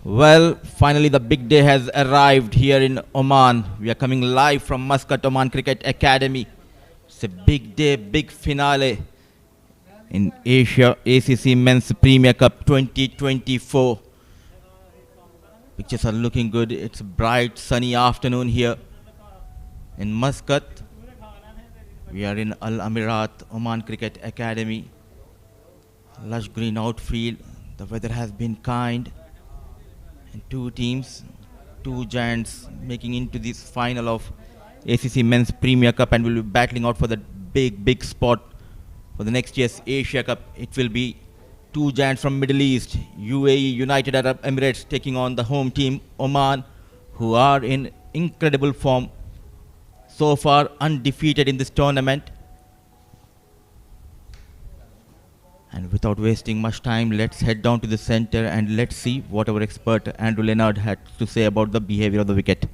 Well, finally the big day has arrived here in Oman. We are coming live from Muscat, Oman Cricket Academy. It's a big day, big finale in Asia ACC Men's Premier Cup 2024. Pictures are looking good. It's a bright, sunny afternoon here in Muscat. We are in Al Amirat Oman Cricket Academy. Lush green outfield. The weather has been kind. And two teams, two giants making into this final of ACC Men's Premier Cup and will be battling out for the big spot for the next year's Asia Cup. It will be two giants from Middle East, UAE, United Arab Emirates, taking on the home team, Oman, who are in incredible form. So far, undefeated in this tournament. And without wasting much time, let's head down to the center and let's see what our expert Andrew Leonard had to say about the behavior of the wicket.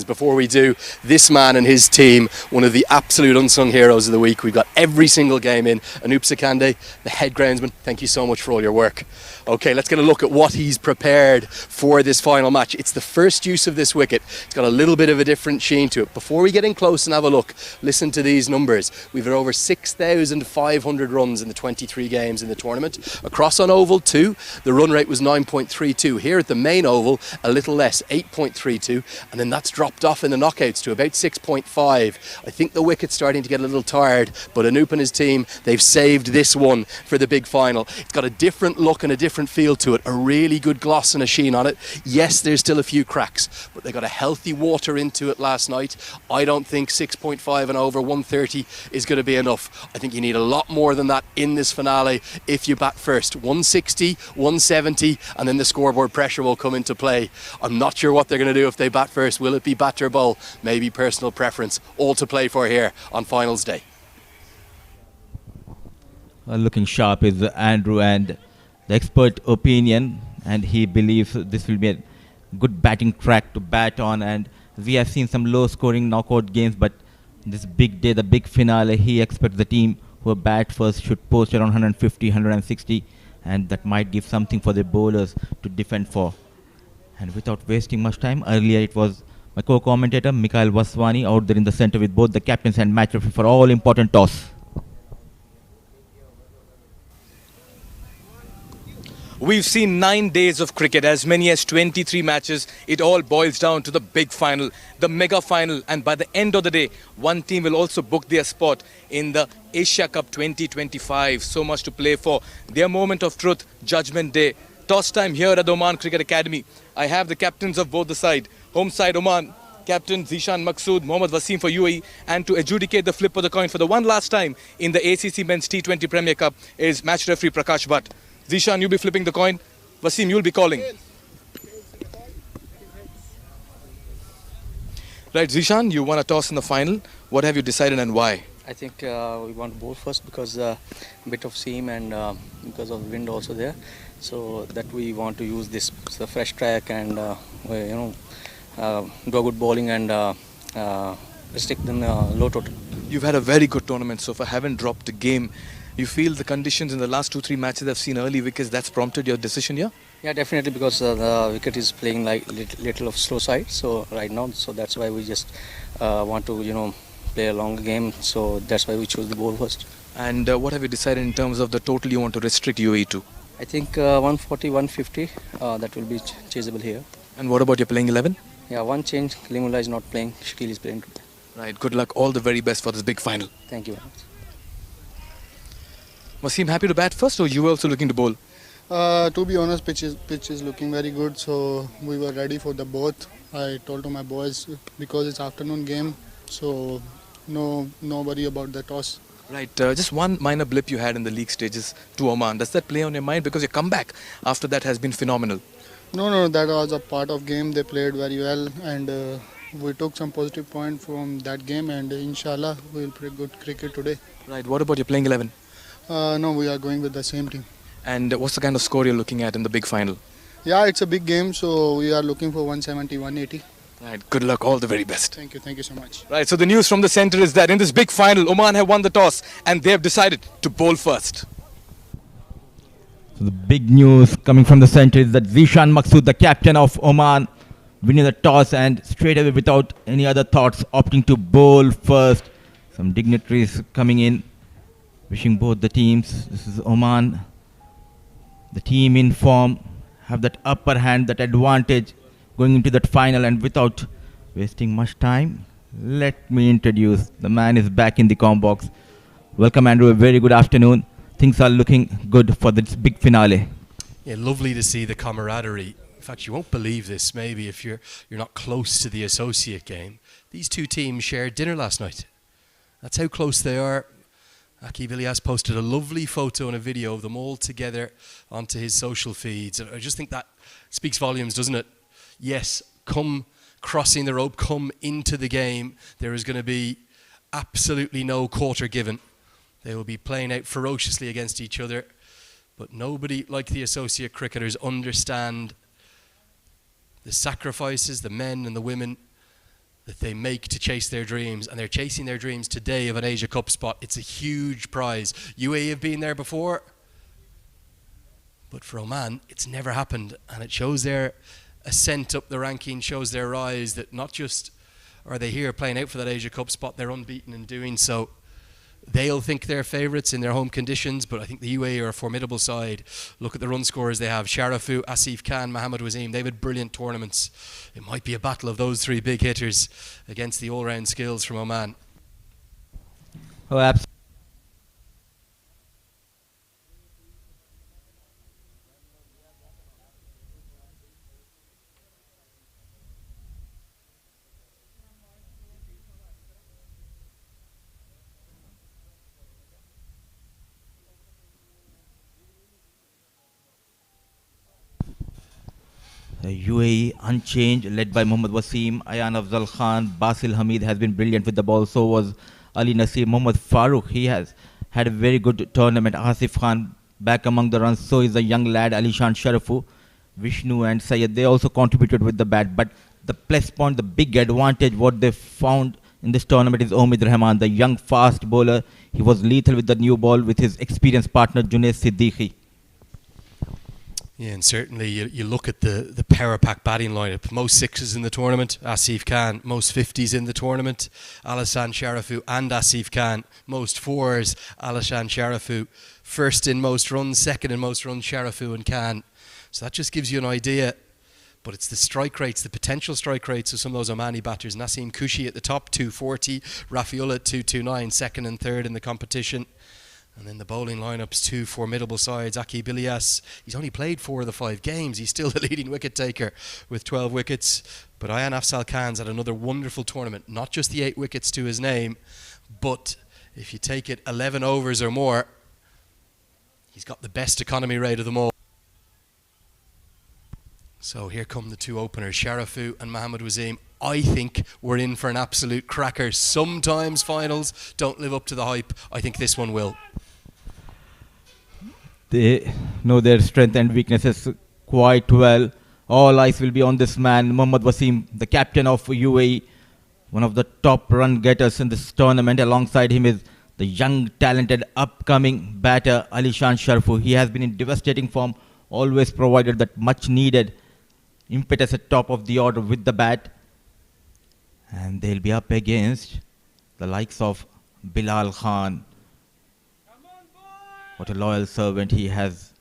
Before we do, this man and his team, one of the absolute unsung heroes of the week. We've got every single game in. Anoop Sakande, the head groundsman, thank you so much for all your work. Okay, let's get a look at what he's prepared for this final match. It's the first use of this wicket. It's got a little bit of a different sheen to it. Before we get in close and have a look, listen to these numbers. We've had over 6,500 runs in the 23 games in the tournament. Across on Oval 2, the run rate was 9.32. Here at the main Oval, a little less, 8.32. And then that's dropped off in the knockouts to about 6.5. I think the wicket's starting to get a little tired, but Anoop and his team, they've saved this one for the big final. It's got a different look and a different feel to it, a really good gloss and a sheen on it. Yes, there's still a few cracks, but they got a healthy water into it last night. I don't think 6.5 and over 130 is going to be enough. I think you need a lot more than that in this finale if you bat first. 160, 170, and then the scoreboard pressure will come into play. I'm not sure what they're going to do if they bat first. Will it be bat or bowl? Maybe personal preference. All to play for here on finals day. Looking sharp is Andrew and the expert opinion, and he believes this will be a good batting track to bat on. And we have seen some low scoring knockout games, but this big day, the big finale, he expects the team who bat first should post around 150, 160, and that might give something for the bowlers to defend for. And without wasting much time, earlier it was my co-commentator Mikhail Vaswani out there in the center with both the captains and match referee for all important toss. We've seen 9 days of cricket, as many as 23 matches. It all boils down to the big final, the mega final. And by the end of the day, one team will also book their spot in the Asia Cup 2025. So much to play for. Their moment of truth, Judgment Day. Toss time here at the Oman Cricket Academy. I have the captains of both the side. Home side Oman, Captain Zishan Maqsood, Mohammad Wasim for UAE. And to adjudicate the flip of the coin for the one last time in the ACC Men's T20 Premier Cup is match referee Prakash Bhatt. Zishan, you'll be flipping the coin. Wasim, you'll be calling. Right, Zishan, you won a toss in the final. What have you decided and why? I think we want to bowl first because a bit of seam and because of wind also there. So that we want to use this fresh track and do a good bowling and restrict them low total. You've had a very good tournament so far, haven't dropped a game. You feel the conditions in the last 2-3 matches have seen early wickets, that's prompted your decision here? Yeah, definitely, because the wicket is playing like little of slow side. So right now, so that's why we just want to play a long game. So that's why we chose the bowl first. And what have you decided in terms of the total you want to restrict UAE to? I think 140, 150, that will be chaseable here. And what about your playing 11? Yeah, one change. Limula is not playing. Shakil is playing today. Right, good luck. All the very best for this big final. Thank you very much. Wasim, happy to bat first, or you were also looking to bowl? To be honest, pitch is looking very good, so we were ready for the both. I told to my boys because it's afternoon game, so no worry about the toss. Right, just one minor blip you had in the league stages to Oman. Does that play on your mind? Because your comeback after that has been phenomenal. No, that was a part of game. They played very well, and we took some positive point from that game, and inshallah we will play good cricket today. Right, what about your playing 11? No, we are going with the same team. And what's the kind of score you're looking at in the big final? Yeah, it's a big game, so we are looking for 170, 180. Right, good luck, all the very best. Thank you so much. Right, so the news from the center is that in this big final, Oman have won the toss and they have decided to bowl first. So the big news coming from the center is that Zishan Maqsood, the captain of Oman, winning the toss and straight away without any other thoughts opting to bowl first. Some dignitaries coming in, wishing both the teams. This is Oman, the team in form, have that upper hand, that advantage going into that final. And without wasting much time, let me introduce the man is back in the com box. Welcome, Andrew. A very good afternoon. Things are looking good for this big finale. Yeah, lovely to see the camaraderie. In fact, you won't believe this, maybe if you're not close to the associate game. These two teams shared dinner last night. That's how close they are. Akib Ilyas posted a lovely photo and a video of them all together onto his social feeds. I just think that speaks volumes, doesn't it? Yes, come crossing the rope, come into the game, there is going to be absolutely no quarter given. They will be playing out ferociously against each other, but nobody like the associate cricketers understand the sacrifices, the men and the women that they make to chase their dreams, and they're chasing their dreams today of an Asia Cup spot. It's a huge prize. UAE have been there before, but for Oman, it's never happened, and it shows their ascent up the ranking, shows their rise, that not just are they here playing out for that Asia Cup spot, they're unbeaten in doing so. They'll think they're favourites in their home conditions, but I think the UAE are a formidable side. Look at the run scorers they have. Sharafu, Asif Khan, Mohammad Wasim. They've had brilliant tournaments. It might be a battle of those three big hitters against the all-round skills from Oman. Oh, absolutely. UAE unchanged, led by Mohammad Wasim, Ayan Afzal Khan, Basil Hamid has been brilliant with the ball. So was Ali Nasir, Mohammad Farooq. He has had a very good tournament. Asif Khan back among the runs. So is the young lad Alishan Sharafu, Vishnu and Syed. They also contributed with the bat. But the plus point, the big advantage, what they found in this tournament is Omid Rahman, the young fast bowler. He was lethal with the new ball with his experienced partner Junaid Siddiqui. Yeah, and certainly you look at the power pack batting lineup. Most sixes in the tournament, Asif Khan. Most 50s in the tournament, Alishan Sharafu and Asif Khan. Most fours, Alishan Sharafu. First in most runs, second in most runs, Sharafu and Khan. So that just gives you an idea. But it's the strike rates, the potential strike rates of some of those Omani batters. Naseem Kushi at the top, 240. Rafiullah at 229, second and third in the competition. And then the bowling lineups, two formidable sides. Akib Ilyas, he's only played 4 of the 5 games. He's still the leading wicket taker with 12 wickets. But Ayan Afzal Khan's had another wonderful tournament. Not just the 8 wickets to his name, but if you take it 11 overs or more, he's got the best economy rate of them all. So here come the two openers, Sharafu and Mohammad Wasim. I think we're in for an absolute cracker. Sometimes finals don't live up to the hype. I think this one will. They know their strength and weaknesses quite well. All eyes will be on this man, Mohammad Wasim, the captain of UAE, one of the top run getters in this tournament. Alongside him is the young, talented, upcoming batter, Alishan Sharafu. He has been in devastating form, always provided that much needed impetus at top of the order with the bat. And they'll be up against the likes of Bilal Khan. What a loyal servant he has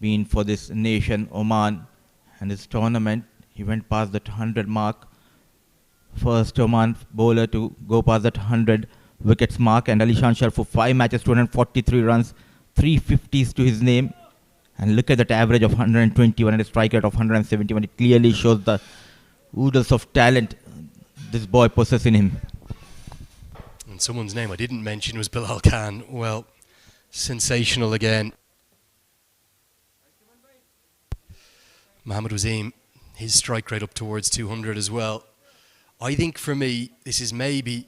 been for this nation, Oman. And this tournament, he went past that 100 mark. First Oman bowler to go past that 100 wickets mark. And Alishan Sharafu for 5 matches, 243 runs, 350s to his name. And look at that average of 121 and a strike rate of 171. It clearly shows the oodles of talent this boy possesses in him. And someone's name I didn't mention was Bilal Khan. Well, sensational again. Mohammad Wasim, his strike rate up towards 200 as well. I think for me, this is maybe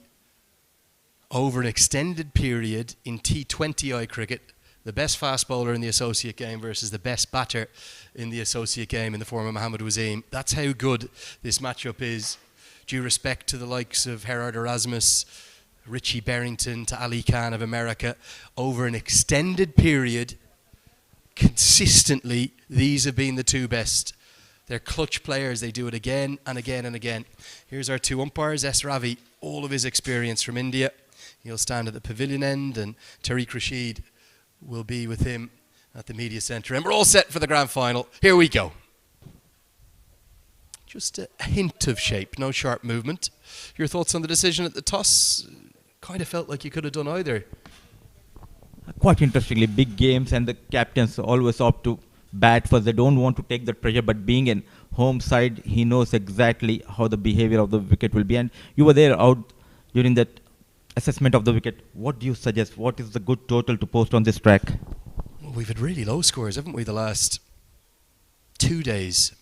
over an extended period in T20I cricket, the best fast bowler in the associate game versus the best batter in the associate game in the form of Mohammad Wasim. That's how good this matchup is. due respect to the likes of Gerard Erasmus, Richie Berrington, to Ali Khan of America, over an extended period, consistently, these have been the two best. They're clutch players. They do it again and again and again. Here's our two umpires. S. Ravi, all of his experience from India. He'll stand at the pavilion end, and Tariq Rashid will be with him at the media centre. And we're all set for the grand final. Here we go. Just a hint of shape, no sharp movement. Your thoughts on the decision at the toss? Kind of felt like you could have done either. Quite interestingly, big games and the captains always opt to bat first. They don't want to take the pressure, but being in home side, he knows exactly how the behavior of the wicket will be. And you were there out during that assessment of the wicket. What do you suggest? What is the good total to post on this track? Well, we've had really low scores, haven't we, the last 2 days?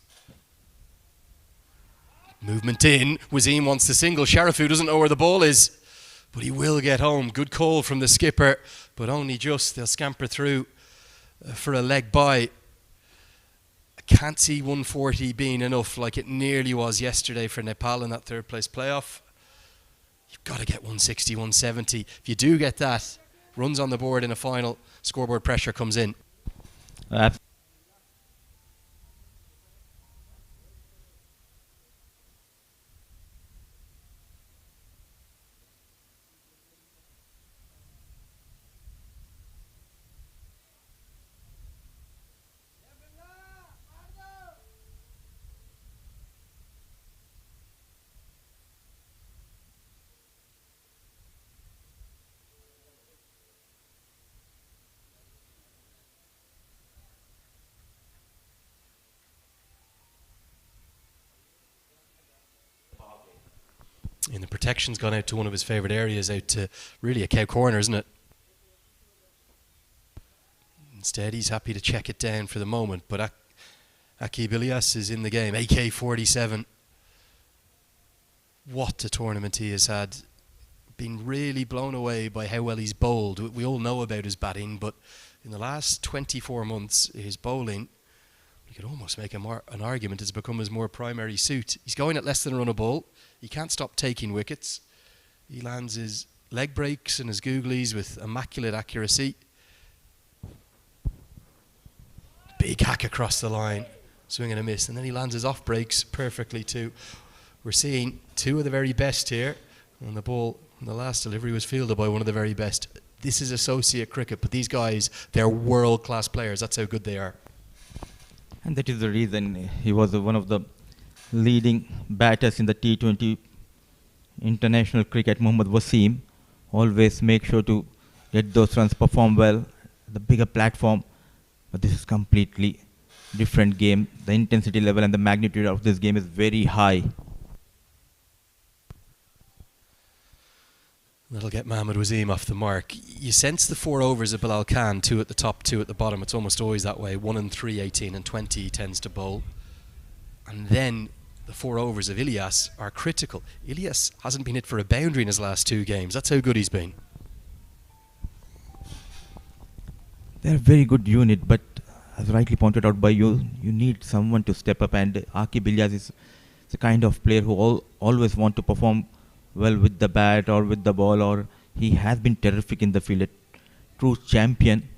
Movement in. Wasim wants the single. Sharafu doesn't know where the ball is, but he will get home. Good call from the skipper, but only just. They'll scamper through for a leg by. I can't see 140 being enough like it nearly was yesterday for Nepal in that third place playoff. You've got to get 160, 170. If you do get that, runs on the board in a final, scoreboard pressure comes in. And the protection's gone out to one of his favourite areas, out to really a cow corner, isn't it? Instead, he's happy to check it down for the moment, but Aqib Ilyas is in the game. AK-47. What a tournament he has had. Been really blown away by how well he's bowled. We all know about his batting, but in the last 24 months, his bowling, you could almost make an argument, has become his more primary suit. He's going at less than a run a ball. He can't stop taking wickets. He lands his leg breaks and his googlies with immaculate accuracy. Big hack across the line, swing and a miss, and then he lands his off breaks perfectly too. We're seeing two of the very best here, and the ball in the last delivery was fielded by one of the very best. This is associate cricket, but these guys, they're world-class players. That's how good they are. And that is the reason he was one of the leading batters in the T20 international cricket. Mohammad Wasim always make sure to get those runs, perform well, the bigger platform. But this is completely different game. The intensity level and the magnitude of this game is very high. That'll get Mohammad Wasim off the mark. You sense the 4 overs of Bilal Khan, 2 at the top, 2 at the bottom. It's almost always that way. 1 and 3, 18 and 20 he tends to bowl. And then the 4 overs of Ilyas are critical. Ilyas hasn't been hit for a boundary in his last 2 games. That's how good he's been. They're a very good unit, but as rightly pointed out by you, you need someone to step up, and Aqib Ilyas is the kind of player who always want to perform well with the bat or with the ball, or he has been terrific in the field, a true champion.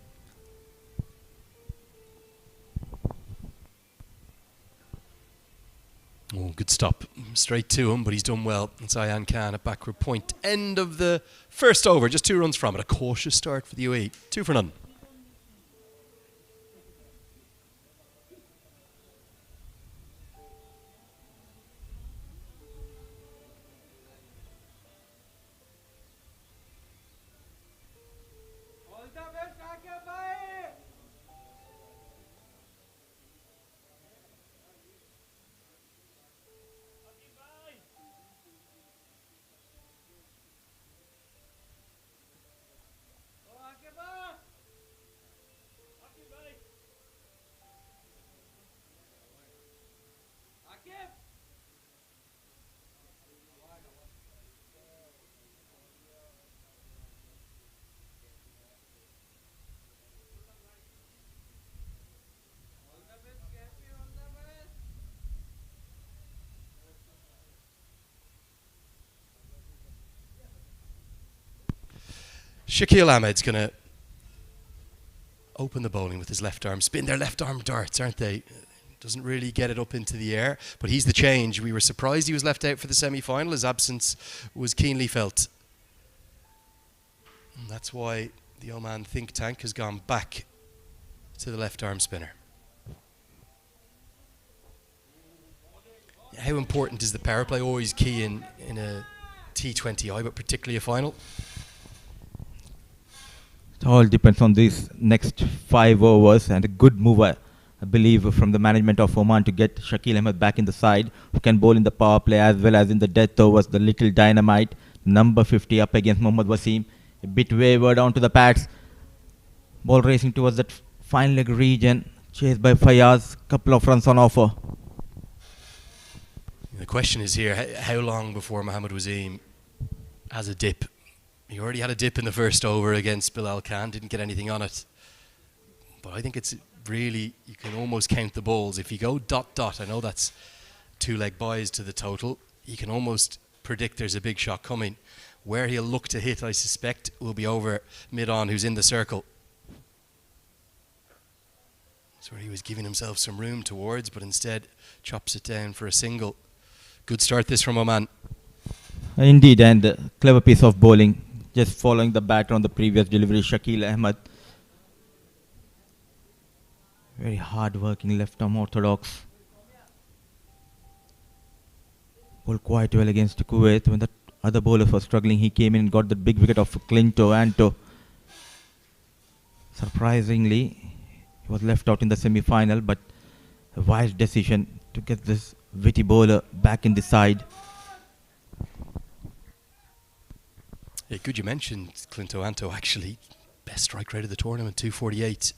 Oh, good stop. Straight to him, but he's done well. It's Ayan Khan at backward point. End of the first over, just 2 runs from it. A cautious start for the UAE. 2 for none. Shaquille Ahmed's going to open the bowling with his left arm spin. They're left arm darts, aren't they? Doesn't really get it up into the air, but he's the change. We were surprised he was left out for the semi-final. His absence was keenly felt. And that's why the Oman think tank has gone back to the left arm spinner. How important is the power play? Always key in a T20I, but particularly a final. It all depends on these next 5 overs, and a good move, I believe, from the management of Oman to get Shakil Ahmed back in the side, who can bowl in the power play as well as in the death overs. The little dynamite, number 50 up against Mohammad Wasim. A bit wayward onto the pads. Ball racing towards that fine leg region, chased by Fayaz. Couple of runs on offer. The question is here, how long before Mohammad Wasim has a dip? He already had a dip in the first over against Bilal Khan, didn't get anything on it. But I think it's really, you can almost count the balls. If you go dot, I know that's 2 leg buys to the total, you can almost predict there's a big shot coming. Where he'll look to hit, I suspect, will be over mid-on, who's in the circle. That's where he was giving himself some room towards, but instead chops it down for a single. Good start this from Oman. Indeed, and a clever piece of bowling. Just following the batter on the previous delivery, Shakil Ahmed. Very hard-working left-arm orthodox. Bowled quite well against Kuwait. When the other bowlers were struggling, he came in and got the big wicket of Anto. Surprisingly, he was left out in the semi-final, but a wise decision to get this witty bowler back in the side. Yeah, good you mentioned Anto, actually. Best strike rate of the tournament, 248.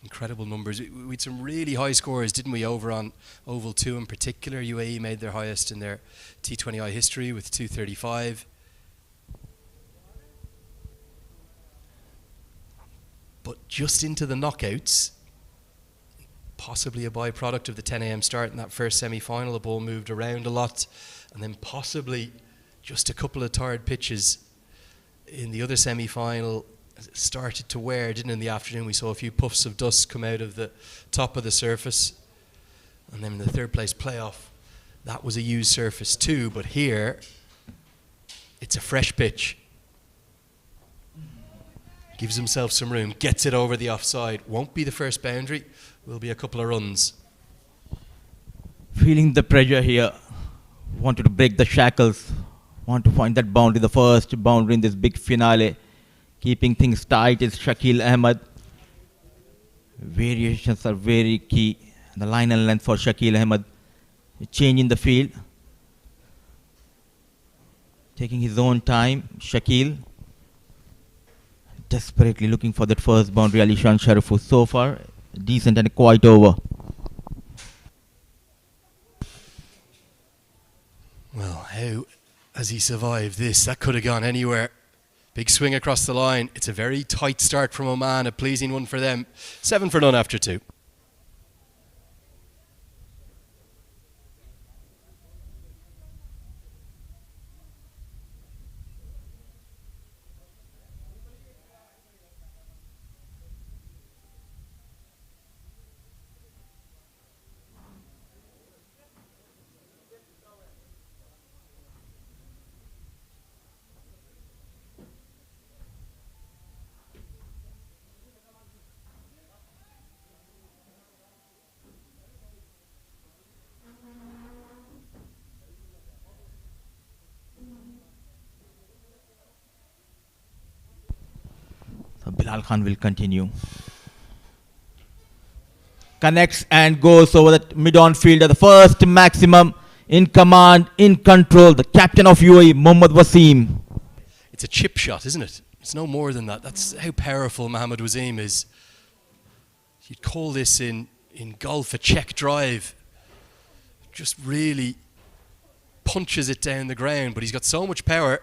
Incredible numbers. We had some really high scores, didn't we, over on Oval 2 in particular. UAE made their highest in their T20I history with 235. But just into the knockouts, possibly a byproduct of the 10 a.m. start in that first semi-final, the ball moved around a lot, and then possibly just a couple of tired pitches in the other semi-final started to wear, didn't it? In the afternoon we saw a few puffs of dust come out of the top of the surface, and then in the third place playoff that was a used surface too, but here it's a fresh pitch. Gives himself some room, gets it over the offside. Won't be the first boundary, will be a couple of runs. Feeling the pressure here, wanted to break the shackles, want to find that boundary, the first boundary in this big finale. Keeping things tight is Shakil Ahmed. Variations are very key. The line and length for Shakil Ahmed. A change in the field. Taking his own time, Shakil. Desperately looking for that first boundary. Alishan Sharifu so far decent and quite over. Well, how has he survived this? That could have gone anywhere. Big swing across the line. It's a very tight start from Oman, a pleasing one for them. 7 for none after 2. So Bilal Khan will continue. Connects and goes over the mid-on fielder. The first maximum in command, in control. The captain of UAE, Mohammad Wasim. It's a chip shot, isn't it? It's no more than that. That's how powerful Mohammad Wasim is. You'd call this in golf a check drive. Just really punches it down the ground, but he's got so much power.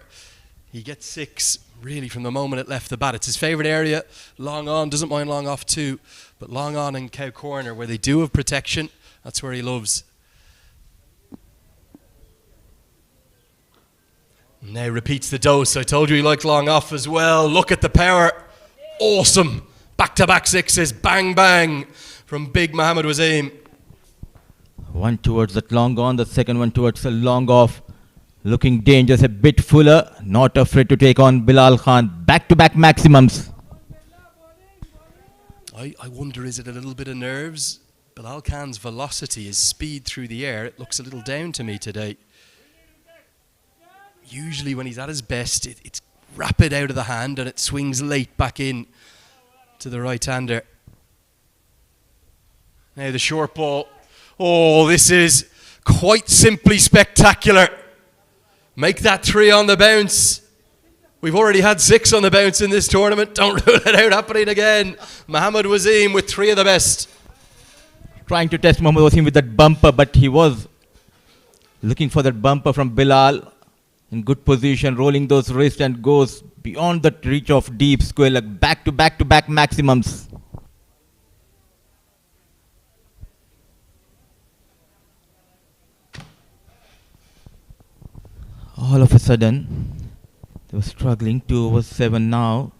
He gets 6 really from the moment it left the bat. It's his favourite area. Long on, doesn't mind long off too, but long on in cow corner where they do have protection, that's where he loves. Now repeats the dose. I told you he liked long off as well. Look at the power. Awesome. Back-to-back sixes. Bang, bang from big Mohammad Wasim. One towards that long on, the second one towards the long off. Looking dangerous, a bit fuller. Not afraid to take on Bilal Khan. Back-to-back maximums. I wonder, is it a little bit of nerves? Bilal Khan's velocity, his speed through the air, it looks a little down to me today. Usually when he's at his best, it's rapid out of the hand and it swings late back in to the right-hander. Now the short ball. Oh, this is quite simply spectacular. Make that 3 on the bounce. We've already had 6 on the bounce in this tournament. Don't rule it out happening again. Mohammad Wasim with 3 of the best. Trying to test Mohammad Wasim with that bumper, but he was looking for that bumper from Bilal. In good position, rolling those wrists and goes beyond the reach of deep square, like back-to-back maximums. All of a sudden, they were struggling. 2 over 7 now.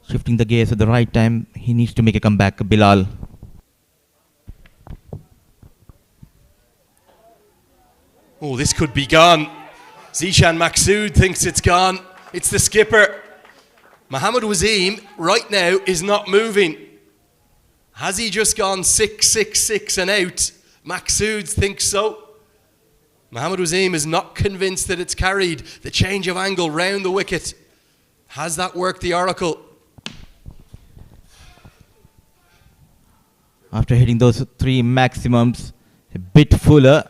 Shifting the gears at the right time. He needs to make a comeback, Bilal. Oh, this could be gone. Zishan Maqsood thinks it's gone. It's the skipper. Mohammad Wasim right now is not moving. Has he just gone 6-6-6 and out? Maqsood thinks so. Mohammad Wasim is not convinced that it's carried. The change of angle round the wicket. Has that worked the oracle? After hitting those 3 maximums, a bit fuller.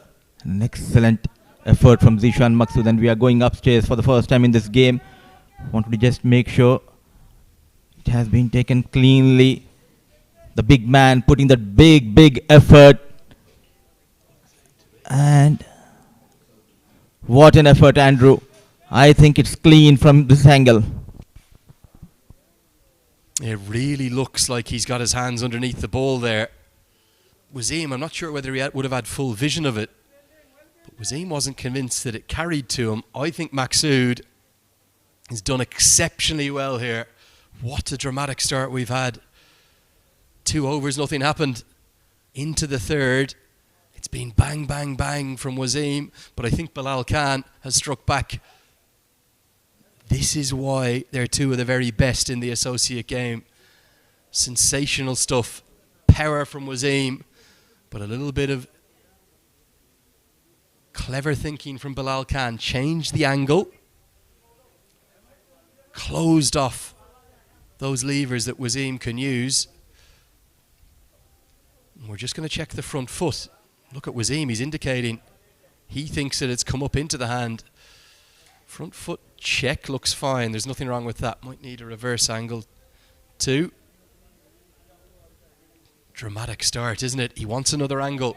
An excellent effort from Zishan Maqsood, and we are going upstairs for the first time in this game. Wanted to just make sure it has been taken cleanly. The big man putting that big effort. And what an effort, Andrew. I think it's clean from this angle. It really looks like he's got his hands underneath the ball there. Wasim, I'm not sure whether he would have had full vision of it. Wasim wasn't convinced that it carried to him. I think Maqsood has done exceptionally well here. What a dramatic start we've had. 2 overs, nothing happened. Into the third. It's been bang, bang, bang from Wasim, but I think Bilal Khan has struck back. This is why they're 2 of the very best in the associate game. Sensational stuff. Power from Wasim, but a little bit of clever thinking from Bilal Khan. Changed the angle. Closed off those levers that Wasim can use. And we're just going to check the front foot. Look at Wasim. He's indicating he thinks that it's come up into the hand. Front foot check. Looks fine. There's nothing wrong with that. Might need a reverse angle too. Dramatic start, isn't it? He wants another angle.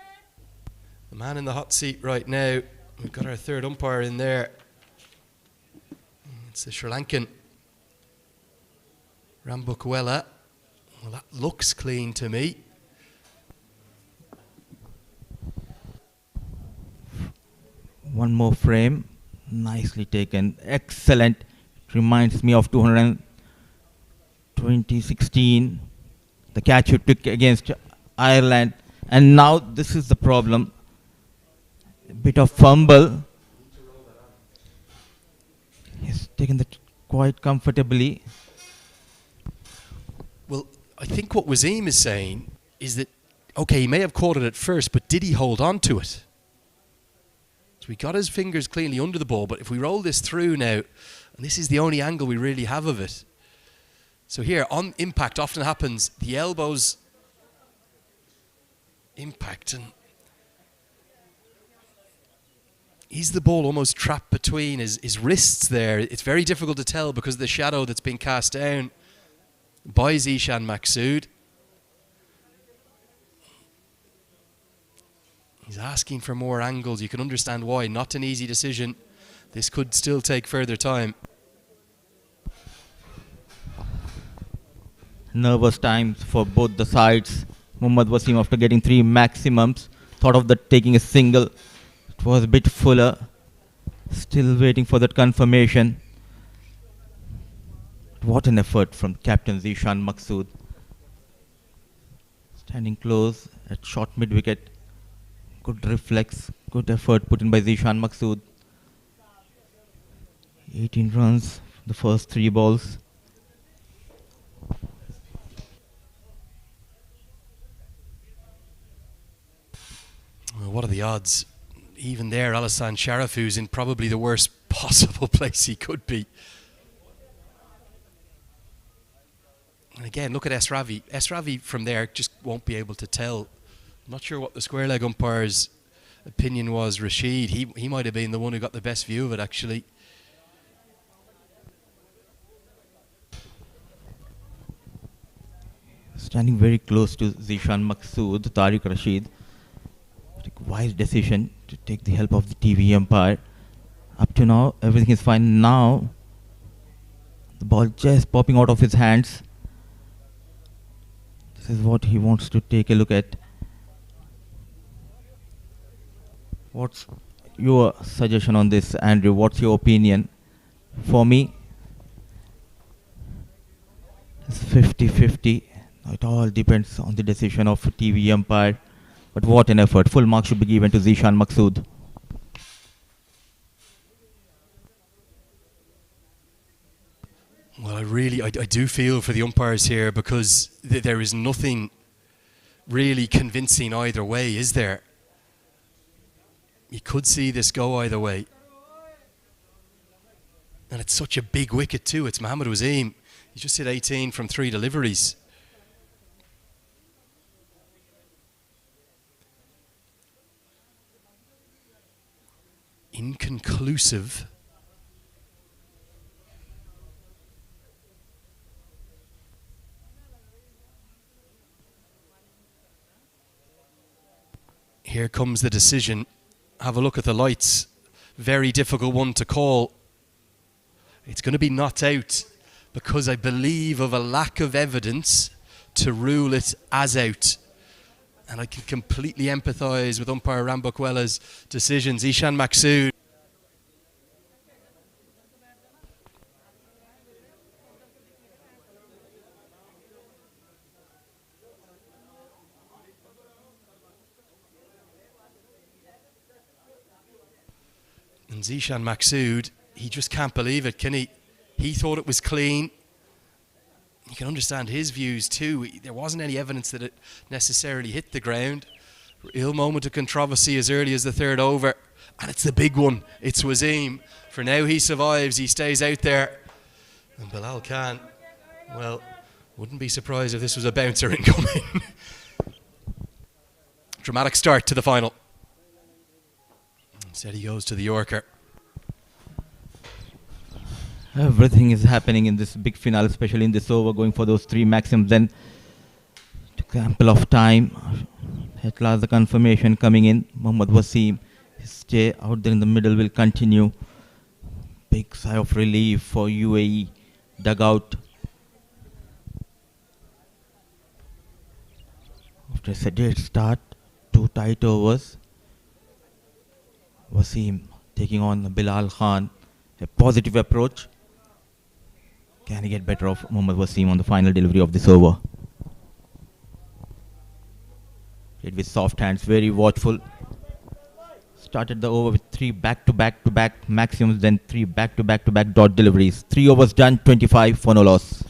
The man in the hot seat right now, we've got our third umpire in there. It's the Sri Lankan, Rambukwela. Well, that looks clean to me. One more frame. Nicely taken. Excellent. It reminds me of 2016. The catch you took against Ireland. And now this is the problem. A bit of fumble. He's taken that quite comfortably. Well, I think what Wasim is saying is that, okay, he may have caught it at first, but did he hold on to it? So he got his fingers cleanly under the ball, but if we roll this through now, and this is the only angle we really have of it. So here, on impact, often happens, the elbows impact, and is the ball almost trapped between his wrists there? It's very difficult to tell because of the shadow that's been cast down by Zishan Maqsood. He's asking for more angles. You can understand why. Not an easy decision. This could still take further time. Nervous times for both the sides. Mohammad Wasim, after getting 3 maximums, thought of taking a single. It was a bit fuller. Still waiting for that confirmation. What an effort from captain Zishan Maqsood. Standing close at short mid-wicket. Good reflex, good effort put in by Zishan Maqsood. 18 runs, the first 3 balls. Well, what are the odds? Even there, Alassane Sharaf, who's in probably the worst possible place he could be. And again, look at S. Ravi. S. Ravi from there just won't be able to tell. I'm not sure what the square leg umpire's opinion was. Rashid, he might have been the one who got the best view of it, actually. Standing very close to Zishan Maqsood, Tariq Rashid. Wise decision to take the help of the TV umpire. Up to now, everything is fine. Now, the ball just popping out of his hands. This is what he wants to take a look at. What's your suggestion on this, Andrew? What's your opinion? For me, it's 50-50. It all depends on the decision of TV umpire. But what an effort. Full marks should be given to Zishan Maqsood. Well, I do feel for the umpires here, because there is nothing really convincing either way, is there? You could see this go either way. And it's such a big wicket too. It's Mohammad Wasim. He just hit 18 from 3 deliveries. Inconclusive. Here comes the decision. Have a look at the lights. Very difficult one to call. It's going to be not out, because I believe of a lack of evidence to rule it as out. And I can completely empathise with umpire Ram Buckwella's decisions. Zishan Maqsood. And Zishan Maqsood, he just can't believe it, can he? He thought it was clean. You can understand his views too. There wasn't any evidence that it necessarily hit the ground. Real moment of controversy as early as the 3rd over. And it's the big one. It's Wasim. For now, he survives. He stays out there. And Bilal Khan, well, wouldn't be surprised if this was a bouncer incoming. Dramatic start to the final. Instead he goes to the Yorker. Everything is happening in this big finale, especially in this over, going for those 3 maxims. Then took ample of time. At last the confirmation coming in. Mohammad Wasim, his stay out there in the middle will continue. Big sigh of relief for UAE dugout. After a sedate start, 2 tight overs. Wasim taking on Bilal Khan. A positive approach. Can he get better of Mohammad Wasim on the final delivery of this over? Played with soft hands, very watchful. Started the over with 3 back-to-back-to-back maxims, then 3 back-to-back-to-back dot deliveries. 3 overs done, 25 for no loss.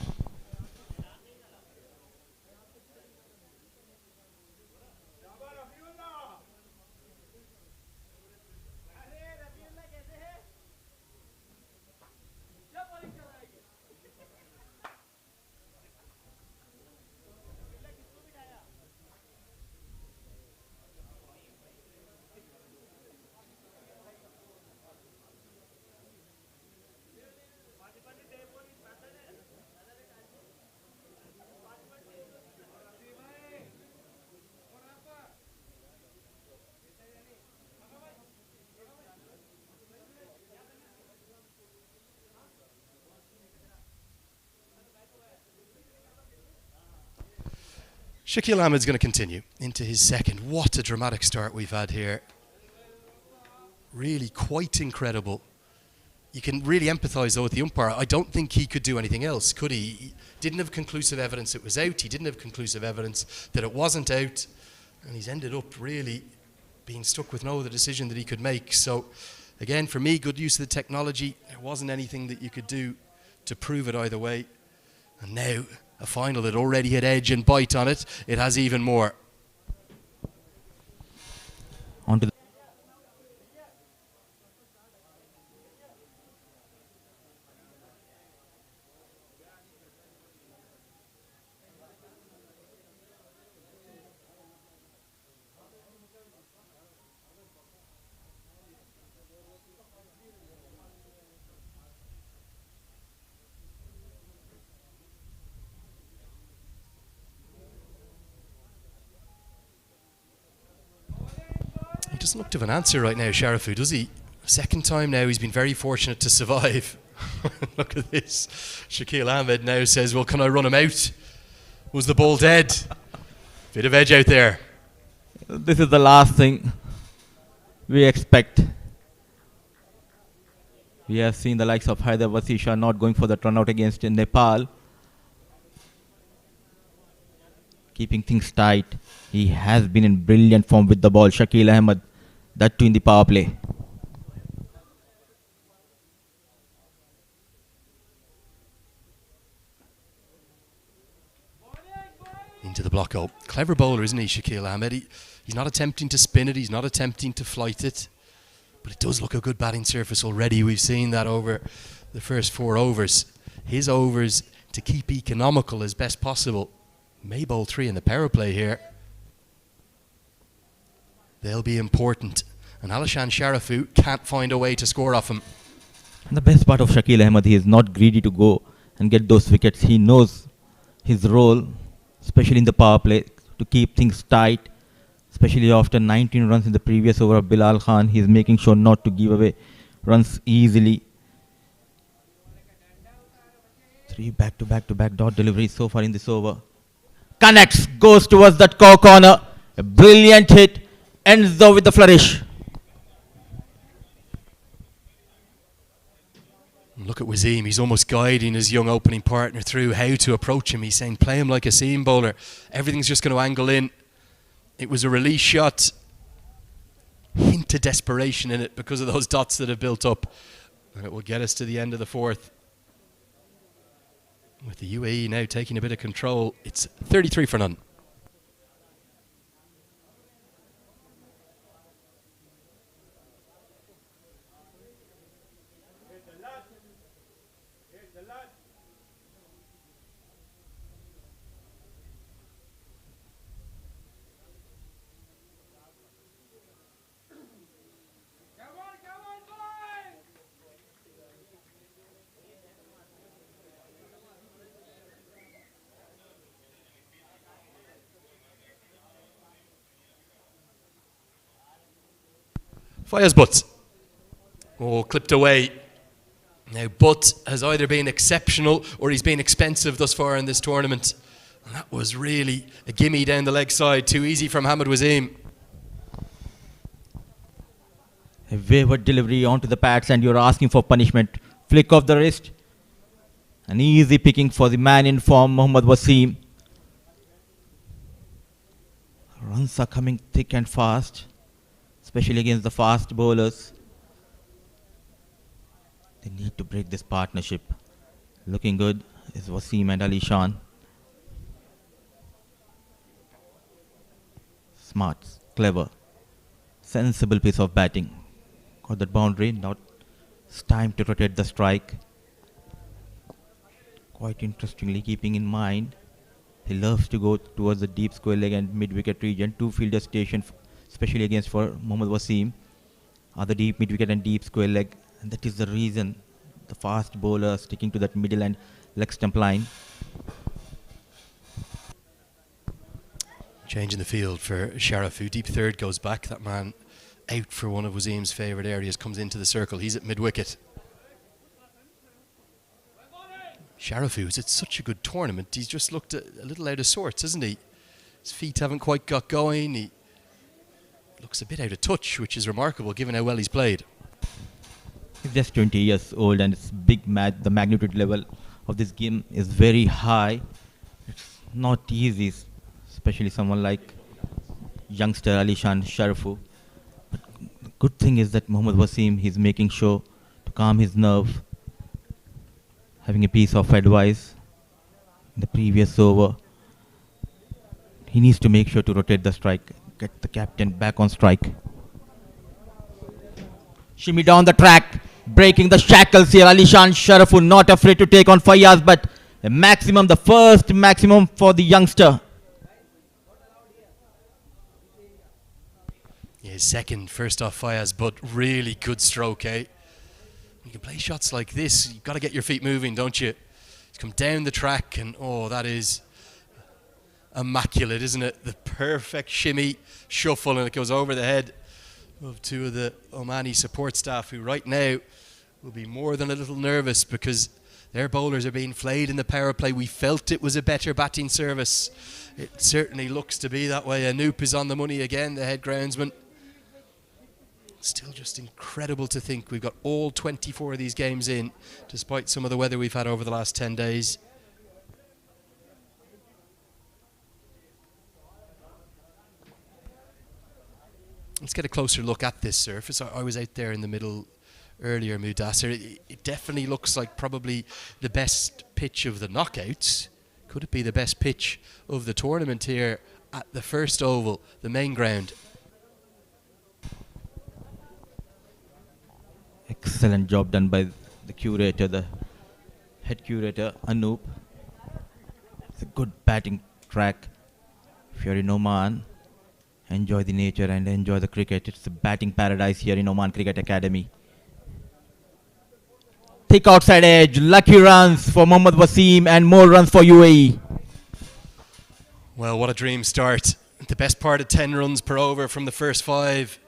Shakil Ahmed's going to continue into his second. What a dramatic start we've had here. Really quite incredible. You can really empathise though with the umpire. I don't think he could do anything else, could he? He didn't have conclusive evidence it was out. He didn't have conclusive evidence that it wasn't out. And he's ended up really being stuck with no other decision that he could make. So, again, for me, good use of the technology. There wasn't anything that you could do to prove it either way. And now, a final that already had edge and bite on it, it has even more. On to the He doesn't look to have an answer right now, Sharafu, does he? Second time now, he's been very fortunate to survive. Look at this. Shaquille Ahmed now says, well, can I run him out? Was the ball dead? Bit of edge out there. This is the last thing we expect. We have seen the likes of Haider Vasisha not going for the run out against Nepal. Keeping things tight. He has been in brilliant form with the ball. Shakil Ahmed, that too in the power play. Into the block hole. Clever bowler, isn't he, Shaquille Ahmed? He's not attempting to spin it. He's not attempting to flight it. But it does look a good batting surface already. We've seen that over the first 4 overs. His overs, to keep economical as best possible, may bowl 3 in the power play here. They'll be important. And Alishan Sharafu can't find a way to score off him. And the best part of Shakil Ahmed, he is not greedy to go and get those wickets. He knows his role, especially in the power play, to keep things tight. Especially after 19 runs in the previous over of Bilal Khan, he is making sure not to give away runs easily. 3 back-to-back dot deliveries so far in this over. Connects, goes towards that corner. A brilliant hit, ends though with the flourish. Look at Wasim, he's almost guiding his young opening partner through how to approach him. He's saying, play him like a seam bowler. Everything's just going to angle in. It was a release shot. Hint of desperation in it because of those dots that have built up. And it will get us to the end of the 4th. With the UAE now taking a bit of control, it's 33 for none. Fires Butt. Oh, clipped away. Now, Butt has either been exceptional or he's been expensive thus far in this tournament. And that was really a gimme down the leg side. Too easy from Hamid Wasim. A wayward delivery onto the pads and you're asking for punishment. Flick of the wrist. An easy picking for the man in form, Mohammad Wasim. Runs are coming thick and fast, especially against the fast bowlers. They need to break this partnership. Looking good is Wasim and Ali Shan. Smart, clever, sensible piece of batting. Got that boundary, now it's time to rotate the strike. Quite interestingly, keeping in mind, he loves to go towards the deep square leg and mid-wicket region. 2 fielder station, especially against for Mohammad Wasim, are the deep mid-wicket and deep square leg. And that is the reason the fast bowler sticking to that middle and leg stump line. Change in the field for Sharafu. Deep third goes back. That man out for one of Wasim's favourite areas comes into the circle. He's at mid-wicket. Sharafu is at such a good tournament. He's just looked a little out of sorts, hasn't he? His feet haven't quite got going. He looks a bit out of touch, which is remarkable given how well he's played. He's just 20 years old, and it's big match. The magnitude level of this game is very high. It's not easy, especially someone like youngster Alishan Sharafu. The good thing is that Mohammad Wasim, he's making sure to calm his nerve, having a piece of advice in the previous over. He needs to make sure to rotate the strike, get the captain back on strike. Shimmy down the track, breaking the shackles here. Alishan Sharafu not afraid to take on Fayyaz, but a maximum, the first maximum for the youngster. Yeah, second, first off Fayaz, but really good stroke, eh? You can play shots like this, you've got to get your feet moving, don't you? He's come down the track and, oh, that is immaculate, isn't it? The perfect shimmy, shuffle, and it goes over the head of two of the Omani support staff who right now will be more than a little nervous because their bowlers are being flayed in the power play. We felt it was a better batting service. It certainly looks to be that way. Anoop is on the money again, the head groundsman. Still just incredible to think we've got all 24 of these games in, despite some of the weather we've had over the last 10 days. Let's get a closer look at this surface. I was out there in the middle earlier, Mudassir. It definitely looks like probably the best pitch of the knockouts. Could it be the best pitch of the tournament here at the first oval, the main ground? Excellent job done by the curator, the head curator, Anoop. It's a good batting track. If you're in Oman, enjoy the nature and enjoy the cricket. It's a batting paradise here in Oman Cricket Academy. Thick outside edge, lucky runs for Mohammad Wasim and more runs for UAE. Well, what a dream start. The best part of 10 runs per over from the first 5.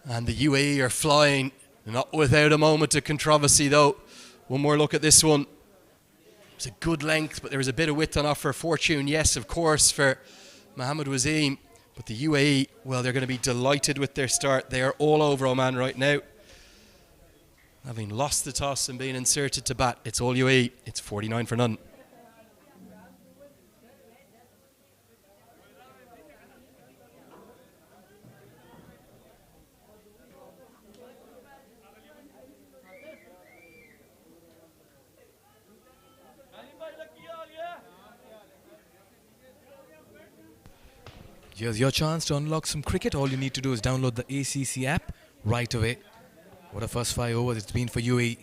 And the UAE are flying. Not without a moment of controversy, though. One more look at this one. It was a good length, but there was a bit of width on offer. Fortune, yes, of course, for Mohammad Wasim. But the UAE, well, they're going to be delighted with their start. They are all over Oman right now. Having lost the toss and being inserted to bat, it's all UAE. It's 49 for none. Here's your chance to unlock some cricket. All you need to do is download the ACC app right away. What a first 5 overs it's been for UAE.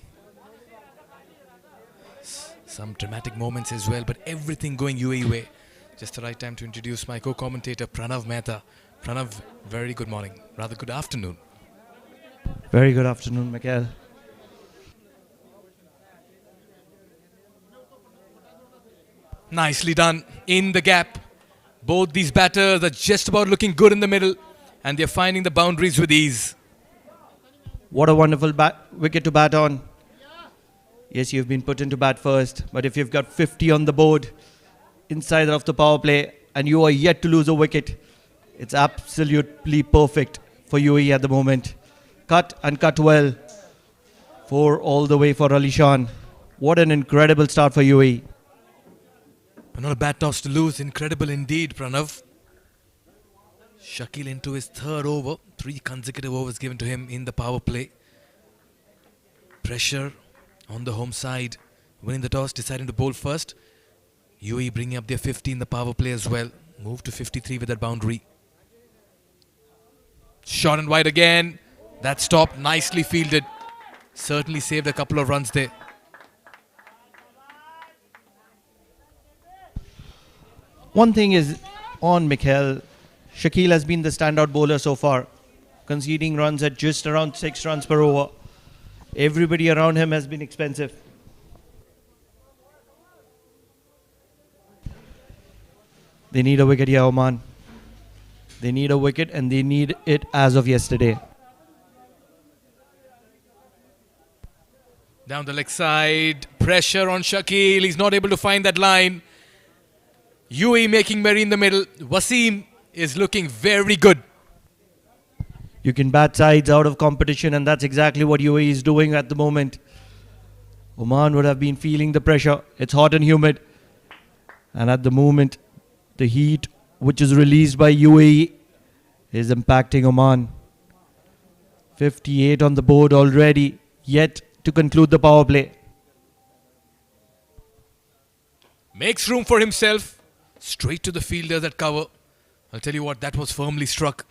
Some dramatic moments as well, but everything going UAE way. Just the right time to introduce my co-commentator Pranav Mehta. Pranav, very good morning. Rather good afternoon. Very good afternoon, Mikael. Nicely done in the gap. Both these batters are just about looking good in the middle, and they're finding the boundaries with ease. What a wonderful wicket to bat on. Yes, you've been put into bat first, but if you've got 50 on the board inside of the power play and you are yet to lose a wicket, it's absolutely perfect for UAE at the moment. Cut and cut well. 4 all the way for Alishan. What an incredible start for UAE. But not a bad toss to lose. Incredible indeed, Pranav. Shakil into his 3rd over. 3 consecutive overs given to him in the power play. Pressure on the home side. Winning the toss, deciding to bowl first. UAE bringing up their 50 in the power play as well. Moved to 53 with that boundary. Shot and wide again. That stop nicely fielded. Certainly saved a couple of runs there. One thing is on Mikael. Shakil has been the standout bowler so far, conceding runs at just around 6 runs per over. Everybody around him has been expensive. They need a wicket here, Oman. They need a wicket and they need it as of yesterday. Down the leg side. Pressure on Shakil. He's not able to find that line. UAE making merry in the middle. Wasim is looking very good. You can bat sides out of competition, and that's exactly what UAE is doing at the moment. Oman would have been feeling the pressure. It's hot and humid. And at the moment, the heat which is released by UAE is impacting Oman. 58 on the board already, yet to conclude the power play. Makes room for himself. Straight to the fielders at cover. I'll tell you what, that was firmly struck.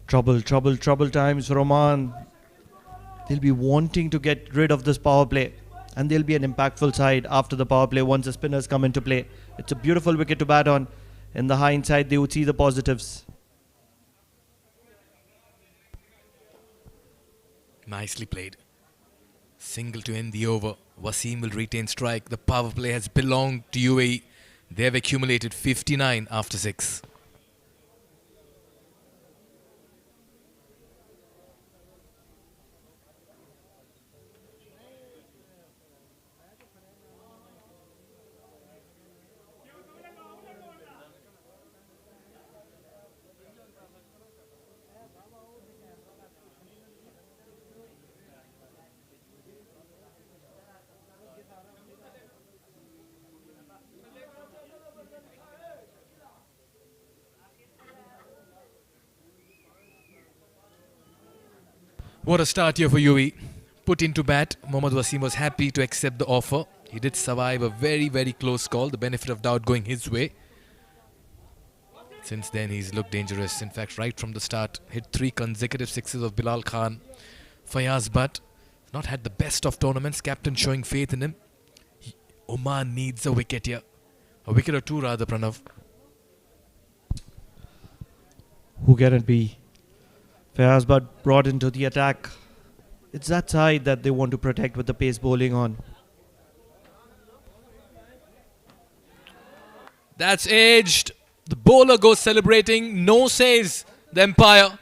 Trouble times for Oman. They'll be wanting to get rid of this power play. And they'll be an impactful side after the power play once the spinners come into play. It's a beautiful wicket to bat on. In the hindsight, they would see the positives. Nicely played. Single to end the over. Wasim will retain strike. The power play has belonged to UAE. They have accumulated 59 after 6. What a start here for UAE. Put into bat, Mohammad Wasim was happy to accept the offer. He did survive a very, very close call, the benefit of doubt going his way. Since then, he's looked dangerous. In fact, right from the start, hit 3 consecutive sixes of Bilal Khan. Fayaz Butt, not had the best of tournaments, captain showing faith in him. Oman needs a wicket here. A wicket or two rather, Pranav. Who can it be? Fayaz Butt brought into the attack. It's that side that they want to protect with the pace bowling on. That's edged. The bowler goes celebrating. No, says the umpire.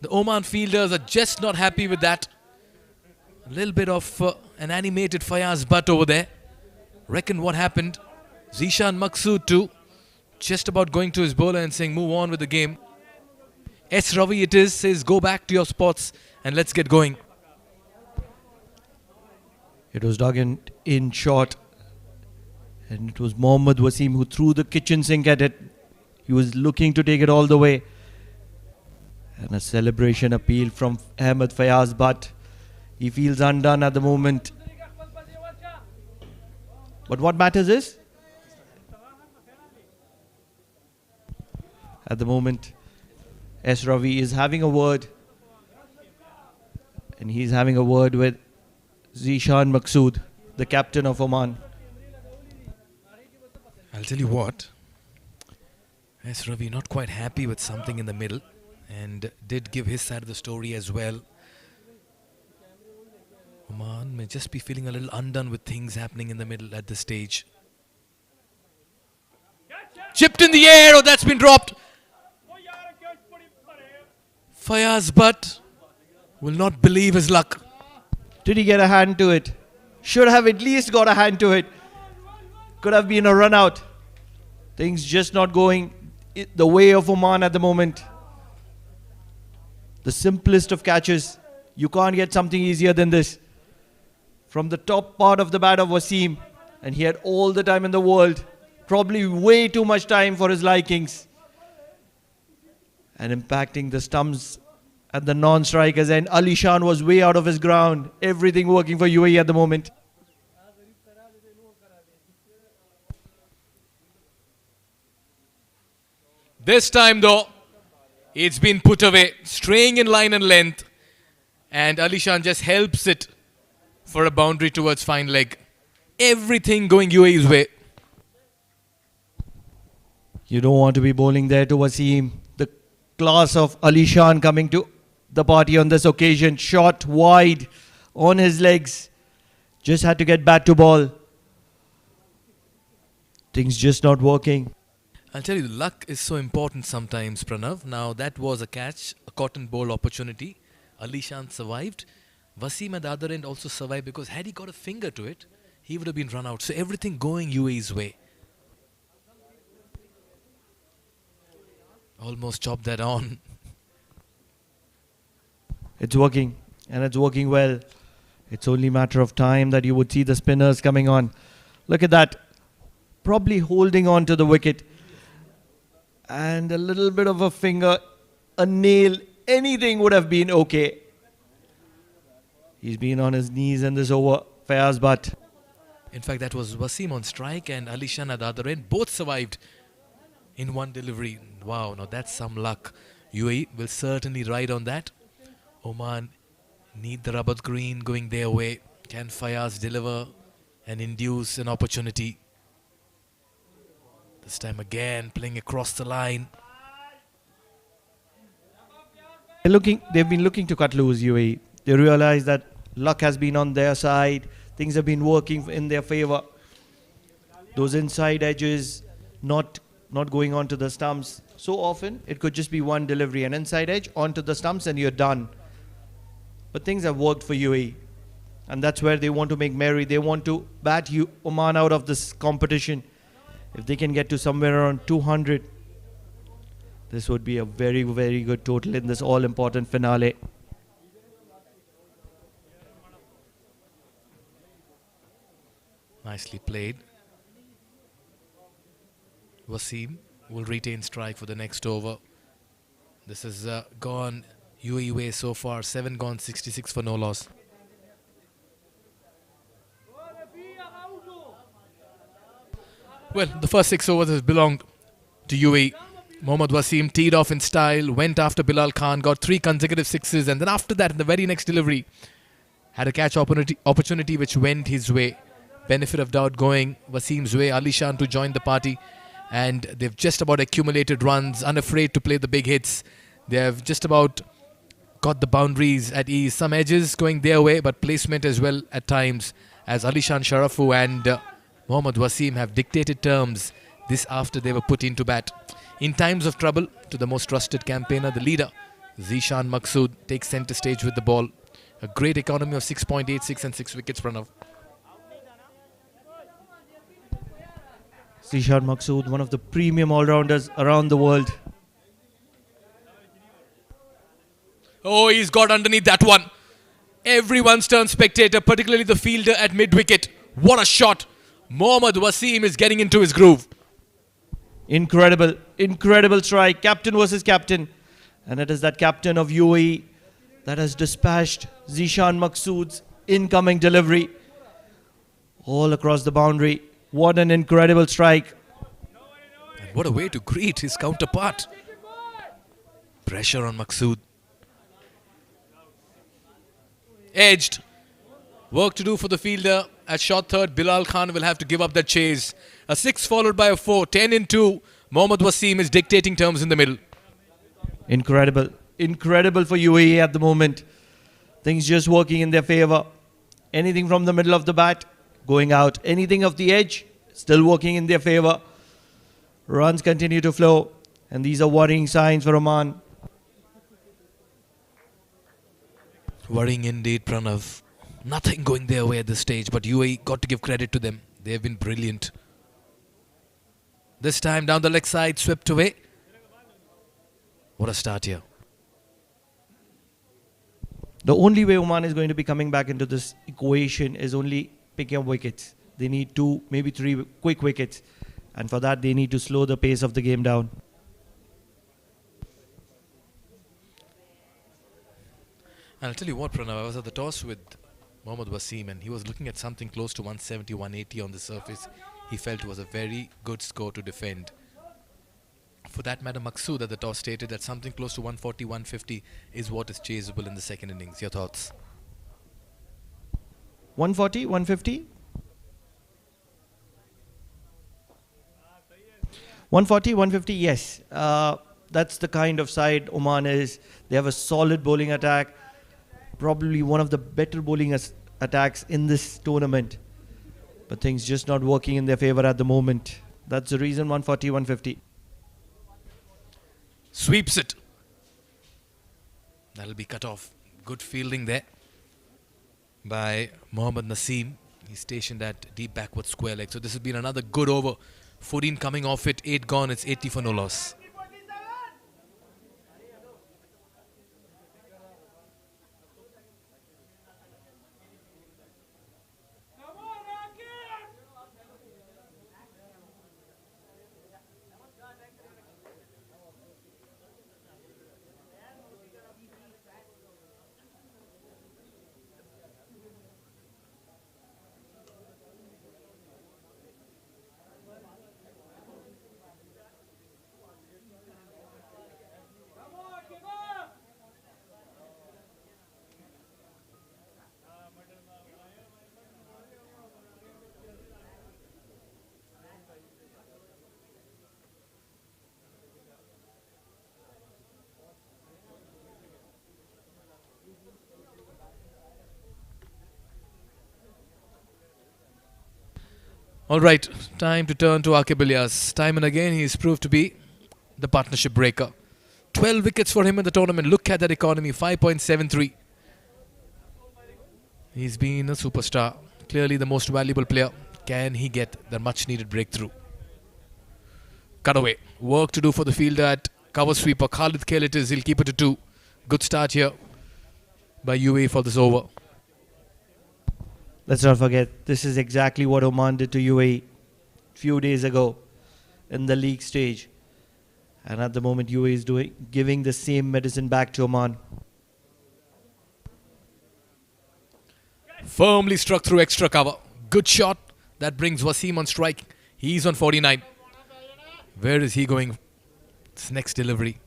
The Oman fielders are just not happy with that. A little bit of an animated Fayaz Butt over there. Reckon what happened. Zishan Maqsood too. Just about going to his bowler and saying move on with the game. S. Ravi it is, says go back to your spots and let's get going. It was dug in short. And it was Mohammad Wasim who threw the kitchen sink at it. He was looking to take it all the way. And a celebration appeal from Ahmed Fayaz Butt. He feels undone at the moment. But what matters is, at the moment, S. Ravi is having a word. And he's having a word with Zishan Maqsood, the captain of Oman. I'll tell you what. S. Ravi not quite happy with something in the middle and did give his side of the story as well. Oman may just be feeling a little undone with things happening in the middle at this stage. Chipped in the air, oh that's been dropped. Fayaz Butt will not believe his luck. Did he get a hand to it? Should have at least got a hand to it. Could have been a run out. Things just not going the way of Oman at the moment. The simplest of catches. You can't get something easier than this. From the top part of the bat of Wasim. And he had all the time in the world. Probably way too much time for his likings. And impacting the stumps at the non-strikers. And Ali Shan was way out of his ground. Everything working for UAE at the moment. This time though, it's been put away, straying in line and length. And Ali Shan just helps it for a boundary towards fine leg. Everything going UAE's way. You don't want to be bowling there to Wasim. The class of Ali Shan coming to the party on this occasion. Shot wide on his legs. Just had to get back to ball. Things just not working. I'll tell you, luck is so important sometimes, Pranav. Now, that was a catch, a cotton ball opportunity. Ali Shan survived. Wasim at the other end also survived because had he got a finger to it, he would have been run out. So everything going UAE's way. Almost chopped that on. It's working, and it's working well. It's only a matter of time that you would see the spinners coming on. Look at that. Probably holding on to the wicket. And a little bit of a finger, a nail, anything would have been okay. He's been on his knees in this over. Fayaz Butt. In fact, that was Wasim on strike and Ali Shan at the other end. Both survived in one delivery. Wow, now that's some luck. UAE will certainly ride on that. Oman need the rubber green going their way. Can Fayaz deliver and induce an opportunity? This time again, playing across the line. They've been looking to cut loose UAE. They realize that luck has been on their side. Things have been working in their favor. Those inside edges not going onto the stumps. So often, it could just be one delivery, an inside edge onto the stumps and you're done. But things have worked for UAE. And that's where they want to make merry. They want to bat Oman out of this competition. If they can get to somewhere around 200, this would be a very, very good total in this all-important finale. Nicely played. Wasim will retain strike for the next over. This has gone UAE way so far. 7 gone, 66 for no loss. Well, the first 6 overs has belonged to UAE. Mohammad Wasim teed off in style, went after Bilal Khan, got 3 consecutive sixes, and then after that, in the very next delivery, had a catch opportunity which went his way. Benefit of doubt going Wasim's way. Ali Shan to join the party, and they've just about accumulated runs, unafraid to play the big hits. They have just about got the boundaries at ease. Some edges going their way, but placement as well at times, as Ali Shan Sharafu and Mohammad Wasim have dictated terms this after they were put into bat. In times of trouble, to the most trusted campaigner, the leader, Zishan Maqsood, takes centre stage with the ball. A great economy of 6.86 and 6 wickets, Pranav. Zishan Maqsood, one of the premium all-rounders around the world. Oh, he's got underneath that one. Everyone's turned spectator, particularly the fielder at mid-wicket. What a shot. Mohammad Wasim is getting into his groove. Incredible, incredible strike. Captain versus captain. And it is that captain of UAE that has dispatched Zishan Maqsood's incoming delivery all across the boundary. What an incredible strike. And what a way to greet his counterpart. Pressure on Maqsood. Edged. Work to do for the fielder. At short third, Bilal Khan will have to give up that chase. A 6 followed by a 4. 10 in 2. Mohammad Wasim is dictating terms in the middle. Incredible. Incredible for UAE at the moment. Things just working in their favor. Anything from the middle of the bat, going out. Anything off the edge, still working in their favor. Runs continue to flow. And these are worrying signs for Oman. Worrying indeed, Pranav. Nothing going their way at this stage, but UAE got to give credit to them. They have been brilliant. This time down the leg side, swept away. What a start here. The only way Oman is going to be coming back into this equation is only picking up wickets. They need 2, maybe 3 quick wickets. And for that, they need to slow the pace of the game down. And I'll tell you what, Pranav, I was at the toss with Mohammad Wasim and he was looking at something close to 170, 180 on the surface. He felt it was a very good score to defend. For that matter, Maqsood at the toss stated that something close to 140, 150 is what is chaseable in the second innings. Your thoughts? 140, 150? 140, 150, yes. That's the kind of side Oman is. They have a solid bowling attack. Probably one of the better bowling attacks in this tournament. But things just not working in their favor at the moment. That's the reason 140, 150. Sweeps it. That'll be cut off. Good fielding there by Mohammad Naseem. He's stationed at deep backward square leg. So this has been another good over. 14 coming off it, 8 gone. It's 80 for no loss. All right, time to turn to Akib Ilyas. Time and again, he's proved to be the partnership breaker. 12 wickets for him in the tournament. Look at that economy, 5.73. He's been a superstar. Clearly the most valuable player. Can he get the much needed breakthrough? Cutaway. Work to do for the fielder at cover sweeper. Khalid Khail it is. He'll keep it to 2. Good start here by UAE for this over. Let's not forget, this is exactly what Oman did to UAE few days ago in the league stage. And at the moment, UAE is giving the same medicine back to Oman. Firmly struck through extra cover. Good shot. That brings Wasim on strike. He's on 49. Where is he going? It's next delivery.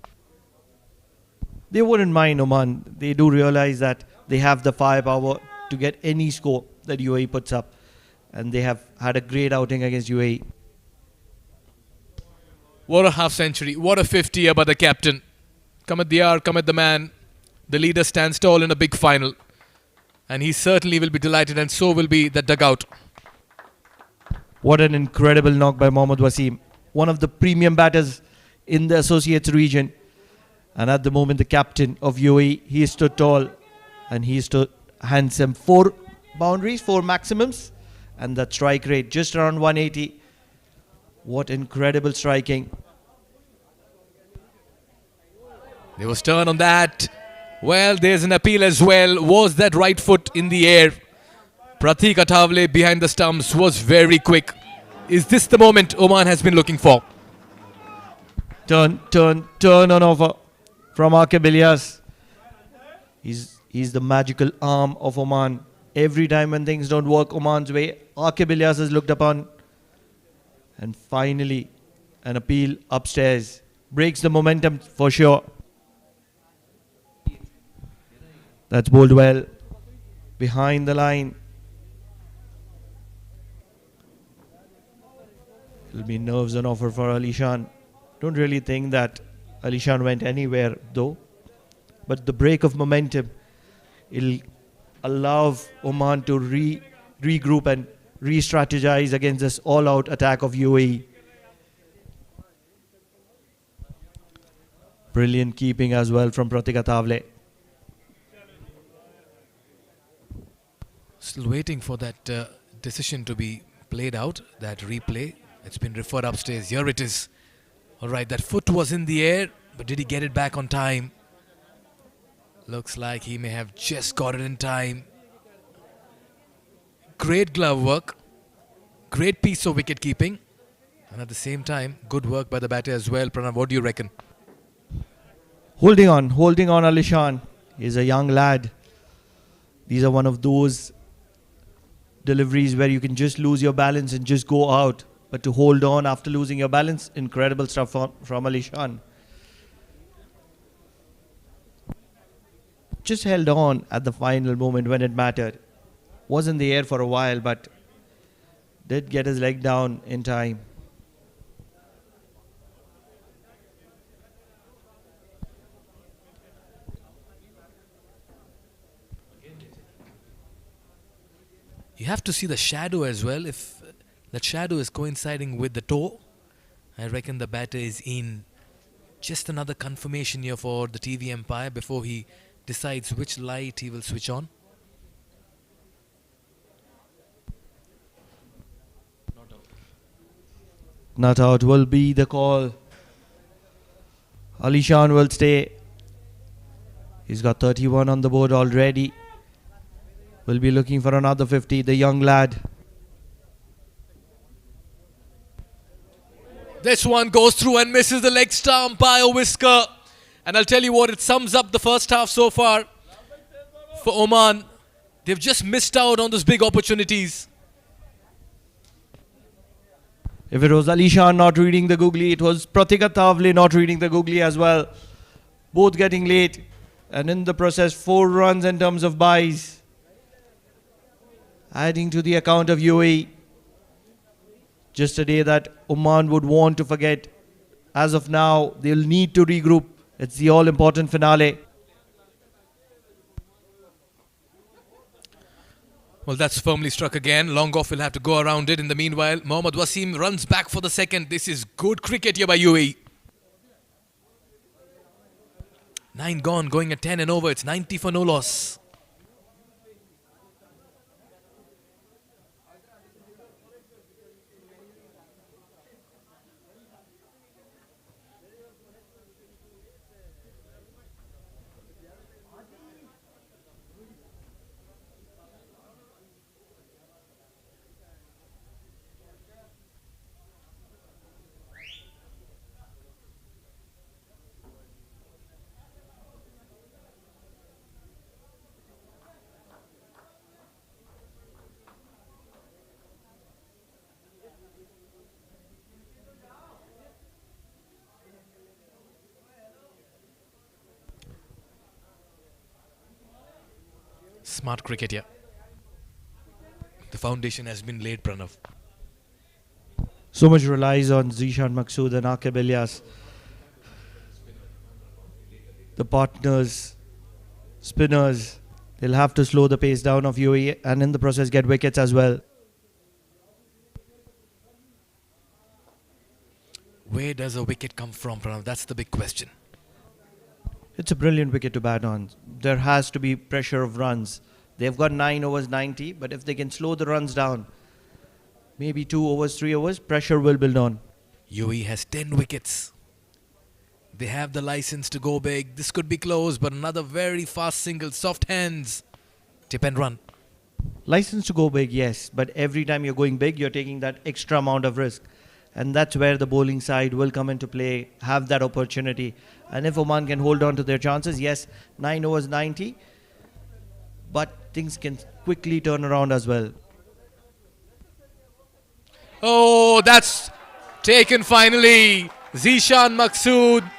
They wouldn't mind Oman. They do realize that they have the firepower to get any score that UAE puts up. And they have had a great outing against UAE. What a half century. What a 50 here by the captain. Come at the hour, come at the man. The leader stands tall in a big final. And he certainly will be delighted, and so will be the dugout. What an incredible knock by Mohammad Wasim. One of the premium batters in the Associates region. And at the moment, the captain of UAE, he stood tall and he stood handsome. 4 boundaries, 4 maximums. And that strike rate just around 180. What incredible striking. There was turn on that. Well, there's an appeal as well. Was that right foot in the air? Pratik Athavale behind the stumps was very quick. Is this the moment Oman has been looking for? Turn on over from Akib Ilyas. He's the magical arm of Oman. Every time when things don't work Oman's way, Akib Ilyas is looked upon. And finally, an appeal upstairs. Breaks the momentum for sure. That's bowled well. Behind the line. It'll be nerves on offer for Ali Shan. Don't really think that Ali Shan went anywhere though. But the break of momentum, it'll allow Oman to regroup and re-strategize against this all-out attack of UAE. Brilliant keeping as well from Pratik Athavale. Still waiting for that decision to be played out, that replay. It's been referred upstairs. Here it is. All right, that foot was in the air, but did he get it back on time? Looks like he may have just got it in time. Great glove work. Great piece of wicket keeping. And at the same time, good work by the batter as well. Pranav, what do you reckon? Holding on Ali Shan. He's a young lad. These are one of those deliveries where you can just lose your balance and just go out. But to hold on after losing your balance, incredible stuff from Ali Shan. Just held on at the final moment when it mattered. Was in the air for a while, but did get his leg down in time. You have to see the shadow as well. If that shadow is coinciding with the toe, I reckon the batter is in. Just another confirmation here for the TV umpire before he decides which light he will switch on. Not out will be the call. Ali Shan will stay. He's got 31 on the board already. Will be looking for another 50, the young lad. This one goes through and misses the leg stump by a whisker. And I'll tell you what, it sums up the first half so far for Oman. They've just missed out on those big opportunities. If it was Ali Shan not reading the googly, it was Pratik Athavale not reading the googly as well. Both getting late. And in the process, 4 runs in terms of buys. Adding to the account of UAE. Just a day that Oman would want to forget. As of now, they'll need to regroup. It's the all-important finale. Well, that's firmly struck again. Long off will have to go around it. In the meanwhile, Mohammad Wasim runs back for the second. This is good cricket here by UAE. 9 gone, going at 10 and over. It's 90 for no loss. Smart cricket here. The foundation has been laid, Pranav. So much relies on Zishan Maqsood and Aqib Ilyas. The partners, spinners, they'll have to slow the pace down of UAE and in the process get wickets as well. Where does a wicket come from, Pranav? That's the big question. It's a brilliant wicket to bat on. There has to be pressure of runs. They've got 9 overs 90, but if they can slow the runs down, maybe 2 overs, 3 overs, pressure will build on. UAE has 10 wickets. They have the license to go big. This could be close, but another very fast single. Soft hands. Tip and run. License to go big, yes, but every time you're going big, you're taking that extra amount of risk. And that's where the bowling side will come into play, have that opportunity. And if Oman can hold on to their chances, yes, 9 overs 90, but things can quickly turn around as well. Oh, that's taken finally. Zishan Maqsood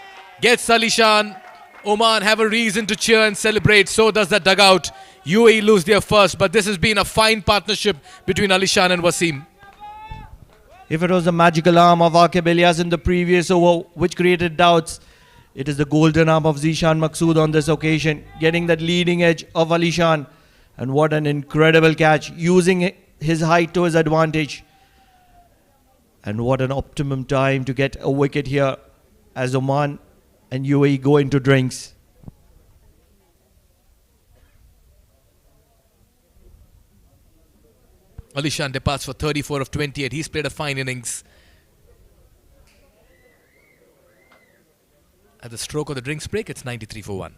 gets Alishan. Oman have a reason to cheer and celebrate. So does the dugout. UAE lose their first, but this has been a fine partnership between Alishan and Wasim. If it was the magical arm of Aqib Ilyas in the previous over, which created doubts, it is the golden arm of Zishan Maqsood on this occasion, getting that leading edge of Alishan. And what an incredible catch, using his height to his advantage. And what an optimum time to get a wicket here as Oman and UAE go into drinks. Alishan departs for 34 of 28. He's played a fine innings. At the stroke of the drinks break, it's 93 for 1.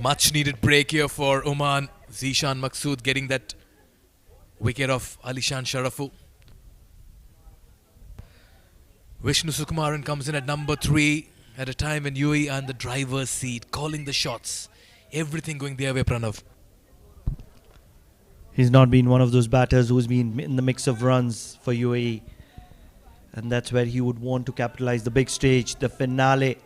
Much needed break here for Oman. Zishan Maqsood getting that wicket of Alishan Sharafu. Vishnu Sukumaran comes in at number 3 at a time when UAE are in the driver's seat, calling the shots. Everything going their way, Pranav. He's not been one of those batters who's been in the mix of runs for UAE. And that's where he would want to capitalize the big stage, the finale.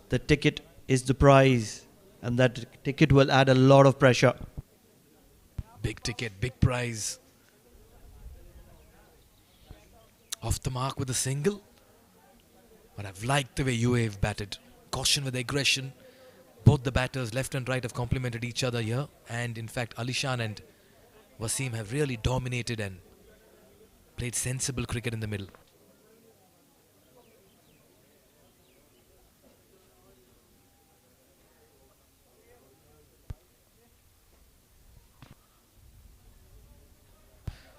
The ticket is the prize, and that ticket will add a lot of pressure. Big ticket, big prize. Off the mark with a single. But I've liked the way UAE have batted. Caution with aggression. Both the batters, left and right, have complemented each other here. And in fact, Alishan and Wasim have really dominated and played sensible cricket in the middle.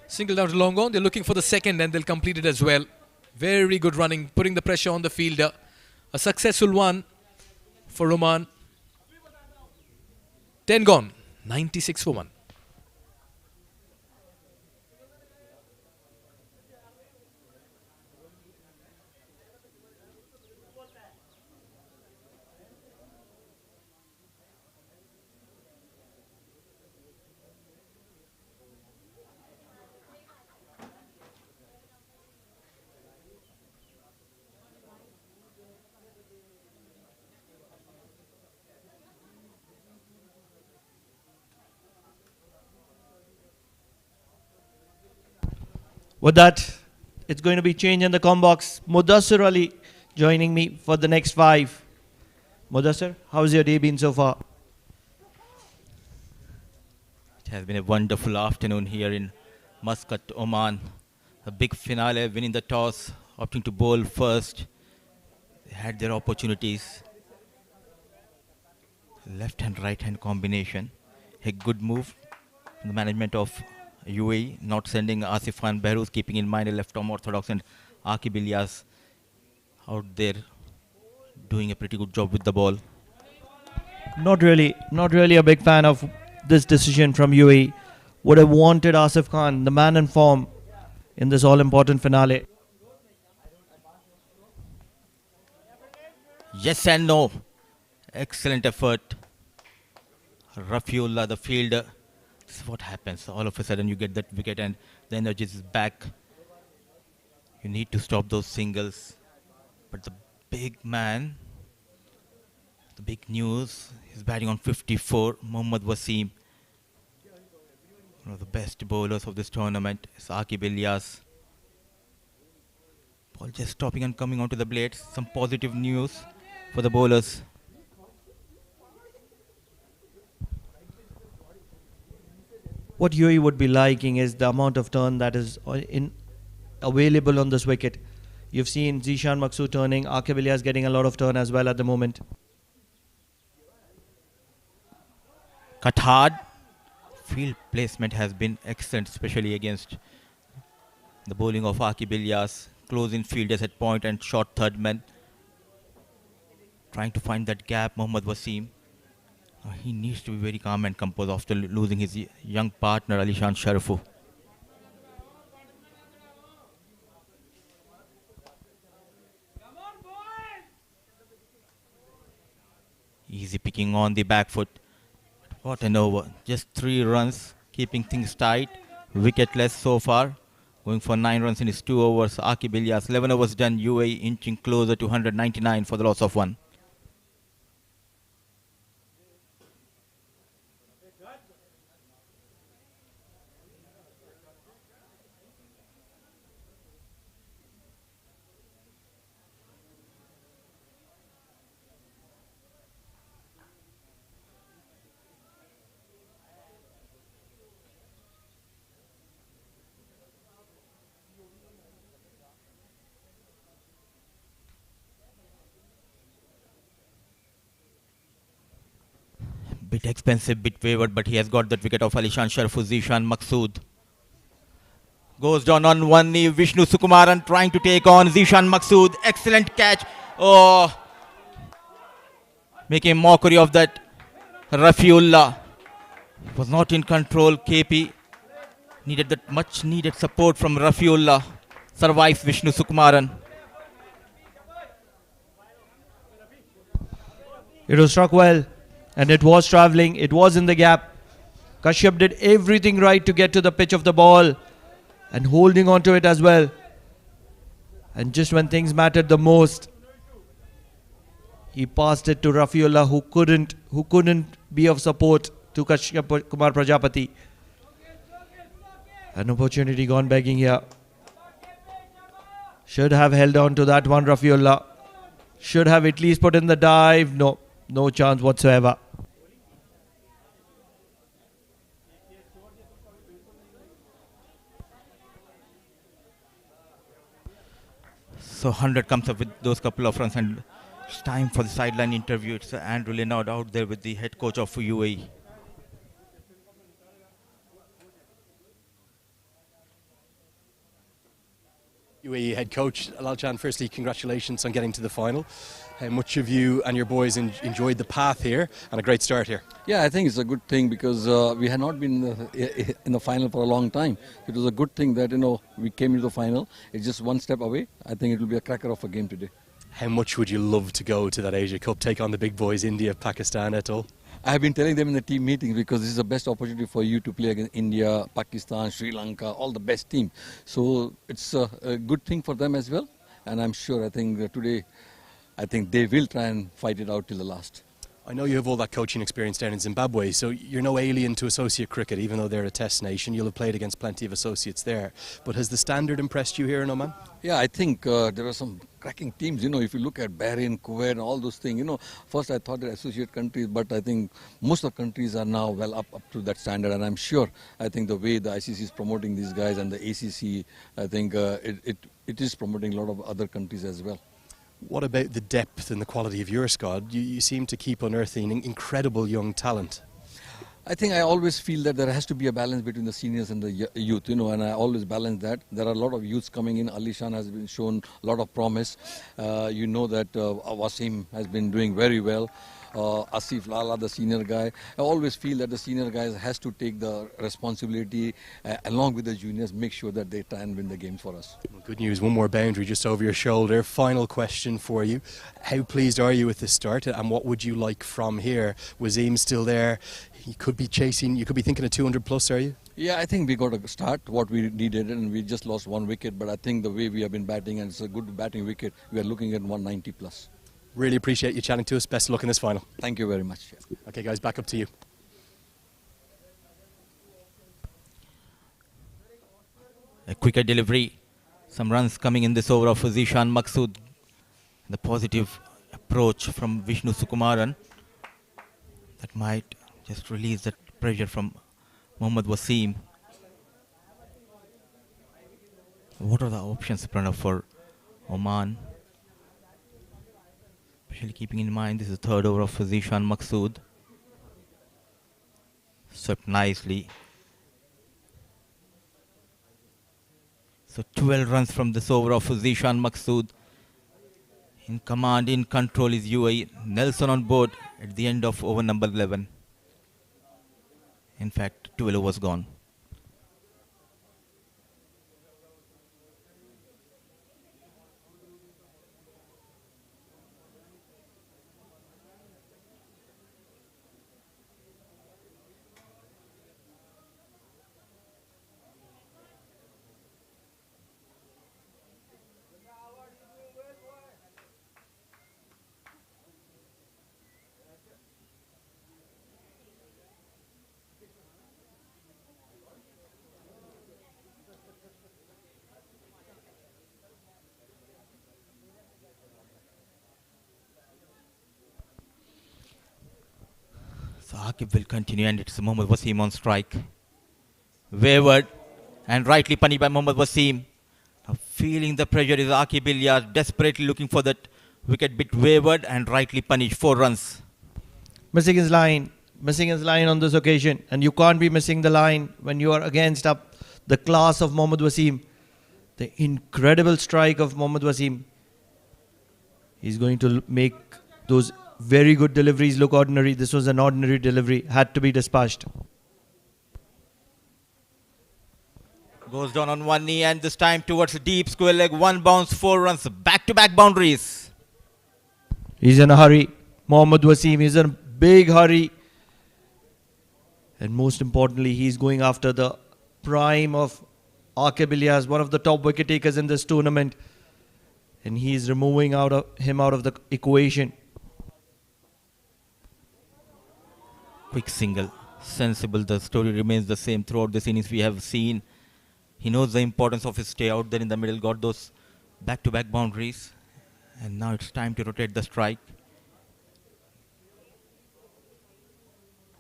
Single down to long on. They're looking for the second and they'll complete it as well. Very good running, putting the pressure on the fielder. A successful one for Oman. 10 gone. 96 for 1. With that, it's going to be change in the com box. Mudassir Ali joining me for the next 5. Mudassir, how's your day been so far? It has been a wonderful afternoon here in Muscat, Oman. A big finale, winning the toss, opting to bowl first. They had their opportunities. Left hand, right hand combination. A good move from the management of UAE, not sending Asif Khan Behruz, keeping in mind a left arm orthodox, and Aqib Ilyas out there doing a pretty good job with the ball. Not really a big fan of this decision from UAE. Would have wanted Asif Khan, the man in form, in this all-important finale. Yes and no. Excellent effort. Rafiullah, the fielder. This is what happens. All of a sudden you get that wicket and the energy is back. You need to stop those singles. But the big man, the big news, he's batting on 54. Mohammad Wasim, one of the best bowlers of this tournament, is Aqib Ilyas. Ball just stopping and coming onto the blades. Some positive news for the bowlers. What UAE would be liking is the amount of turn that is available on this wicket. You've seen Zishan Maqsood turning, Aqib Ilyas getting a lot of turn as well at the moment. Cut hard. Field placement has been excellent, especially against the bowling of Aqib Ilyas. Closing fielders at point and short third man. Trying to find that gap, Mohammad Wasim. He needs to be very calm and composed after losing his young partner, Alishan Sharafu. Easy picking on the back foot. What an over. Just 3 runs, keeping things tight. Wicketless so far. Going for 9 runs in his 2 overs. Aqib Ilyas, 11 overs done. UAE inching closer to 199 for the loss of 1. Bit expensive, bit wavered, but he has got that wicket of Alishan Sharafu. Zishan Maqsood goes down on one knee. Vishnu Sukumaran trying to take on Zishan Maqsood. Excellent catch. Oh, making mockery of that Rafiullah. Was not in control. KP needed that much needed support from Rafiullah. Survives Vishnu Sukumaran. It was struck well, and it was travelling. It was in the gap. Kashyap did everything right to get to the pitch of the ball and holding on to it as well. And just when things mattered the most, he passed it to Rafiullah, who couldn't be of support to Kashyap Kumar Prajapati. An opportunity gone begging here. Should have held on to that one, Rafiullah. Should have at least put in the dive. No chance whatsoever. So 100 comes up with those couple of runs, and it's time for the sideline interview. It's Andrew Leonard out there with the head coach of UAE. UAE head coach Lalchan, firstly, congratulations on getting to the final. How much of you and your boys enjoyed the path here and a great start here? Yeah, I think it's a good thing because we had not been in the final for a long time. It was a good thing that we came into the final. It's just one step away. I think it will be a cracker of a game today. How much would you love to go to that Asia Cup, take on the big boys, India, Pakistan, et al.? I have been telling them in the team meetings because this is the best opportunity for you to play against India, Pakistan, Sri Lanka, all the best teams. So it's a good thing for them as well. And I'm sure, I think today, they will try and fight it out till the last. I know you have all that coaching experience down in Zimbabwe, so you're no alien to associate cricket, even though they're a test nation. You'll have played against plenty of associates there. But has the standard impressed you here in Oman? Yeah, I think there are some cracking teams. If you look at Bahrain, Kuwait and all those things, first I thought they're associate countries, but I think most of the countries are now well up to that standard. And I'm sure, I think the way the ICC is promoting these guys and the ACC, I think it is promoting a lot of other countries as well. What about the depth and the quality of your squad? You seem to keep unearthing incredible young talent. I think I always feel that there has to be a balance between the seniors and the youth, and I always balance that. There are a lot of youths coming in. Ali Shan has been shown a lot of promise. You know that Wasim has been doing very well. Asif Lala, the senior guy. I always feel that the senior guys has to take the responsibility along with the juniors, make sure that they try and win the game for us. Well, good news, one more boundary just over your shoulder. Final question for you. How pleased are you with the start and what would you like from here? Wasim still there? You could be thinking of 200 plus, are you? Yeah, I think we got to start what we needed and we just lost one wicket, but I think the way we have been batting, and it's a good batting wicket, we are looking at 190 plus. Really appreciate you chatting to us. Best of luck in this final. Thank you very much. Okay, guys, back up to you. A quicker delivery. Some runs coming in this over of Zishan Maqsood. The positive approach from Vishnu Sukumaran. That might just release that pressure from Mohammad Wasim. What are the options, Pranav, for Oman? Especially keeping in mind this is the third over of Zishan Maqsood. Swept nicely. So 12 runs from this over of Zishan Maqsood. In command, in control is UAE. Nelson on board at the end of over number 11. In fact, 12 overs gone. So Akib will continue, and it's Mohammad Wasim on strike. Wavered and rightly punished by Mohammad Wasim. Now feeling the pressure is Akib Ilyas, desperately looking for that wicket, bit wavered and rightly punished. 4 runs. Missing his line on this occasion, and you can't be missing the line when you are against up the class of Mohammad Wasim. The incredible strike of Mohammad Wasim. He's going to make those Very good deliveries look ordinary. This was an ordinary delivery. Had to be dispatched. Goes down on one knee and this time towards the deep square leg. One bounce, 4 runs, back-to-back boundaries. He's in a hurry. Mohammad Wasim is in a big hurry. And most importantly, he's going after the prime of Aqib Ilyas, one of the top wicket takers in this tournament. And he's removing him out of the equation. Quick single, sensible. The story remains the same throughout this innings. We have seen he knows the importance of his stay out there in the middle, got those back-to-back boundaries. And now it's time to rotate the strike.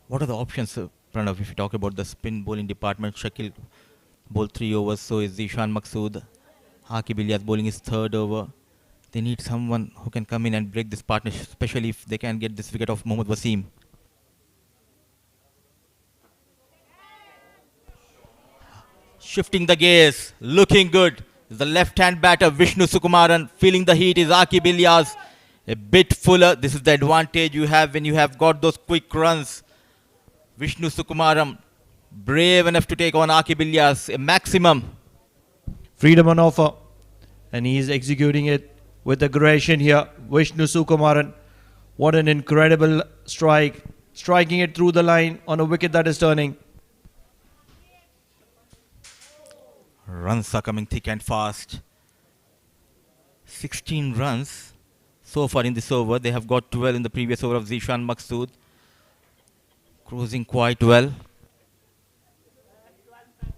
What are the options, Pranav, if you talk about the spin bowling department? Shakil bowled 3 overs, so is Zishan Maqsood. Aqib Ilyas bowling his 3rd over. They need someone who can come in and break this partnership, especially if they can get this wicket of Mohammad Wasim. Shifting the gears, looking good. The left-hand batter Vishnu Sukumaran, feeling the heat is Aqib Ilyas. A bit fuller. This is the advantage you have when you have got those quick runs. Vishnu Sukumaran, brave enough to take on Aqib Ilyas, a maximum. Freedom on offer. And he's executing it with aggression here. Vishnu Sukumaran. What an incredible strike. Striking it through the line on a wicket that is turning. Runs are coming thick and fast. 16 runs so far in this over. They have got 12 in the previous over of Zishan Maqsood. Cruising quite well.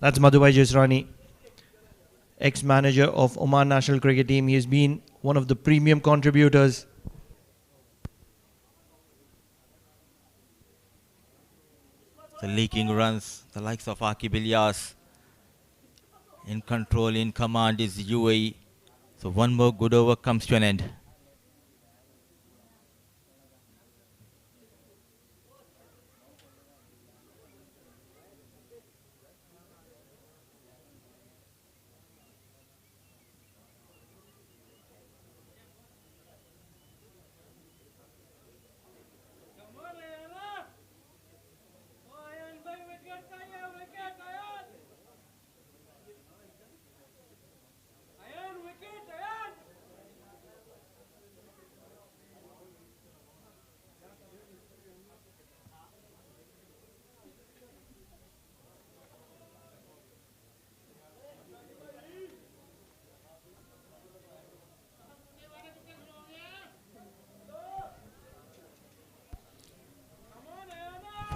That's Madhubhai Jasrani, ex-manager of Oman national cricket team. He has been one of the premium contributors. The leaking runs, the likes of Aqib Ilyas. In control, in command is UAE. So one more good over comes to an end.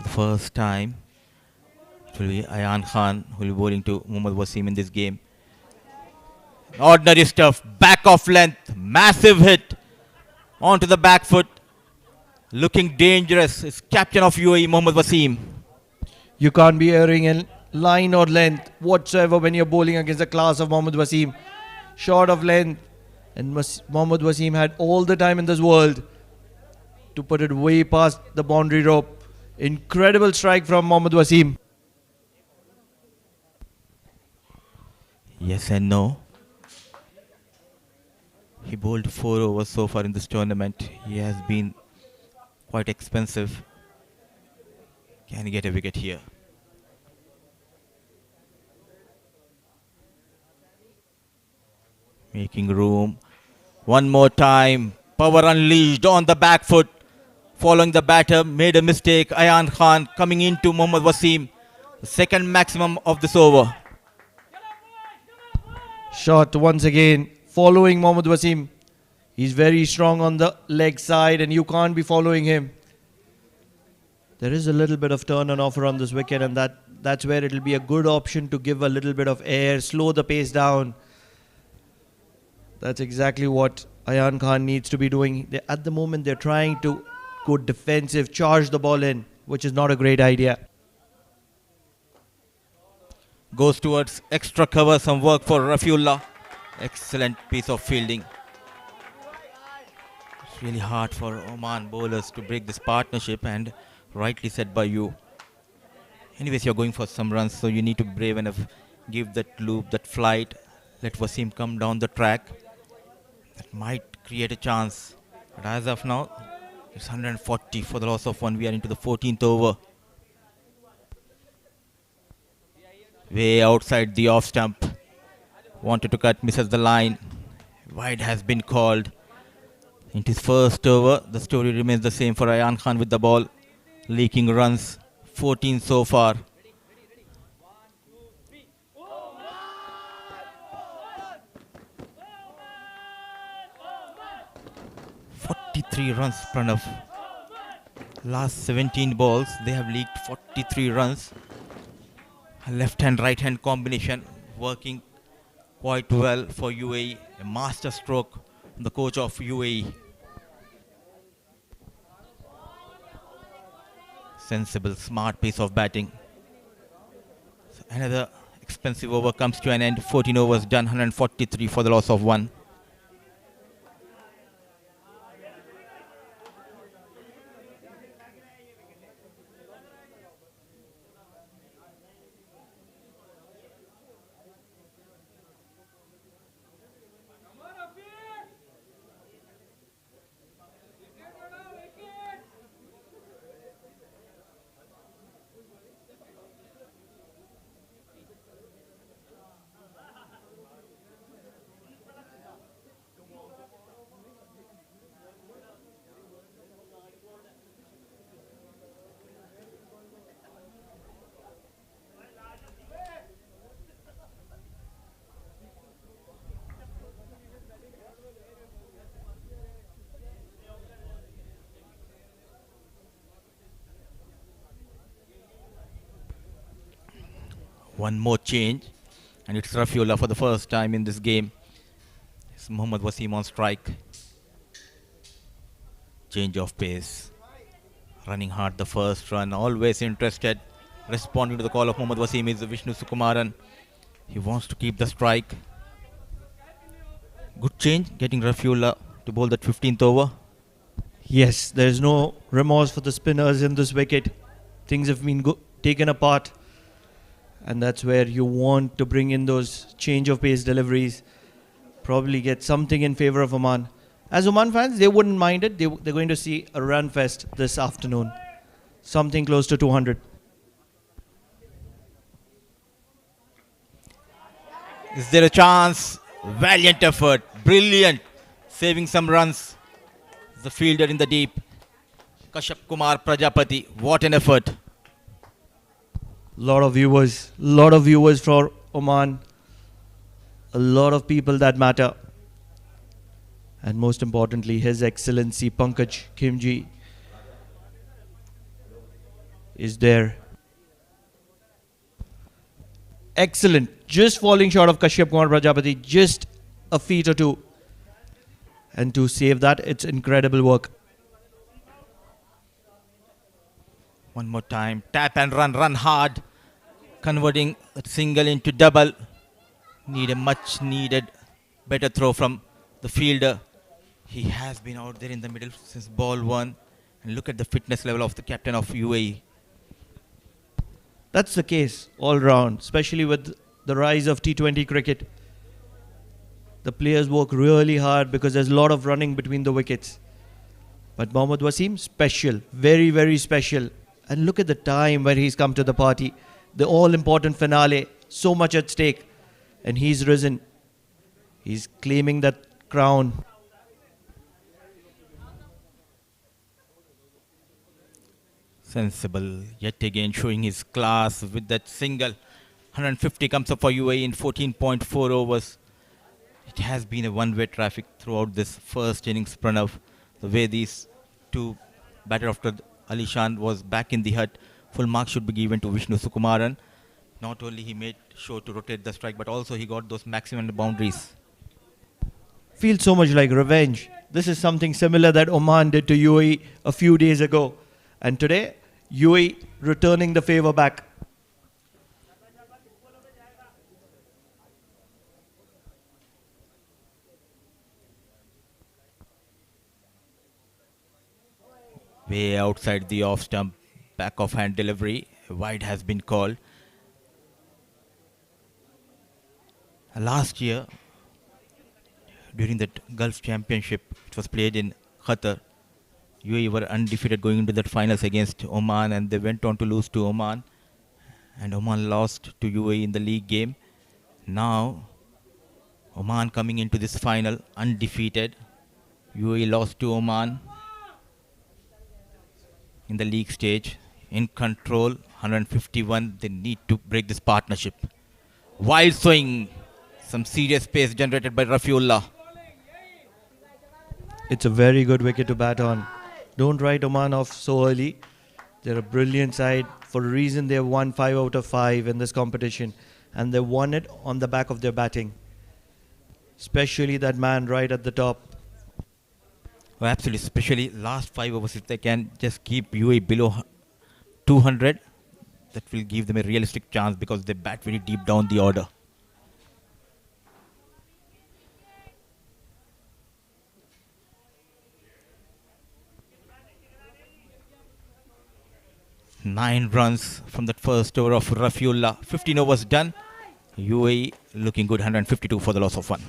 First time, it will be Ayan Khan who will be bowling to Mohammad Wasim in this game. Ordinary stuff, back off length, massive hit onto the back foot. Looking dangerous is captain of UAE, Mohammad Wasim. You can't be erring in line or length whatsoever when you're bowling against the class of Mohammad Wasim. Short of length. And Mohammad Wasim had all the time in this world to put it way past the boundary rope. Incredible strike from Mohammad Wasim. Yes and no. He bowled 4 overs so far in this tournament. He has been quite expensive. Can he get a wicket here? Making room. One more time. Power unleashed on the back foot. Following the batter, made a mistake. Ayan Khan coming into Mohammad Wasim. The second maximum of this over. Shot once again. Following Mohammad Wasim. He's very strong on the leg side and you can't be following him. There is a little bit of turn and offer on this wicket and that's where it'll be a good option to give a little bit of air, slow the pace down. That's exactly what Ayan Khan needs to be doing. At the moment, they're trying to go defensive, charge the ball in, which is not a great idea. Goes towards extra cover, some work for Rafiullah. Excellent piece of fielding. It's really hard for Oman bowlers to break this partnership and rightly said by you. Anyways, you're going for some runs, so you need to be brave enough. Give that loop, that flight. Let Wasim come down the track. That might create a chance. But as of now, It's 140 for the loss of one. We are into the 14th over. Way outside the off stump. Wanted to cut, misses the line. Wide has been called. In his first over, the story remains the same for Ayan Khan with the ball. Leaking runs, 14 so far. "43 runs, Pranav. Last 17 balls, they have leaked 43 runs. A left-hand, right-hand combination working quite well for UAE. A master stroke from the coach of UAE. Sensible, smart piece of batting. So another expensive over comes to an end. 14 overs done, 143 for the loss of one. One more change, and it's Rafiullah for the first time in this game. It's Mohammad Wasim on strike. Change of pace. Running hard the first run, always interested. Responding to the call of Mohammad Wasim is Vishnu Sukumaran. He wants to keep the strike. Good change, getting Rafiullah to bowl that 15th over. Yes, there is no remorse for the spinners in this wicket. Things have been taken apart. And that's where you want to bring in those change of pace deliveries. Probably get something in favour of Oman. As Oman fans, they wouldn't mind it. They're going to see a run fest this afternoon. Something close to 200. Is there a chance? Valiant effort. Brilliant. Saving some runs. The fielder in the deep. Kashyap Kumar Prajapati. What an effort. Lot of viewers for Oman. A lot of people that matter. And most importantly, His Excellency Pankaj Khimji is there. Excellent. Just falling short of Kashyap Kumar Prajapati. Just a feet or two. And to save that, it's incredible work. One more time. Tap and run hard. Converting a single into double. Need a much needed better throw from the fielder. He has been out there in the middle since ball one. And look at the fitness level of the captain of UAE. That's the case all round, especially with the rise of T20 cricket. The players work really hard because there's a lot of running between the wickets. But Mohammad Wasim, special, very, very special. And look at the time when he's come to the party. The all-important finale, so much at stake. And he's risen. He's claiming that crown. Sensible, yet again showing his class with that single. 150 comes up for UAE in 14.4 overs. It has been a one-way traffic throughout this first innings, Pranav. The way these two batter after Ali Shan was back in the hut, full marks should be given to Vishnu Sukumaran. Not only he made sure to rotate the strike, but also he got those maximum boundaries. Feels so much like revenge. This is something similar that Oman did to UAE a few days ago. And today, UAE returning the favour back. Way outside the off stump, back of hand delivery. Wide has been called. Last year, during that Gulf Championship, which was played in Qatar, UAE were undefeated going into that finals against Oman, and they went on to lose to Oman. And Oman lost to UAE in the league game. Now, Oman coming into this final undefeated. UAE lost to Oman in the league stage. In control, 151. They need to break this partnership. Wild swing. Some serious pace generated by Rafiullah. It's a very good wicket to bat on. Don't write Oman off so early. They're a brilliant side. For a reason, they've won 5 out of 5 in this competition. And they won it on the back of their batting. Especially that man right at the top. Oh, absolutely. Especially last 5 overs. If they can just keep UAE below 200, that will give them a realistic chance because they bat very deep down the order. Nine runs from that first over of Rafiullah. 15 overs done. UAE looking good. 152 for the loss of 1.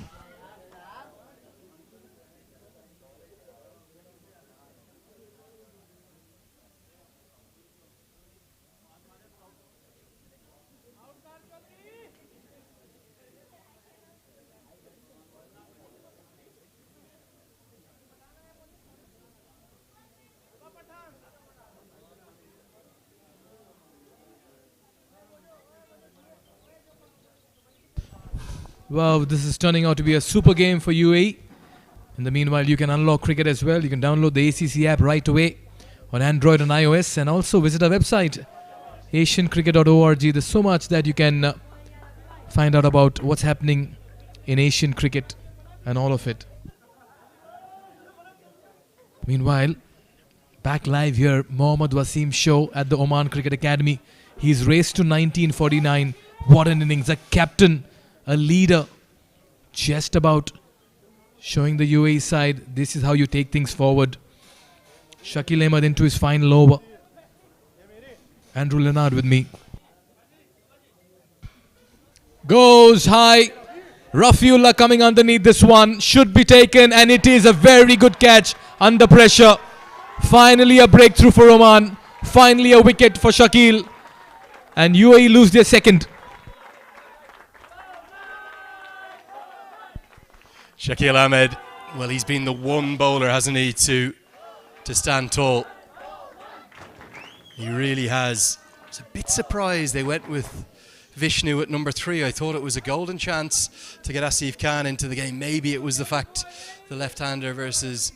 Wow, this is turning out to be a super game for UAE. In the meanwhile, you can unlock cricket as well. You can download the ACC app right away on Android and iOS, and also visit our website, asiancricket.org. There's so much that you can find out about what's happening in Asian cricket and all of it. Meanwhile, back live here, Mohammad Wasim show at the Oman Cricket Academy. He's raced to 1949. What an innings. A captain, a leader, just about showing the UAE side this is how you take things forward. Shakil Ahmed into his final over. Andrew Leonard with me. Goes high. Rafiullah coming underneath this one. Should be taken, and it is a very good catch under pressure. Finally a breakthrough for Oman. Finally a wicket for Shakil. And UAE lose their second. Shakil Ahmed, well, he's been the one bowler, hasn't he, to stand tall. He really has. I was a bit surprised they went with Vishnu at number 3. I thought it was a golden chance to get Asif Khan into the game. Maybe it was the fact the left-hander versus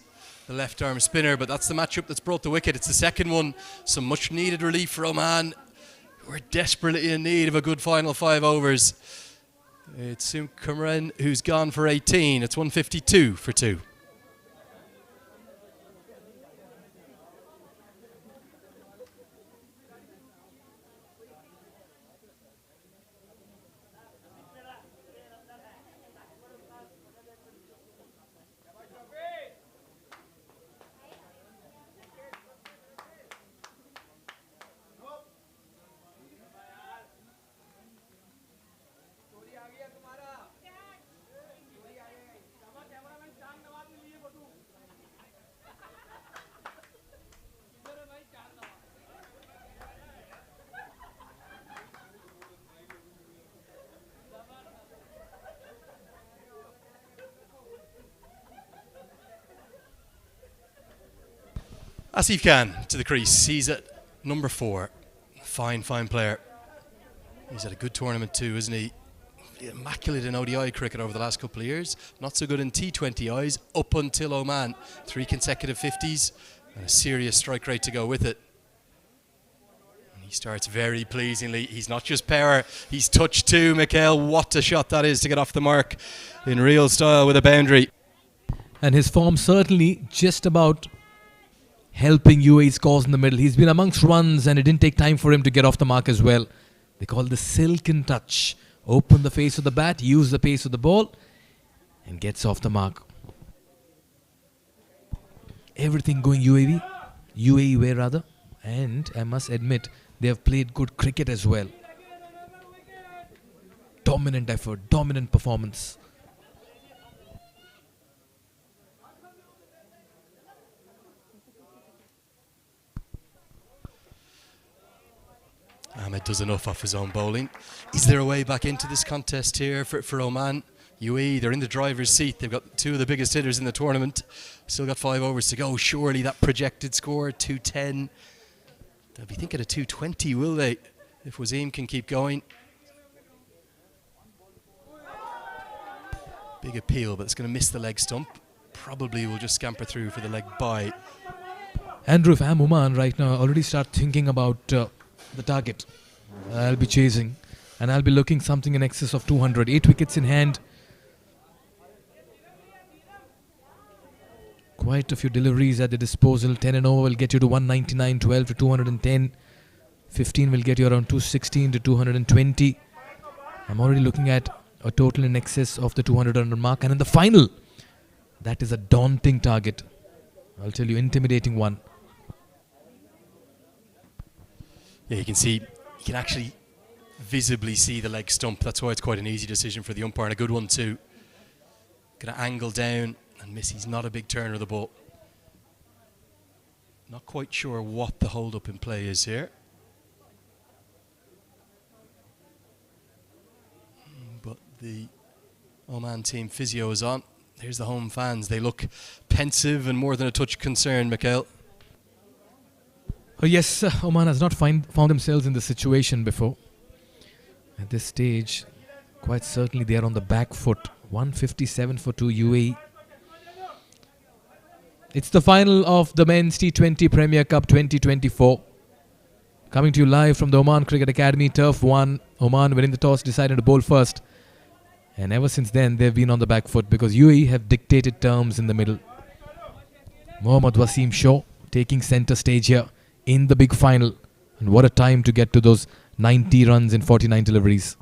the left-arm spinner, but that's the matchup that's brought the wicket. It's the second one. Some much-needed relief for Oman. We're desperately in need of a good final 5 overs. It's Sum Kamran who's gone for 18. It's 152 for 2. Asif Khan to the crease. He's at number 4. Fine player. He's had a good tournament too, isn't he? Immaculate in ODI cricket over the last couple of years. Not so good in T20Is up until Oman. 3 consecutive 50s and a serious strike rate to go with it. And he starts very pleasingly. He's not just power, he's touch too, Mikhail. What a shot that is to get off the mark in real style with a boundary. And his form certainly just about helping UAE's cause in the middle. He's been amongst runs and it didn't take time for him to get off the mark as well. They call it the silken touch. Open the face of the bat, use the pace of the ball, and gets off the mark. Everything going UAE way rather. And I must admit, they have played good cricket as well. Dominant effort, dominant performance. does enough off his own bowling. Is there a way back into this contest here for Oman? UAE, they're in the driver's seat. They've got two of the biggest hitters in the tournament. Still got 5 overs to go. Surely that projected score, 210. They'll be thinking of 220, will they? If Wasim can keep going. Big appeal, but it's going to miss the leg stump. Probably will just scamper through for the leg bye. Andrew, if I'm Oman right now, I already start thinking about the target I'll be chasing. And I'll be looking something in excess of 200. 8 wickets in hand. Quite a few deliveries at the disposal. 10 and over will get you to 199, 12 to 210. 15 will get you around 216 to 220. I'm already looking at a total in excess of the 200 mark. And in the final, that is a daunting target. I'll tell you, intimidating one. Yeah, you can actually visibly see the leg stump. That's why it's quite an easy decision for the umpire, and a good one too. Going to angle down and miss. He's not a big turner of the ball. Not quite sure what the hold-up in play is here. But the Oman team physio is on. Here's the home fans. They look pensive and more than a touch concerned, Mikhail. Oh yes, Oman has not found themselves in this situation before. At this stage, quite certainly they are on the back foot. 157 for 2 UAE. It's the final of the Men's T20 Premier Cup 2024. Coming to you live from the Oman Cricket Academy, Turf 1. Oman winning the toss, decided to bowl first. And ever since then, they've been on the back foot because UAE have dictated terms in the middle. Mohammad Wasim Shaw taking centre stage here in the big final. And what a time to get to those 90 runs in 49 deliveries.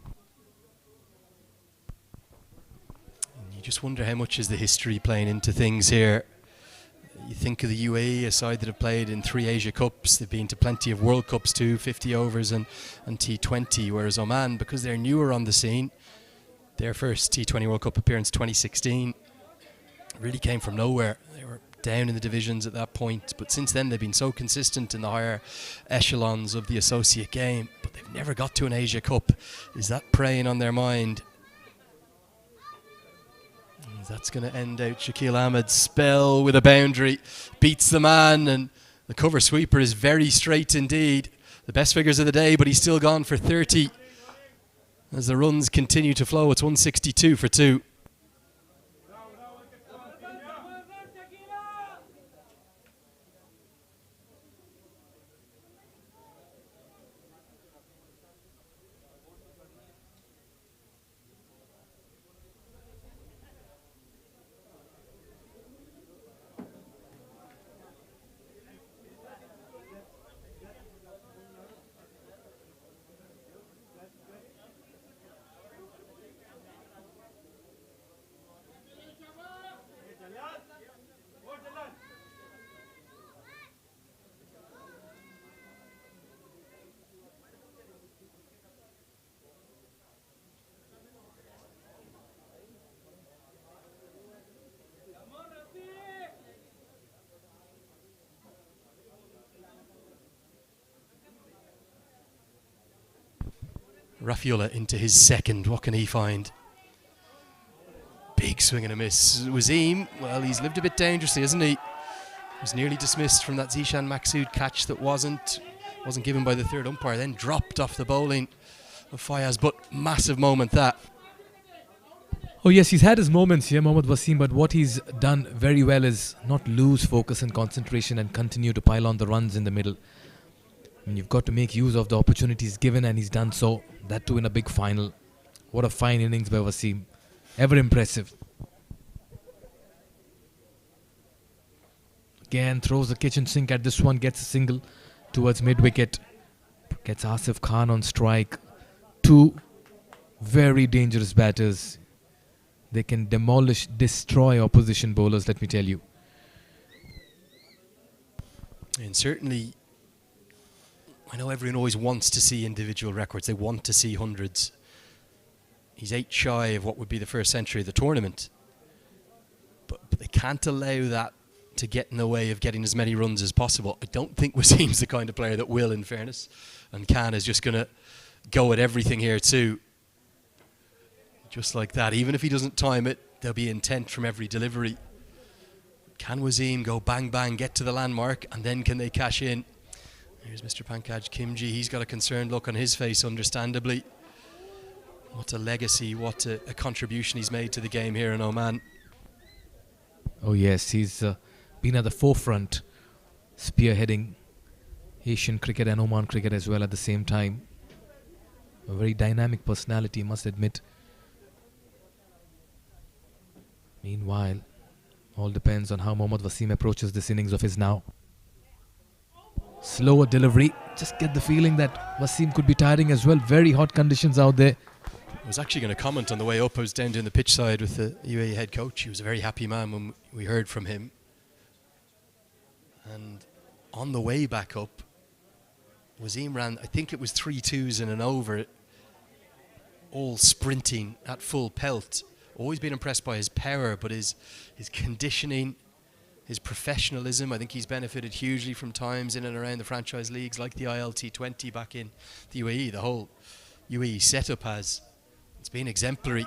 You just wonder how much is the history playing into things here. You think of the UAE, a side that have played in 3 Asia Cups. They've been to plenty of World Cups too, 50 overs and T20. Whereas Oman, because they're newer on the scene, their first T20 World Cup appearance 2016 really came from nowhere. They were down in the divisions at that point, but since then they've been so consistent in the higher echelons of the associate game, but they've never got to an Asia Cup. Is that preying on their mind? That's going to end out Shakil Ahmed's spell with a boundary. Beats the man, and the cover sweeper is very straight indeed. The best figures of the day, but he's still gone for 30. As the runs continue to flow, it's 162 for 2. Rafiullah into his second. What can he find? Big swing and a miss. Wasim, well, he's lived a bit dangerously, hasn't he? Was nearly dismissed from that Zishan Maksud catch that wasn't given by the third umpire, then dropped off the bowling of Fayaz, but massive moment that. Oh yes, he's had his moments here, Mohammad Wasim, but what he's done very well is not lose focus and concentration and continue to pile on the runs in the middle. And you've got to make use of the opportunities given, and he's done so. That too in a big final. What a fine innings by Wasim. Ever impressive. Again, throws the kitchen sink at this one, gets a single towards mid-wicket. Gets Asif Khan on strike. 2 very dangerous batters. They can demolish, destroy opposition bowlers, let me tell you. And certainly, I know everyone always wants to see individual records. They want to see hundreds. He's 8 shy of what would be the first century of the tournament. But they can't allow that to get in the way of getting as many runs as possible. I don't think Wasim's the kind of player that will, in fairness. And Khan is just going to go at everything here too. Just like that. Even if he doesn't time it, there'll be intent from every delivery. Can Wasim go bang bang, get to the landmark, and then can they cash in? Here's Mr. Pankaj Kimji. He's got a concerned look on his face, understandably. What a legacy, what a contribution he's made to the game here in Oman. Oh yes, he's been at the forefront, spearheading Asian cricket and Oman cricket as well at the same time. A very dynamic personality, must admit. Meanwhile, all depends on how Mohammad Wasim approaches this innings of his now. Slower delivery. Just get the feeling that Wasim could be tiring as well. Very hot conditions out there. I was actually going to comment on the way up. I was down doing the pitch side with the UAE head coach. He was a very happy man when we heard from him. And on the way back up, Wasim ran, I think it was 3 twos and an over, all sprinting at full pelt. Always been impressed by his power, but his conditioning, his professionalism. I think he's benefited hugely from times in and around the franchise leagues like the ILT20 back in the UAE. The whole UAE setup has. It's been exemplary.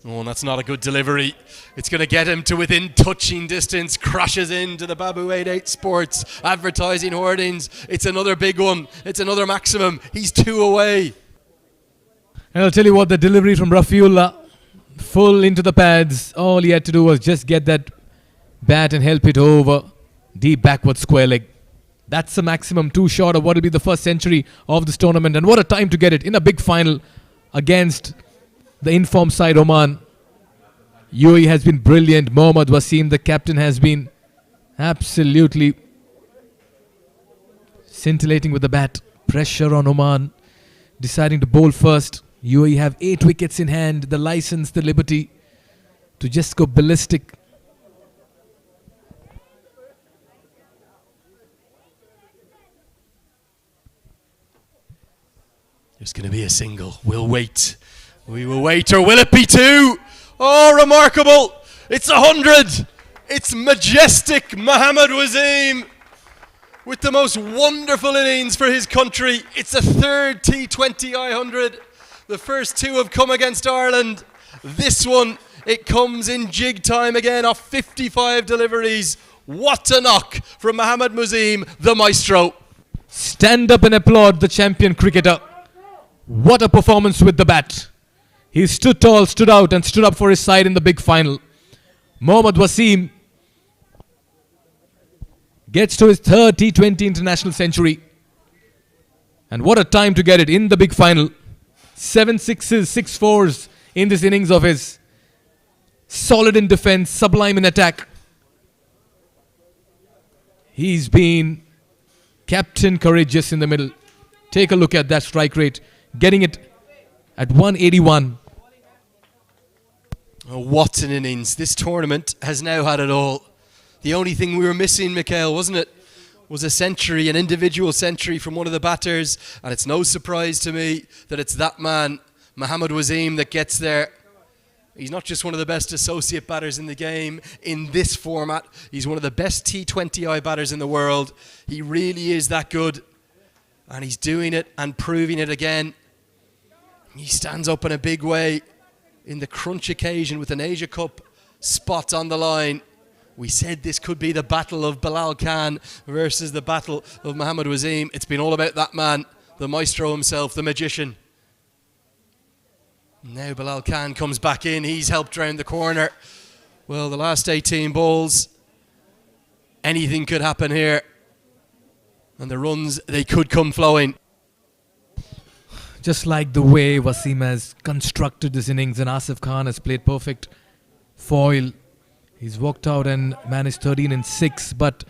Oh, and that's not a good delivery. It's going to get him to within touching distance. Crashes into the Babu 88 Sports advertising hoardings. It's another big one. It's another maximum. He's 2 away. And I'll tell you what, the delivery from Rafiullah, full into the pads. All he had to do was just get that bat and help it over. Deep backward square leg. That's the maximum, 2 short of what will be the first century of this tournament. And what a time to get it in a big final against the informed side Oman. UAE has been brilliant. Mohammad Wasim, the captain, has been absolutely scintillating with the bat. Pressure on Oman, deciding to bowl first. UAE have 8 wickets in hand, the license, the liberty to just go ballistic. There's going to be a single. We'll wait. We will wait, or will it be 2? Oh, remarkable. It's 100. It's majestic Mohammad Wasim with the most wonderful innings for his country. It's a 3rd T20 I100. The first 2 have come against Ireland. This one, it comes in jig time again off 55 deliveries. What a knock from Mohammad Wasim, the maestro. Stand up and applaud the champion cricketer. What a performance with the bat. He stood tall, stood out and stood up for his side in the big final. Mohammad Wasim gets to his 3rd T20 international century. And what a time to get it in the big final. 7 sixes, 6 fours in this innings of his. Solid in defense, sublime in attack. He's been captain courageous in the middle. Take a look at that strike rate. Getting it at 181. Oh, what an innings. This tournament has now had it all. The only thing we were missing, Mikhail, wasn't it? Was a century, an individual century from one of the batters. And it's no surprise to me that it's that man, Mohammad Wasim, that gets there. He's not just one of the best associate batters in the game in this format. He's one of the best T20I batters in the world. He really is that good. And he's doing it and proving it again. He stands up in a big way in the crunch occasion with an Asia Cup spot on the line. We said this could be the battle of Bilal Khan versus the battle of Mohammad Wasim. It's been all about that man, the maestro himself, the magician. Now Bilal Khan comes back in. He's helped round the corner. Well, the last 18 balls, anything could happen here. And the runs, they could come flowing. Just like the way Wasim has constructed this innings, and Asif Khan has played perfect foil. He's walked out and managed 13 and 6, but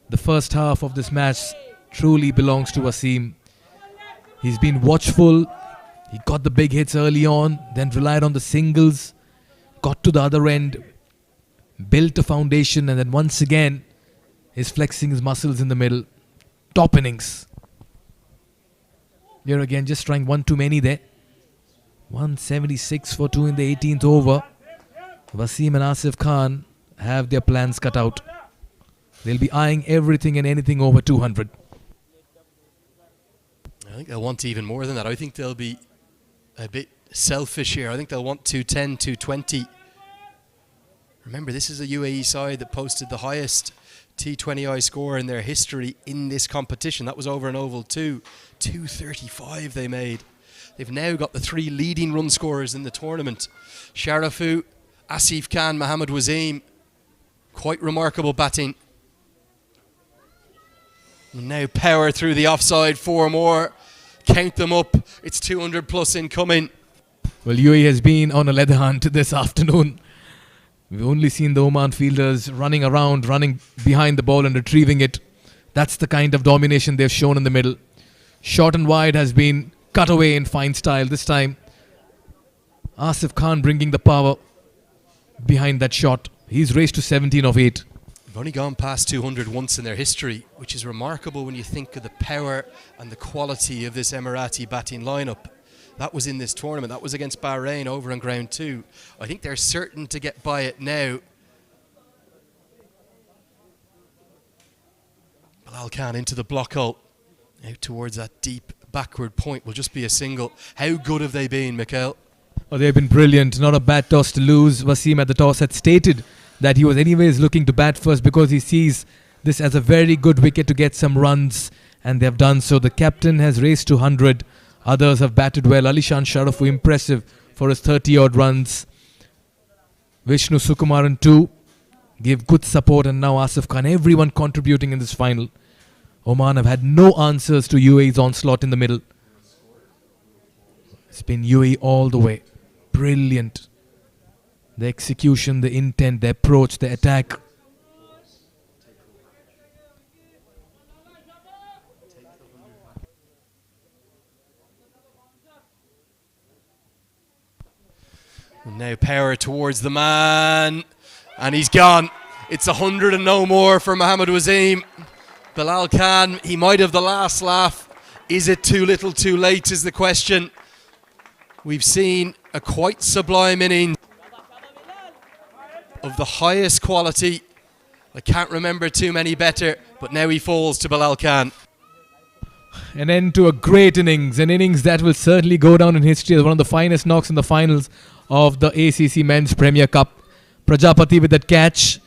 the first half of this match truly belongs to Wasim. He's been watchful. He got the big hits early on, then relied on the singles, got to the other end, built a foundation, and then once again is flexing his muscles in the middle. Top innings. Here again, just trying one too many there. 176 for 2 in the 18th over. Wasim and Asif Khan have their plans cut out. They'll be eyeing everything and anything over 200. I think they'll want even more than that. I think they'll be a bit selfish here. I think they'll want 210, 220. Remember, this is a UAE side that posted the highest T20I score in their history in this competition. That was over an oval 235 they made. They've now got the 3 leading run scorers in the tournament. Sharafu, Asif Khan, Mohammad Wasim. Quite remarkable batting. And now Power through the offside, 4 more. Count them up. It's 200 plus incoming. Well, UAE has been on a leather hunt this afternoon. We've only seen the Oman fielders running around, running behind the ball and retrieving it. That's the kind of domination they've shown in the middle. Short and wide has been cut away in fine style this time. Asif Khan bringing the power behind that shot. He's raced to 17 of 8. They've only gone past 200 once in their history, which is remarkable when you think of the power and the quality of this Emirati batting lineup. That was in this tournament. That was against Bahrain over on ground 2. I think they're certain to get by it now. Bilal Khan into the block hole. Out towards that deep backward point will just be a single. How good have they been, Mikhail? Oh, they've been brilliant. Not a bad toss to lose. Wasim at the toss had stated that he was anyways looking to bat first because he sees this as a very good wicket to get some runs, and they have done so. The captain has raced to 100. Others have batted well. Alishan Sharafu impressive for his 30-odd runs. Vishnu Sukumaran too gave good support, and now Asif Khan. Everyone contributing in this final. Oman have had no answers to UAE's onslaught in the middle. It's been UAE all the way. Brilliant. The execution, the intent, the approach, the attack. And now Power towards the man, and he's gone. It's 100 and no more for Mohammad Wasim. Bilal Khan, he might have the last laugh. Is it too little too late is the question. We've seen a quite sublime innings of the highest quality. I can't remember too many better, but now he falls to Bilal Khan. An end to a great innings, an innings that will certainly go down in history as one of the finest knocks in the finals of the ACC Men's Premier Cup. Prajapati with that catch,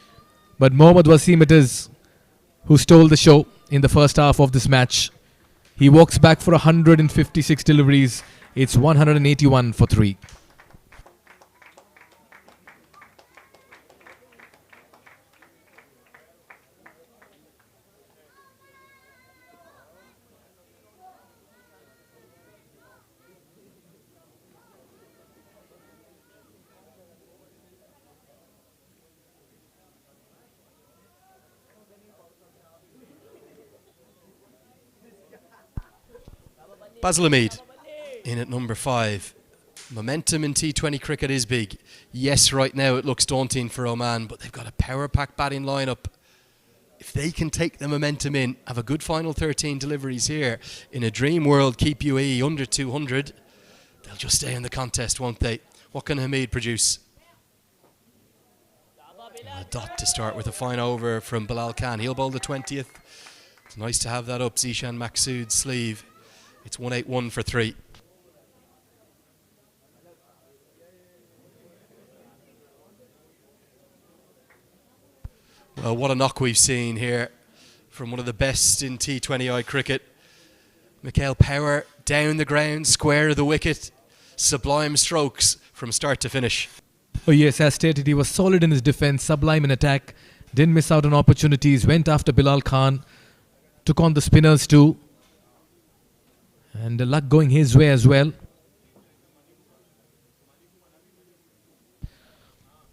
but Mohammad Wasim it is who stole the show in the first half of this match. He walks back for 156 deliveries. It's 181 for 3. Basil Hamid in at number 5. Momentum in T20 cricket is big. Yes, right now it looks daunting for Oman, but they've got a power-packed batting lineup. If they can take the momentum in, have a good final 13 deliveries here, in a dream world, keep UAE under 200, they'll just stay in the contest, won't they? What can Hamid produce? A dot to start with a fine over from Bilal Khan. He'll bowl the 20th. It's nice to have that up Zishan Maqsood's sleeve. It's 181 for 3. Well, what a knock we've seen here from one of the best in T20I cricket. Mikhail Power down the ground, square of the wicket. Sublime strokes from start to finish. Oh yes, as stated, he was solid in his defence, sublime in attack. Didn't miss out on opportunities, went after Bilal Khan. Took on the spinners too. And the luck going his way as well.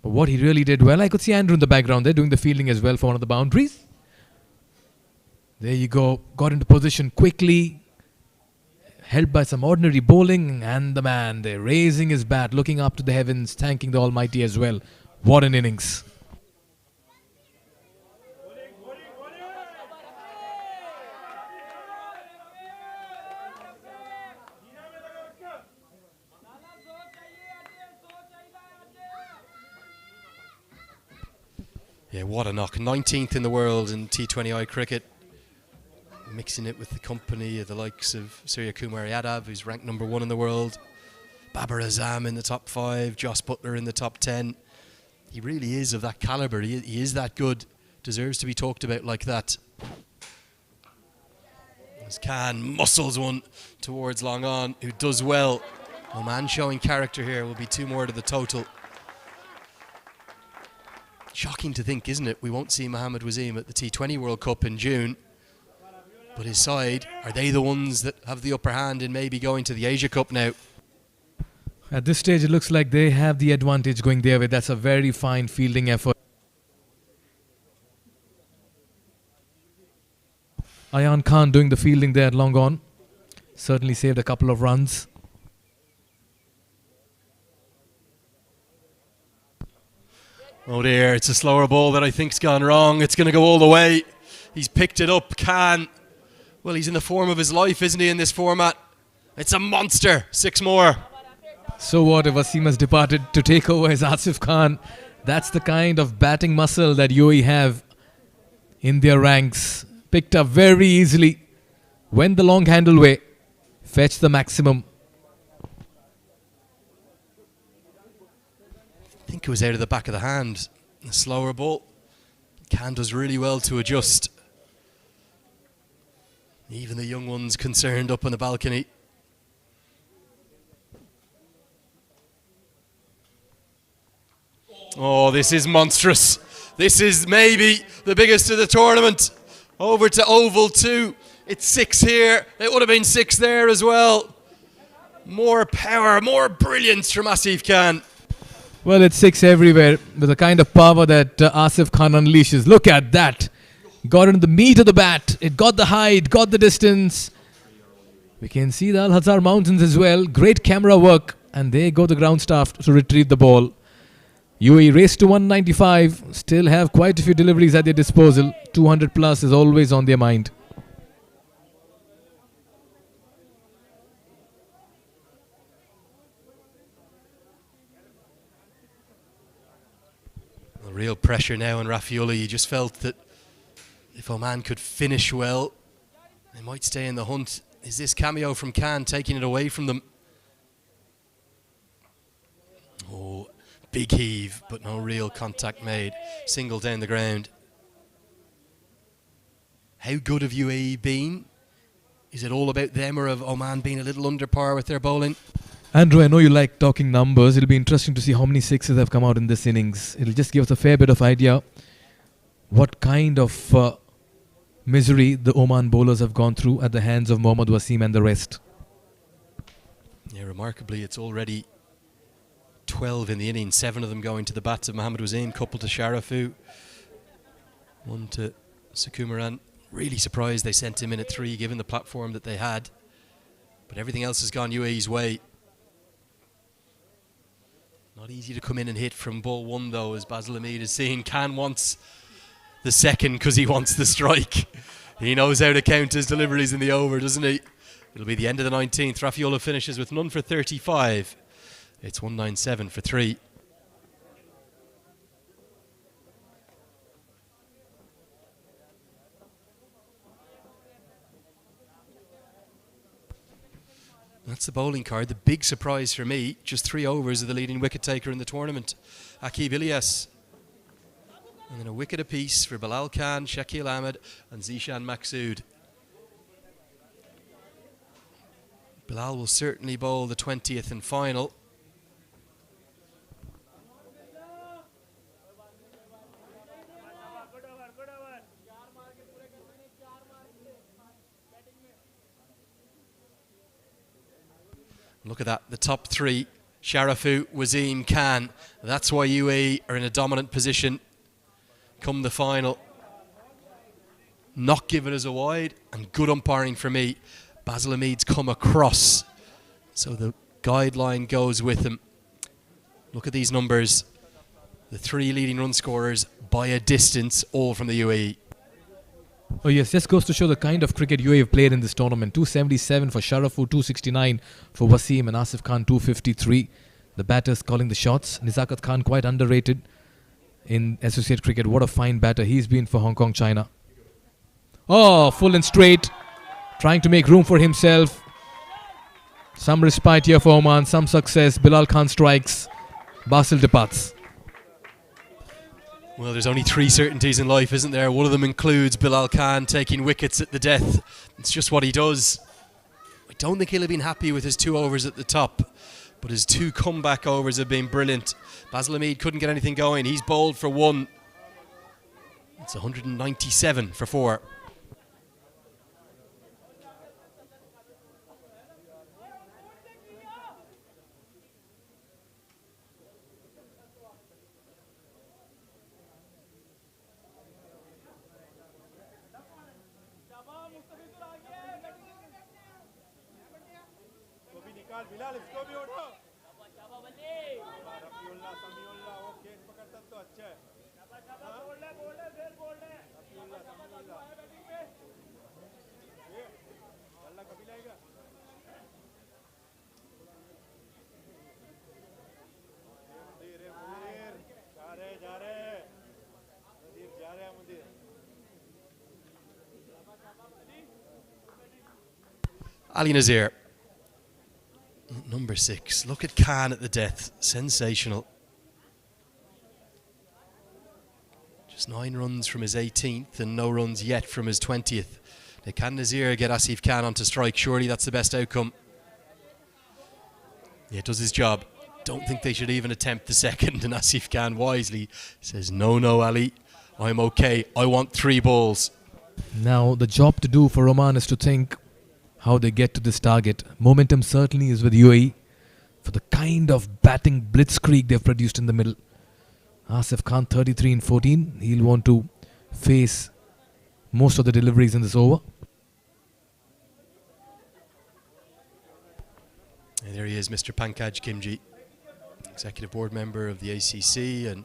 But what he really did well, I could see Andrew in the background there doing the fielding as well for one of the boundaries. There you go. Got into position quickly. Helped by some ordinary bowling. And the man there raising his bat, looking up to the heavens, thanking the Almighty as well. What an innings. Yeah, what a knock. 19th in the world in T20I cricket. Mixing it with the company of the likes of Surya Kumar Yadav, who's ranked number 1 in the world. Babar Azam in the top 5. Joss Butler in the top 10. He really is of that calibre. He is that good. Deserves to be talked about like that. As Khan muscles one towards long on, who does well. Oman showing character here. Will be 2 more to the total. Shocking to think, isn't it? We won't see Mohammad Wasim at the T20 World Cup in June. But his side, are they the ones that have the upper hand in maybe going to the Asia Cup now? At this stage, it looks like they have the advantage going their way. That's a very fine fielding effort. Ayan Khan doing the fielding there long on. Certainly saved a couple of runs. Oh dear, it's a slower ball that I think's gone wrong. It's going to go all the way. He's picked it up. Khan. Well, he's in the form of his life, isn't he, in this format? It's a monster. 6 more. So what if Wasim has departed to take over as Asif Khan? That's the kind of batting muscle that UAE have in their ranks. Picked up very easily. Went the long handle way. Fetched the maximum. I think it was out of the back of the hand. A slower ball. Khan does really well to adjust. Even the young ones concerned up on the balcony. Oh, this is monstrous. This is maybe the biggest of the tournament. Over to Oval 2. It's 6 here. It would have been 6 there as well. More power, more brilliance from Asif Khan. Well, it's 6 everywhere with the kind of power that Asif Khan unleashes. Look at that. Got into the meat of the bat. It got the height, got the distance. We can see the Al-Hazar Mountains as well. Great camera work. And there go the ground staff to retrieve the ball. UAE race to 195. Still have quite a few deliveries at their disposal. 200 plus is always on their mind. Real pressure now on Rafiullah. You just felt that if Oman could finish well, they might stay in the hunt. Is this cameo from Khan taking it away from them? Oh, big heave, but no real contact made. Single down the ground. How good have UAE been? Is it all about them, or have Oman been a little under par with their bowling? Andrew, I know you like talking numbers. It'll be interesting to see how many sixes have come out in this innings. It'll just give us a fair bit of idea what kind of misery the Oman bowlers have gone through at the hands of Mohammad Wasim and the rest. Yeah, remarkably, it's already 12 in the innings. 7 of them going to the bats of Mohammad Wasim, couple to Sharafu, 1 to Sukumaran. Really surprised they sent him in at 3, given the platform that they had. But everything else has gone UAE's way. Not easy to come in and hit from ball 1 though, as Basil Hamid is saying. Khan wants the second because he wants the strike. He knows how to count his deliveries in the over, doesn't he? It'll be the end of the 19th. Rafiullah finishes with none for 35. It's 197 for 3. That's the bowling card. The big surprise for me, just 3 overs of the leading wicket taker in the tournament, Aqib Ilyas. And then a wicket apiece for Bilal Khan, Shakil Ahmed and Zishan Maqsood. Bilal will certainly bowl the 20th and final. Look at that, the top 3, Sharafu, Wasim, Khan. That's why UAE are in a dominant position come the final. Not given as a wide, and good umpiring for me. Basil Hamid's come across, so the guideline goes with him. Look at these numbers. The 3 leading run scorers by a distance, all from the UAE. Oh yes, this goes to show the kind of cricket UAE have played in this tournament. 277 for Sharafu, 269 for Wasim, and Asif Khan 253. The batters calling the shots. Nizakat Khan quite underrated. in associate cricket. What a fine batter he's been for Hong Kong, China. Oh, full and straight. Trying to make room for himself. Some respite here for Oman, some success. Bilal Khan strikes. Basil departs. Well, there's only 3 certainties in life, isn't there? One of them includes Bilal Khan taking wickets at the death. It's just what he does. I don't think he'll have been happy with his 2 overs at the top, but his 2 comeback overs have been brilliant. Basil Hamid couldn't get anything going. He's bowled for 1. It's 197 for 4. Ali Nazir, number 6. Look at Khan at the death. Sensational. Just 9 runs from his 18th and no runs yet from his 20th. Now, can Nazir get Asif Khan onto strike? Surely that's the best outcome. Yeah, it does his job. Don't think they should even attempt the second. And Asif Khan wisely says, no, Ali, I'm okay. I want 3 balls. Now, the job to do for Oman is to think how they get to this target. Momentum certainly is with UAE for the kind of batting blitzkrieg they've produced in the middle. Asif Khan 33 in 14. He'll want to face most of the deliveries in this over. And there he is, Mr. Pankaj Kimji, executive board member of the ACC, and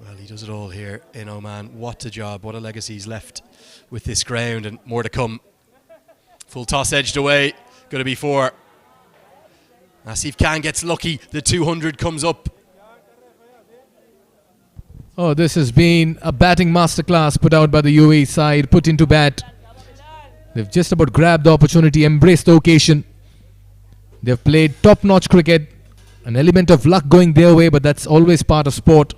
well, he does it all here in Oman. What a job, what a legacy he's left with this ground, and more to come. Full toss edged away, going to be 4. Asif Khan gets lucky, the 200 comes up. Oh, this has been a batting masterclass put out by the UAE side, put into bat. They've just about grabbed the opportunity, embraced the occasion. They've played top-notch cricket, an element of luck going their way, but that's always part of sport.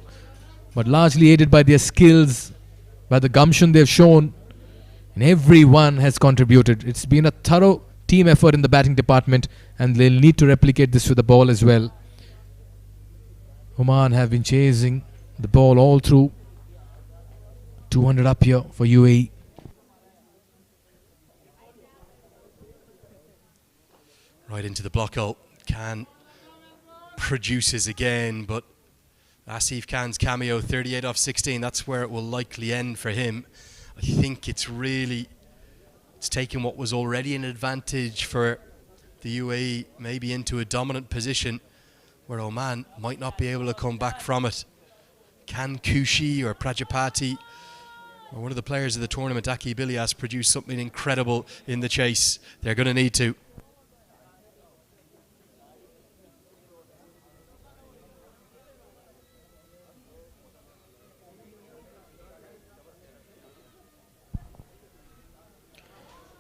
But largely aided by their skills, by the gumption they've shown, and everyone has contributed. It's been a thorough team effort in the batting department, and they'll need to replicate this with the ball as well. Oman have been chasing the ball all through. 200 up here for UAE. Right into the block hole. Khan produces again, but Asif Khan's cameo, 38 off 16, that's where it will likely end for him. I think it's taken what was already an advantage for the UAE, maybe into a dominant position where Oman might not be able to come back from it. Can Kushi or Prajapati or one of the players of the tournament, Aki Bilias, produce something incredible in the chase? They're going to need to.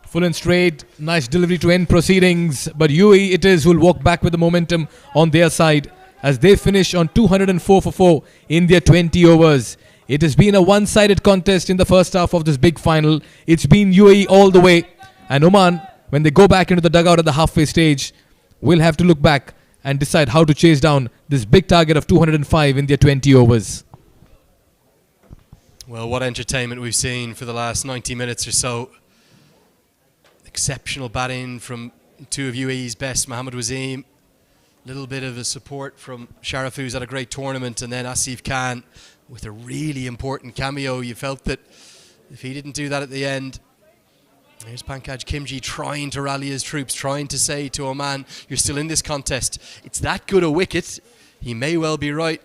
Full and straight, nice delivery to end proceedings. But UAE it is who'll walk back with the momentum on their side as they finish on 204 for 4 in their 20 overs. It has been a one-sided contest in the first half of this big final. It's been UAE all the way. And Oman, when they go back into the dugout at the halfway stage, will have to look back and decide how to chase down this big target of 205 in their 20 overs. Well, what entertainment we've seen for the last 90 minutes or so. Exceptional batting from 2 of UAE's best, Mohammad Wasim. Little bit of a support from Sharaf, who's had a great tournament, and then Asif Khan with a really important cameo. You felt that if he didn't do that at the end. There's Pankaj Kimji trying to rally his troops, trying to say to Oman, you're still in this contest. It's that good a wicket. He may well be right.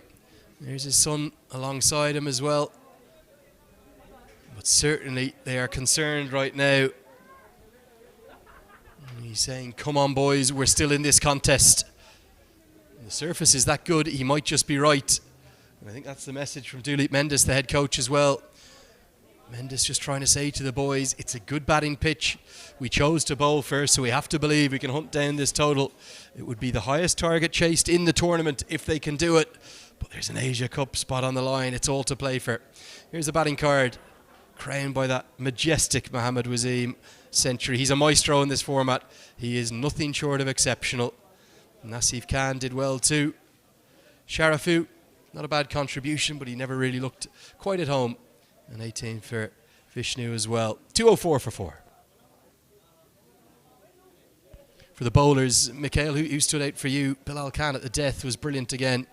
There's his son alongside him as well. But certainly they are concerned right now. He's saying, come on boys, we're still in this contest. The surface is that good, he might just be right. And I think that's the message from Duleep Mendes, the head coach, as well. Mendes just trying to say to the boys, it's a good batting pitch. We chose to bowl first, so we have to believe we can hunt down this total. It would be the highest target chased in the tournament if they can do it. But there's an Asia Cup spot on the line. It's all to play for. Here's the batting card, crowned by that majestic Mohammad Wasim century. He's a maestro in this format. He is nothing short of exceptional. Nasif Khan did well too. Sharafu, not a bad contribution, but he never really looked quite at home. And 18 for Vishnu as well. 204 for 4. For the bowlers, Mikhail, who stood out for you? Bilal Khan at the death was brilliant again.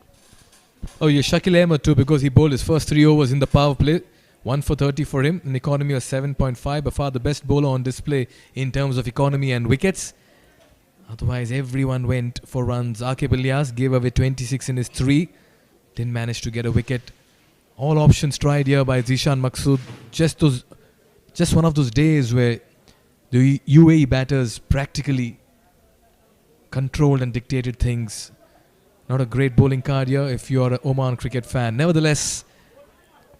Oh yeah, Shakil Ahmed too, because he bowled his first 3 overs in the power play. 1 for 30 for him. An economy of 7.5. By far the best bowler on display in terms of economy and wickets. Otherwise, everyone went for runs. Aqib Ilyas gave away 26 in his 3. Didn't manage to get a wicket. All options tried here by Zishan Maqsood. Just one of those days where the UAE batters practically controlled and dictated things. Not a great bowling card here if you are an Oman cricket fan. Nevertheless,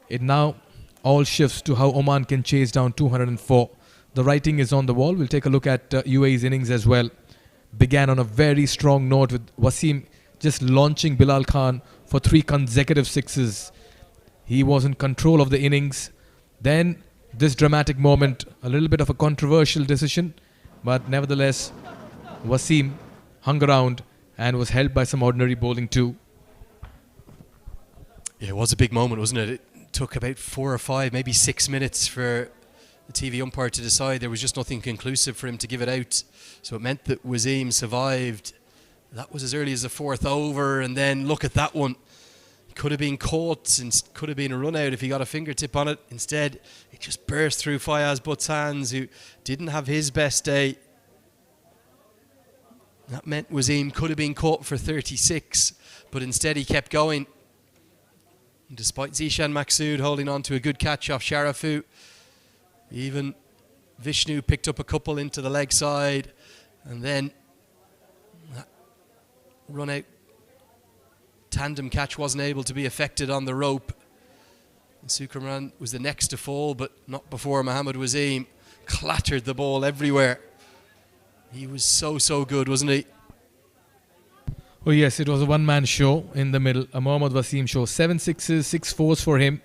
it now all shifts to how Oman can chase down 204. The writing is on the wall. We'll take a look at UAE's innings as well. Began on a very strong note with Wasim just launching Bilal Khan for 3 consecutive sixes. He was in control of the innings. Then this dramatic moment, a little bit of a controversial decision, but nevertheless, Wasim hung around and was helped by some ordinary bowling too. Yeah, it was a big moment, wasn't it? It took about 4 or 5, maybe 6 minutes for the TV umpire to decide. There was just nothing conclusive for him to give it out. So it meant that Wasim survived. That was as early as the 4th over, and then look at that one. Could have been caught and could have been a run out if he got a fingertip on it. Instead, it just burst through Fayaz Butt's hands, who didn't have his best day. That meant Wasim could have been caught for 36, but instead he kept going. And despite Zishan Maqsood holding on to a good catch off Sharafu, even Vishnu picked up a couple into the leg side, and then that run out tandem catch wasn't able to be affected on the rope. And Sukumran was the next to fall, but not before Mohammad Wasim clattered the ball everywhere. He was so good, wasn't he? Oh yes, it was a one-man show in the middle. A Mohammad Wasim show. 7 sixes, 6 fours for him.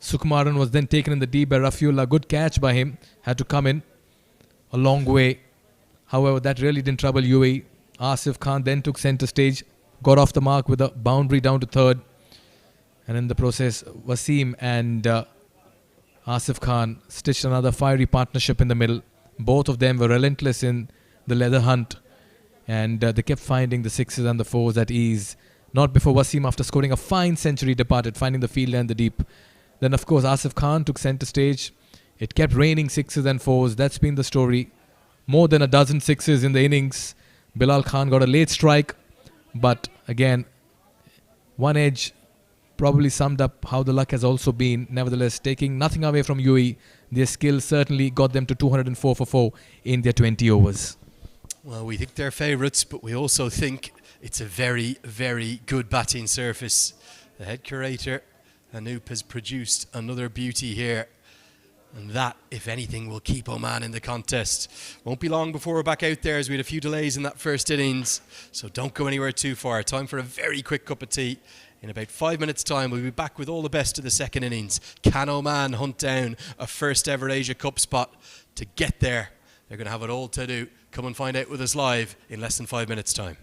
Sukumaran was then taken in the deep by Rafiullah. Good catch by him. Had to come in a long way. However, that really didn't trouble UAE. Asif Khan then took centre stage. Got off the mark with a boundary down to 3rd. And in the process, Wasim and Asif Khan stitched another fiery partnership in the middle. Both of them were relentless in the leather hunt. And they kept finding the 6s and the 4s at ease. Not before Wasim, after scoring a fine century, departed, finding the field and the deep. Then, of course, Asif Khan took centre stage. It kept raining 6s and 4s. That's been the story. More than a dozen 6s in the innings. Bilal Khan got a late strike. But again, one edge probably summed up how the luck has also been. Nevertheless, taking nothing away from UAE, their skill certainly got them to 204 for 4 in their 20 overs. Well, we think they're favourites, but we also think it's a very good batting surface. The head curator, Anoop, has produced another beauty here. And that, if anything, will keep Oman in the contest. Won't be long before we're back out there, as we had a few delays in that first innings. So don't go anywhere too far. Time for a very quick cup of tea. In about 5 minutes' time, we'll be back with all the best of the second innings. Can Oman hunt down a first ever Asia Cup spot? To get there, they're going to have it all to do. Come and find out with us live in less than 5 minutes' time.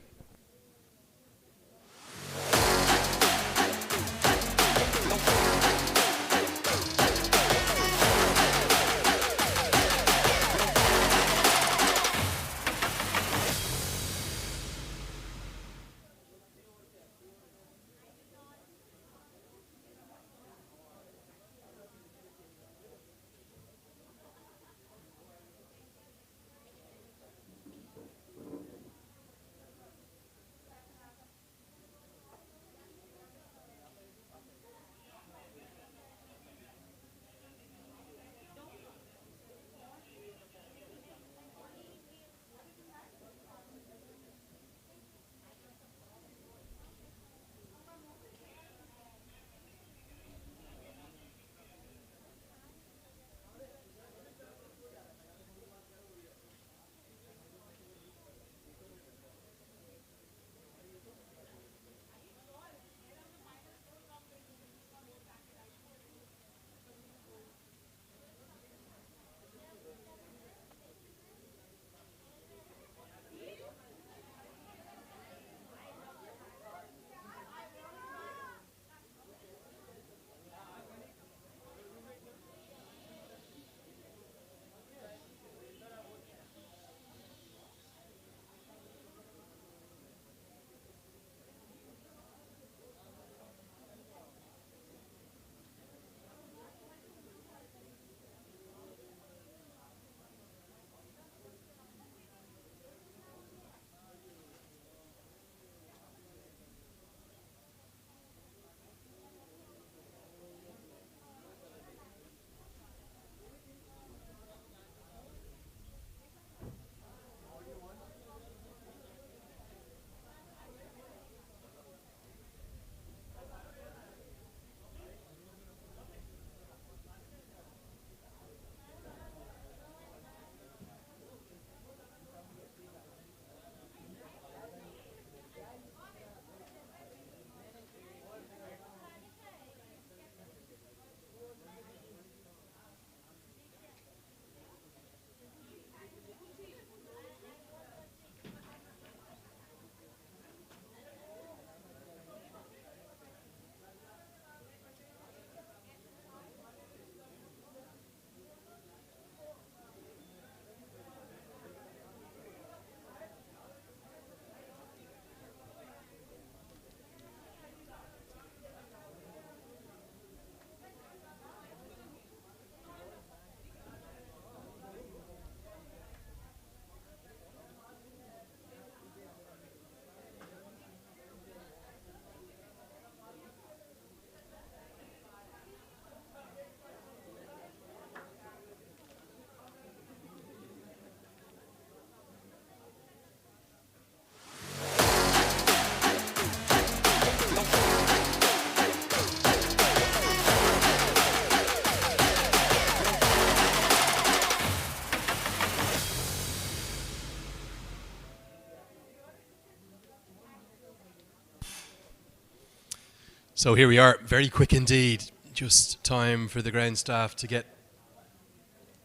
So here we are, very quick indeed. Just time for the ground staff to get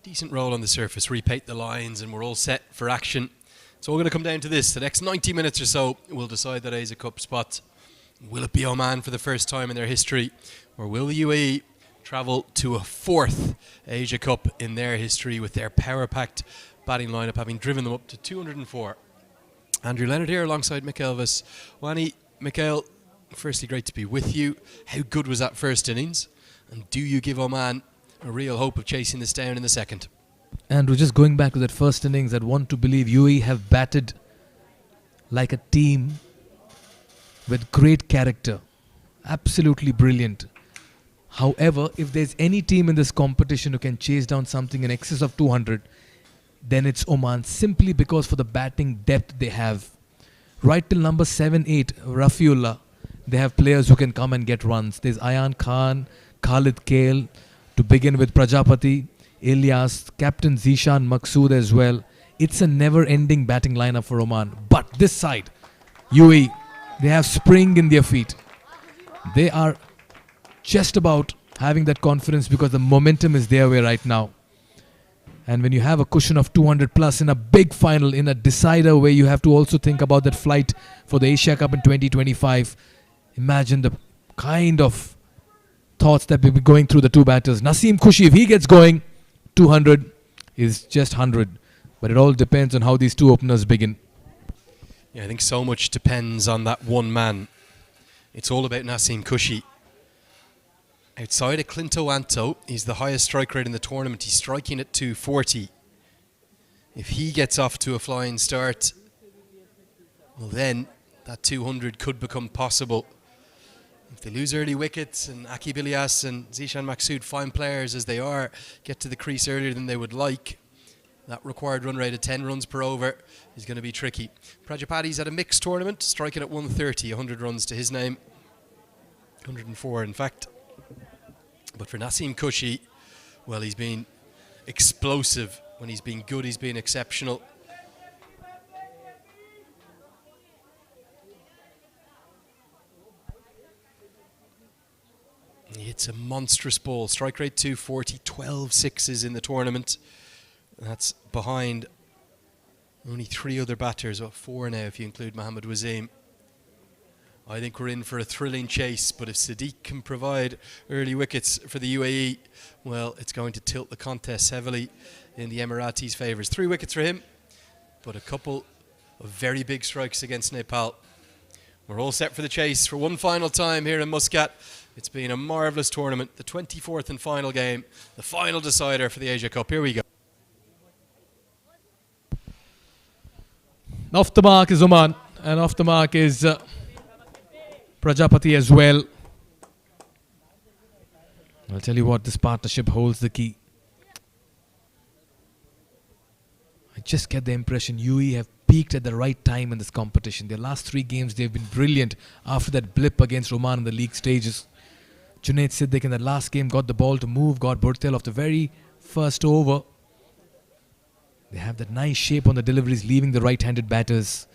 decent roll on the surface, repaint the lines, and we're all set for action. It's all going to come down to this. The next 90 minutes or so will decide that Asia Cup spot. Will it be Oman for the first time in their history, or will the UAE travel to a fourth Asia Cup in their history with their power-packed batting lineup, having driven them up to 204? Andrew Leonard here alongside Mikhail Vaswani. Mikhail, firstly, great to be with you. How good was that first innings? And do you give Oman a real hope of chasing this down in the second? And we're just going back to that first innings. I'd want to believe UAE have batted like a team with great character. Absolutely brilliant. However, if there's any team in this competition who can chase down something in excess of 200, then it's Oman, simply because for the batting depth they have. Right till number 7, 8, Rafiullah, they have players who can come and get runs. There's Ayan Khan, Khalid Kale, to begin with Prajapati, Ilyas, Captain Zishan Maqsood as well. It's a never-ending batting lineup for Oman. But this side, UAE, they have spring in their feet. They are just about having that confidence because the momentum is their way right now. And when you have a cushion of 200 plus in a big final, in a decider where you have to also think about that flight for the Asia Cup in 2025, imagine the kind of thoughts that will be going through the two batters. Naseem Khushi, if he gets going, 200 is just 100. But it all depends on how these two openers begin. Yeah, I think so much depends on that one man. It's all about Naseem Khushi. Outside of Clinto Anto, he's the highest strike rate in the tournament. He's striking at 240. If he gets off to a flying start, well then that 200 could become possible. If they lose early wickets and Akib Ilyas and Zishan Maqsood, fine players as they are, get to the crease earlier than they would like, that required run rate of 10 runs per over is going to be tricky. Prajapati's at a mixed tournament, striking at 130, 100 runs to his name. 104 in fact. But for Naseem Khushi, well, he's been explosive. When he's been good, he's been exceptional. He hits a monstrous ball. Strike rate 240, 12 sixes in the tournament. That's behind only 3 other batters, well, 4 now if you include Mohammad Wasim. I think we're in for a thrilling chase, but if Sadiq can provide early wickets for the UAE, well, it's going to tilt the contest heavily in the Emiratis' favours. 3 wickets for him, but a couple of very big strikes against Nepal. We're all set for the chase for one final time here in Muscat. It's been a marvellous tournament, the 24th and final game, the final decider for the Asia Cup. Here we go. Off the mark is Oman, and off the mark is Prajapati as well. I'll tell you what, this partnership holds the key. I just get the impression UAE have peaked at the right time in this competition. Their last 3 games, they've been brilliant after that blip against Oman in the league stages. Junaid Siddiq in that last game got the ball to move, got Burtel off the very first over. They have that nice shape on the deliveries, leaving the right-handed batters.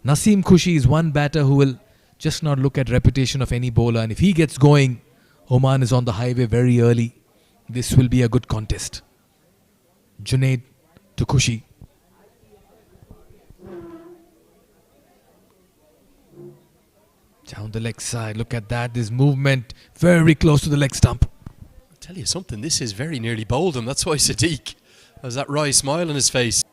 Naseem Khushi is one batter who will just not look at reputation of any bowler. And if he gets going, Oman is on the highway very early. This will be a good contest. Junaid to Khushi. Down the leg side. Look at that. This movement very close to the leg stump. I'll tell you something. This is very nearly bowled him. That's why Sadiq has that wry smile on his face.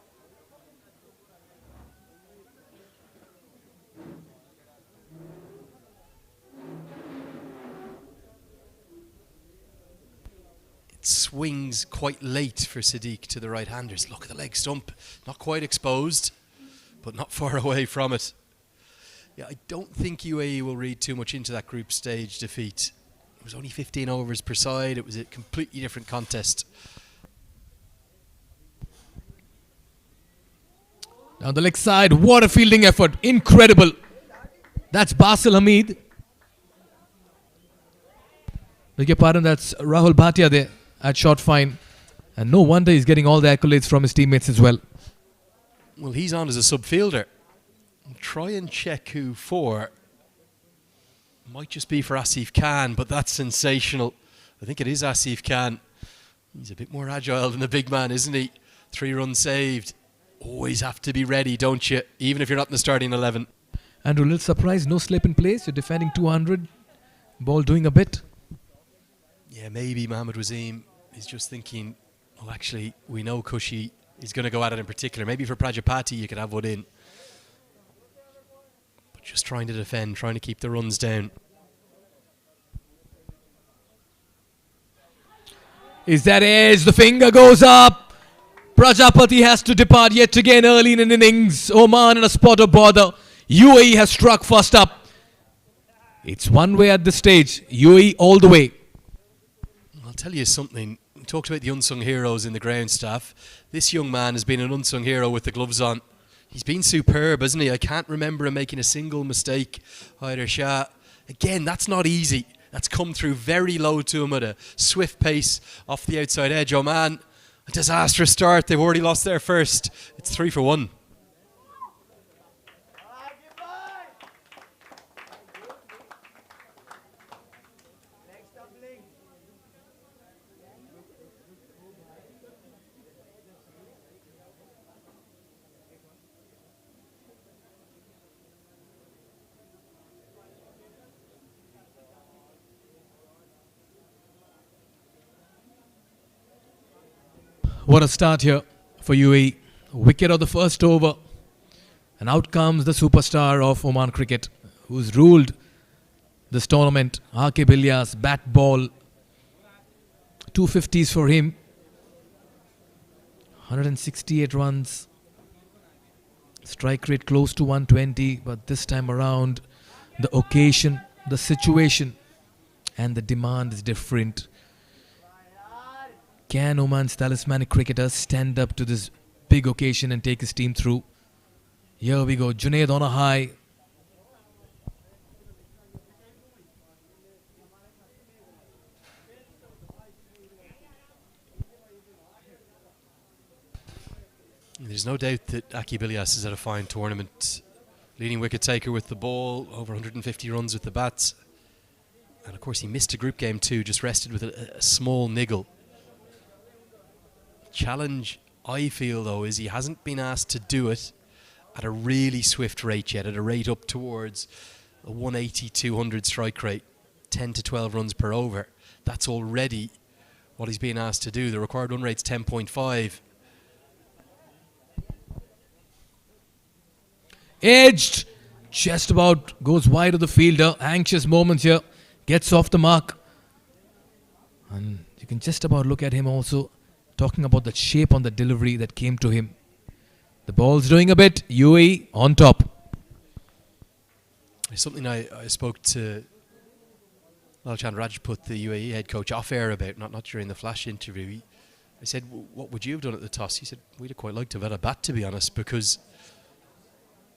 It swings quite late for Sadiq to the right-handers. Look at the leg stump. Not quite exposed, but not far away from it. Yeah, I don't think UAE will read too much into that group stage defeat. It was only 15 overs per side. It was a completely different contest. Down the leg side, what a fielding effort. Incredible. That's Basil Hamid. Beg your pardon, that's Rahul Bhatia there at short fine. And no wonder he's getting all the accolades from his teammates as well. Well, he's on as a sub-fielder. Try and check who for. Might just be for Asif Khan, but that's sensational. I think it is Asif Khan. He's a bit more agile than the big man, isn't he? 3 runs saved. Always have to be ready, don't you? Even if you're not in the starting 11. And a little surprise, no slip in place. You're defending 200. Ball doing a bit. Yeah, maybe Mohammad Wasim is just thinking, oh, actually, we know Kushi is going to go at it in particular. Maybe for Prajapati you could have one in. But just trying to defend, trying to keep the runs down. Is that edge? The finger goes up. Prajapati has to depart yet again early in an innings. Oman in a spot of bother. UAE has struck first up. It's one way at this stage. UAE all the way. I'll tell you something. We talked about the unsung heroes in the ground staff. This young man has been an unsung hero with the gloves on. He's been superb, hasn't he? I can't remember him making a single mistake. Haider Shah. Again, that's not easy. That's come through very low to him at a swift pace off the outside edge. Oman, a disastrous start. They've already lost their first. It's 3 for 1. What a start here for UAE. Wicket of the first over. And out comes the superstar of Oman cricket, who's ruled this tournament. Aqib Ilyas, bat ball. 250s for him. 168 runs. Strike rate close to 120. But this time around, the occasion, the situation, and the demand is different. Can Oman's talismanic cricketer stand up to this big occasion and take his team through? Here we go. Junaid on a high. There's no doubt that Aqib Ilyas is at a fine tournament. Leading wicket taker with the ball, over 150 runs with the bats. And of course he missed a group game too, just rested with a small niggle. Challenge, I feel though, is he hasn't been asked to do it at a really swift rate yet, at a rate up towards a 180, 200 strike rate, 10 to 12 runs per over. That's already what he's being asked to do. The required run rate's 10.5. Edged. Just about goes wide of the fielder. Anxious moments here. Gets off the mark. And you can just about look at him also, talking about the shape on the delivery that came to him. The ball's doing a bit. UAE on top. It's something I spoke to Lalchand Rajput, the UAE head coach, off air about, not during the flash interview. I said, what would you have done at the toss? He said, we'd have quite liked to have had a bat, to be honest, because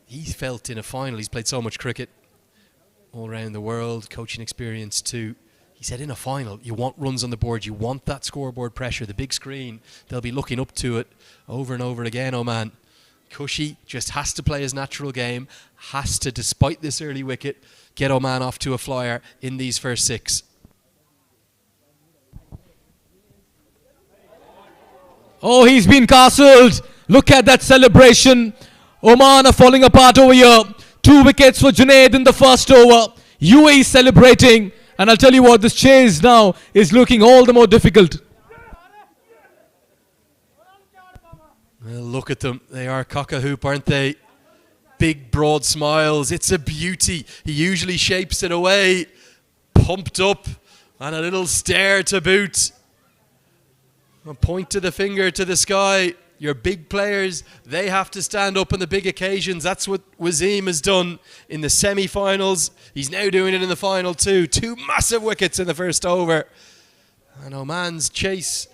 he felt in a final, he's played so much cricket all around the world, coaching experience too. He said in a final, you want runs on the board, you want that scoreboard pressure, the big screen, they'll be looking up to it over and over again. Oman, Kushi just has to play his natural game, has to, despite this early wicket, get Oman off to a flyer in these first 6. Oh, he's been castled. Look at that celebration. Oman are falling apart over here. 2 wickets for Junaid in the first over. UAE celebrating. And I'll tell you what, this chase now is looking all the more difficult. Well, look at them. They are cock-a-hoop, aren't they? Big, broad smiles. It's a beauty. He usually shapes it away. Pumped up. And a little stare to boot. And point to the finger to the sky. Your big players, they have to stand up on the big occasions. That's what Wasim has done in the semi-finals. He's now doing it in the final too. 2 massive wickets in the first over. And Oman's chase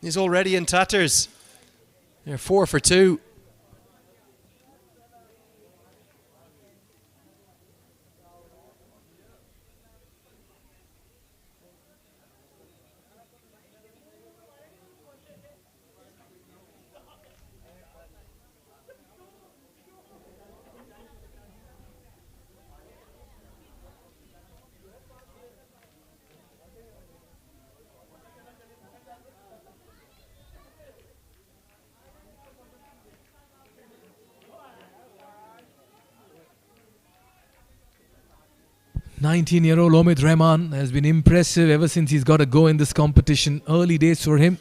is already in tatters. They're 4 for 2. 19-year-old Omid Rahman has been impressive ever since he's got a go in this competition. Early days for him.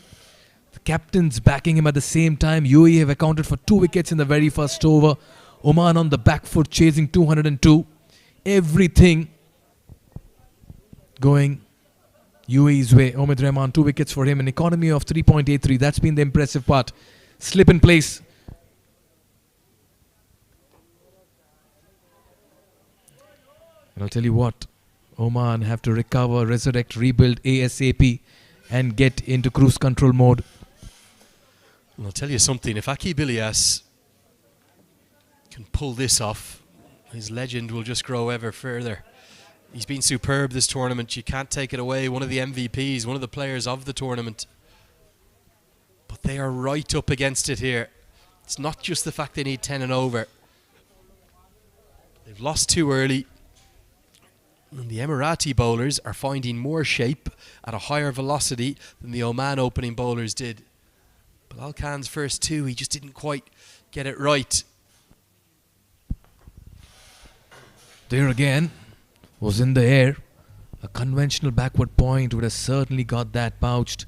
The captains backing him at the same time. UAE have accounted for 2 wickets in the very first over. Oman on the back foot chasing 202. Everything going UAE's way. Omid Rahman, 2 wickets for him. An economy of 3.83. That's been the impressive part. Slip in place. And I'll tell you what, Oman have to recover, resurrect, rebuild ASAP and get into cruise control mode. And I'll tell you something, if Akib Ilyas can pull this off, his legend will just grow ever further. He's been superb this tournament, you can't take it away. One of the MVPs, one of the players of the tournament. But they are right up against it here. It's not just the fact they need 10 and over. They've lost too early. And the Emirati bowlers are finding more shape at a higher velocity than the Oman opening bowlers did. Bilal Khan's first 2, he just didn't quite get it right. There again, was in the air. A conventional backward point would have certainly got that pouched.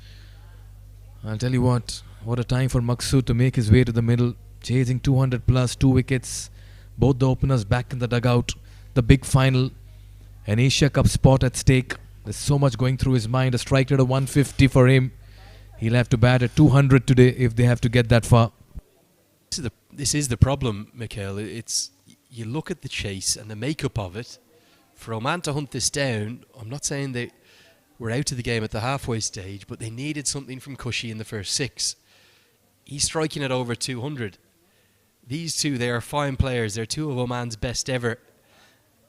I'll tell you what a time for Maqsood to make his way to the middle. Chasing 200 plus, 2 wickets. Both the openers back in the dugout. The big final. An Asia Cup spot at stake. There's so much going through his mind. A strike rate of 150 for him. He'll have to bat at 200 today if they have to get that far. This is the problem, Mikhail. It's you look at the chase and the makeup of it. For Oman to hunt this down, I'm not saying they were out of the game at the halfway stage, but they needed something from Cushy in the first 6. He's striking at over 200. These two, they are fine players. They're 2 of Oman's best ever.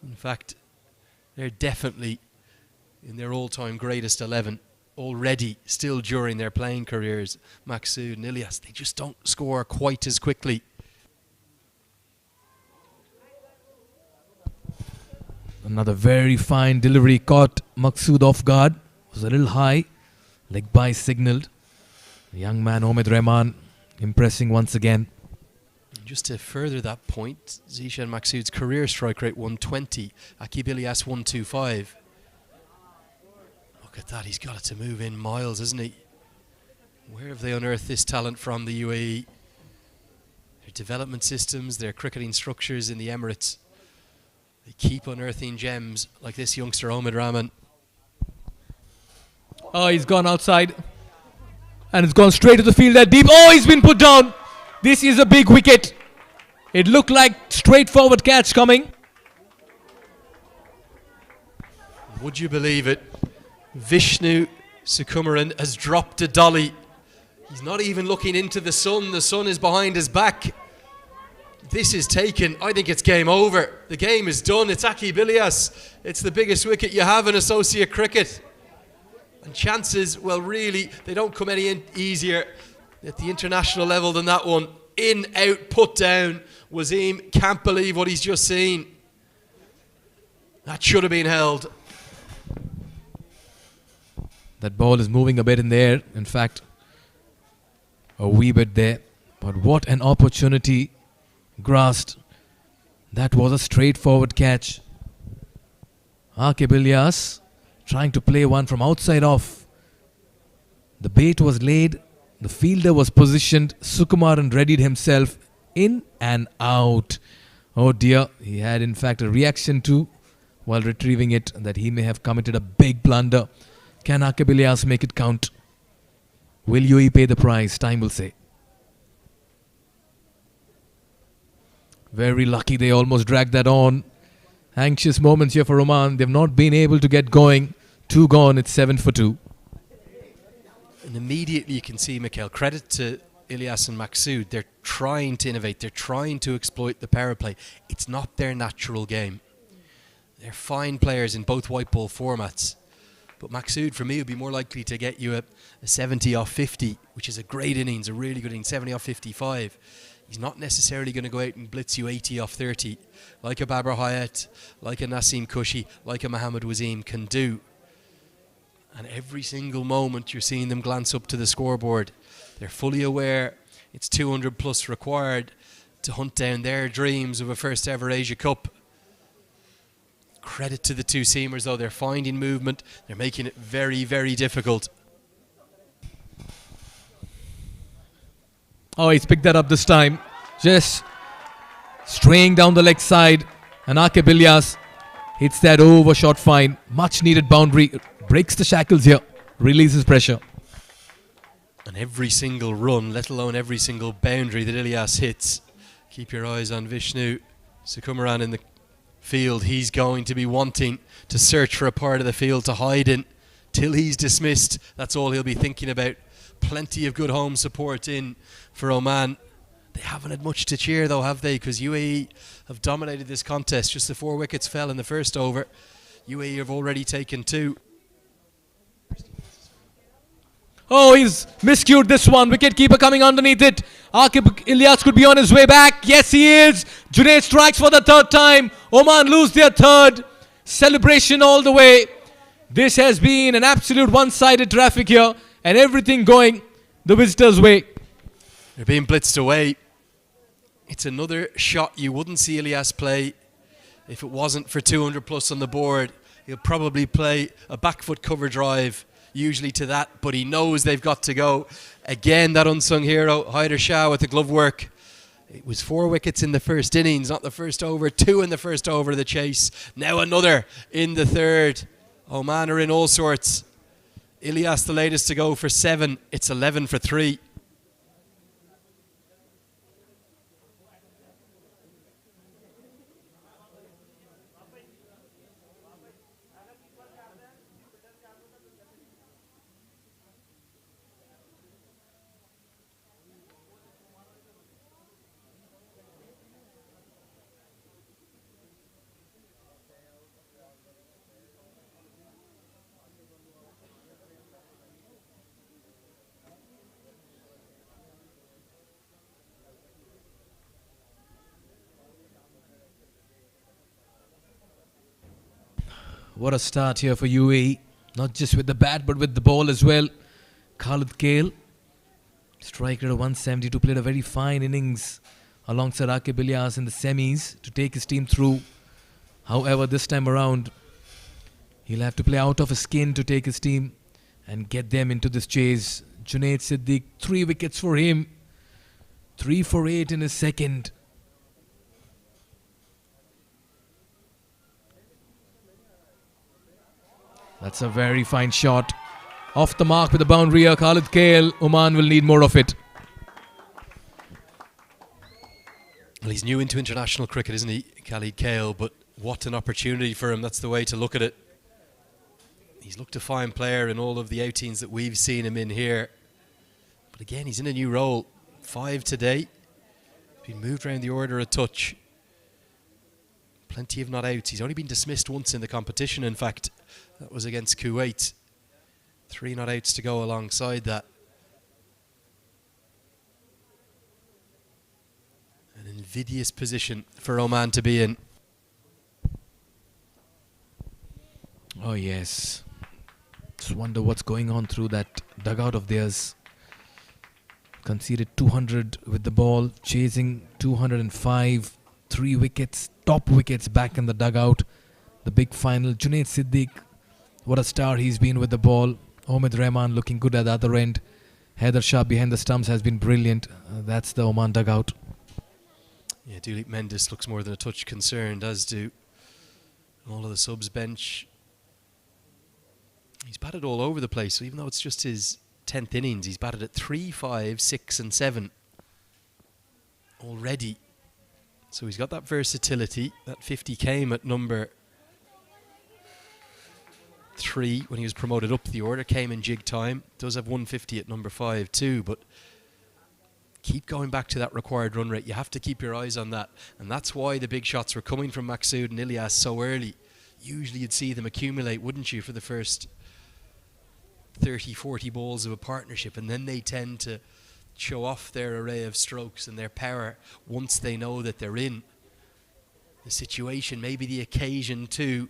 In fact, they're definitely in their all-time greatest 11 already, still during their playing careers. Maqsood and Ilyas, they just don't score quite as quickly. Another very fine delivery caught Maqsood off guard. Was a little high. Leg by signalled. The young man Omid Rahman impressing once again. Just to further that point, Zishan Maqsood's career strike rate 120, Akib Ilyas 125. Look at that, he's got it to move in miles, isn't he? Where have they unearthed this talent from, the UAE? Their development systems, their cricketing structures in the Emirates. They keep unearthing gems like this youngster Omid Rahman. Oh, he's gone outside. And it's gone straight to the field that deep. Oh, he's been put down. This is a big wicket. It looked like straightforward catch coming. Would you believe it? Vishnu Sukumaran has dropped a dolly. He's not even looking into the sun. The sun is behind his back. This is taken. I think it's game over. The game is done. It's Akib Ilyas. It's the biggest wicket you have in associate cricket. And chances, well, really, they don't come any easier at the international level than that one. In, out, put down. Wasim can't believe what he's just seen. That should have been held. That ball is moving a bit in the air. In fact, a wee bit there. But what an opportunity grasped. That was a straightforward catch. Akib Ilyas trying to play one from outside off. The bait was laid. The fielder was positioned. Sukumaran readied himself. In and out. Oh dear. He had in fact a reaction too while retrieving it that he may have committed a big blunder. Can Akib Ilyas make it count? Will UAE pay the price? Time will say. Very lucky they almost dragged that on. Anxious moments here for Oman. They've not been able to get going. 2 gone. It's 7 for 2. And immediately you can see, Mikhail, credit to Ilyas and Maqsood. They're trying to innovate. They're trying to exploit the power play. It's not their natural game. They're fine players in both white ball formats. But Maqsood, for me, would be more likely to get you a 70 off 50, which is a great innings, a really good innings, 70 off 55. He's not necessarily going to go out and blitz you 80 off 30, like a Babar Hayat, like a Naseem Cushy, like a Mohammad Wasim can do. And every single moment you're seeing them glance up to the scoreboard. They're fully aware it's 200 plus required to hunt down their dreams of a first ever Asia Cup. Credit to the two seamers though, they're finding movement, they're making it very, very difficult. Oh, he's picked that up this time. Just straying down the leg side. And Akib Ilyas hits that overshot fine. Much needed boundary. Breaks the shackles here. Releases pressure. And every single run, let alone every single boundary that Ilyas hits, keep your eyes on Vishnu Sukumaran in the field. He's going to be wanting to search for a part of the field to hide in till he's dismissed. That's all he'll be thinking about. Plenty of good home support in for Oman. They haven't had much to cheer though, have they? Because UAE have dominated this contest. Just the 4 wickets fell in the first over. UAE have already taken 2. Oh, he's miscued this one. Wicketkeeper coming underneath it. Akib Ilyas could be on his way back. Yes, he is. Junaid strikes for the 3rd time. Oman lose their 3rd. Celebration all the way. This has been an absolute one-sided traffic here. And everything going the visitors' way. They're being blitzed away. It's another shot you wouldn't see Ilyas play if it wasn't for 200 plus on the board. He'll probably play a back foot cover drive, usually to that, but he knows they've got to go. Again, that unsung hero, Haider Shah with the glove work. It was 4 wickets in the first innings, not the first over. 2 in the first over of the chase. Now another in the 3rd. Oman are in all sorts. Ilyas the latest to go for 7. It's 11 for 3. What a start here for UAE. Not just with the bat, but with the ball as well. Khalid Kale, striker at 172, played a very fine innings alongside Akib Ilyas in the semis to take his team through. However, this time around, he'll have to play out of his skin to take his team and get them into this chase. Junaid Siddique, 3 wickets for him. 3 for 8 in his second. That's a very fine shot. Off the mark with the boundary here. Khalid Kale. Oman will need more of it. Well, he's new into international cricket, isn't he, Khalid Kale? But what an opportunity for him. That's the way to look at it. He's looked a fine player in all of the outings that we've seen him in here. But again, he's in a new role. 5 today. Been moved around the order a touch. Plenty of not outs. He's only been dismissed once in the competition, in fact. That was against Kuwait. 3 not outs to go alongside that. An invidious position for Oman to be in. Oh yes. Just wonder what's going on through that dugout of theirs. Conceded 200 with the ball, chasing 205, 3 wickets, top wickets back in the dugout. The big final. Junaid Siddique, what a star he's been with the ball. Omid Rahman looking good at the other end. Haider Shah behind the stumps has been brilliant. That's the Oman dugout. Yeah, Duleep Mendes looks more than a touch concerned, as do all of the subs bench. He's batted all over the place, so even though it's just his 10th innings, he's batted at 3, 5, 6 and 7 already. So he's got that versatility. That 50 came at number 3 when he was promoted up the order, came in jig time. Does have 150 at number 5 too, but keep going back to that required run rate. You have to keep your eyes on that, and that's why the big shots were coming from Maqsood and Ilyas so early. Usually you'd see them accumulate, wouldn't you, for the first 30, 40 balls of a partnership, and then they tend to show off their array of strokes and their power once they know that they're in the situation, maybe the occasion to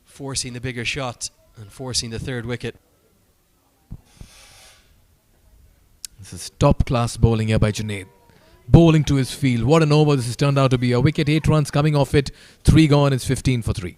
forcing the bigger shot and forcing the 3rd wicket. This is top class bowling here by Junaid. bowling to his field. What an over this has turned out to be. A wicket, 8 runs coming off it, 3 gone, it's 15 for 3.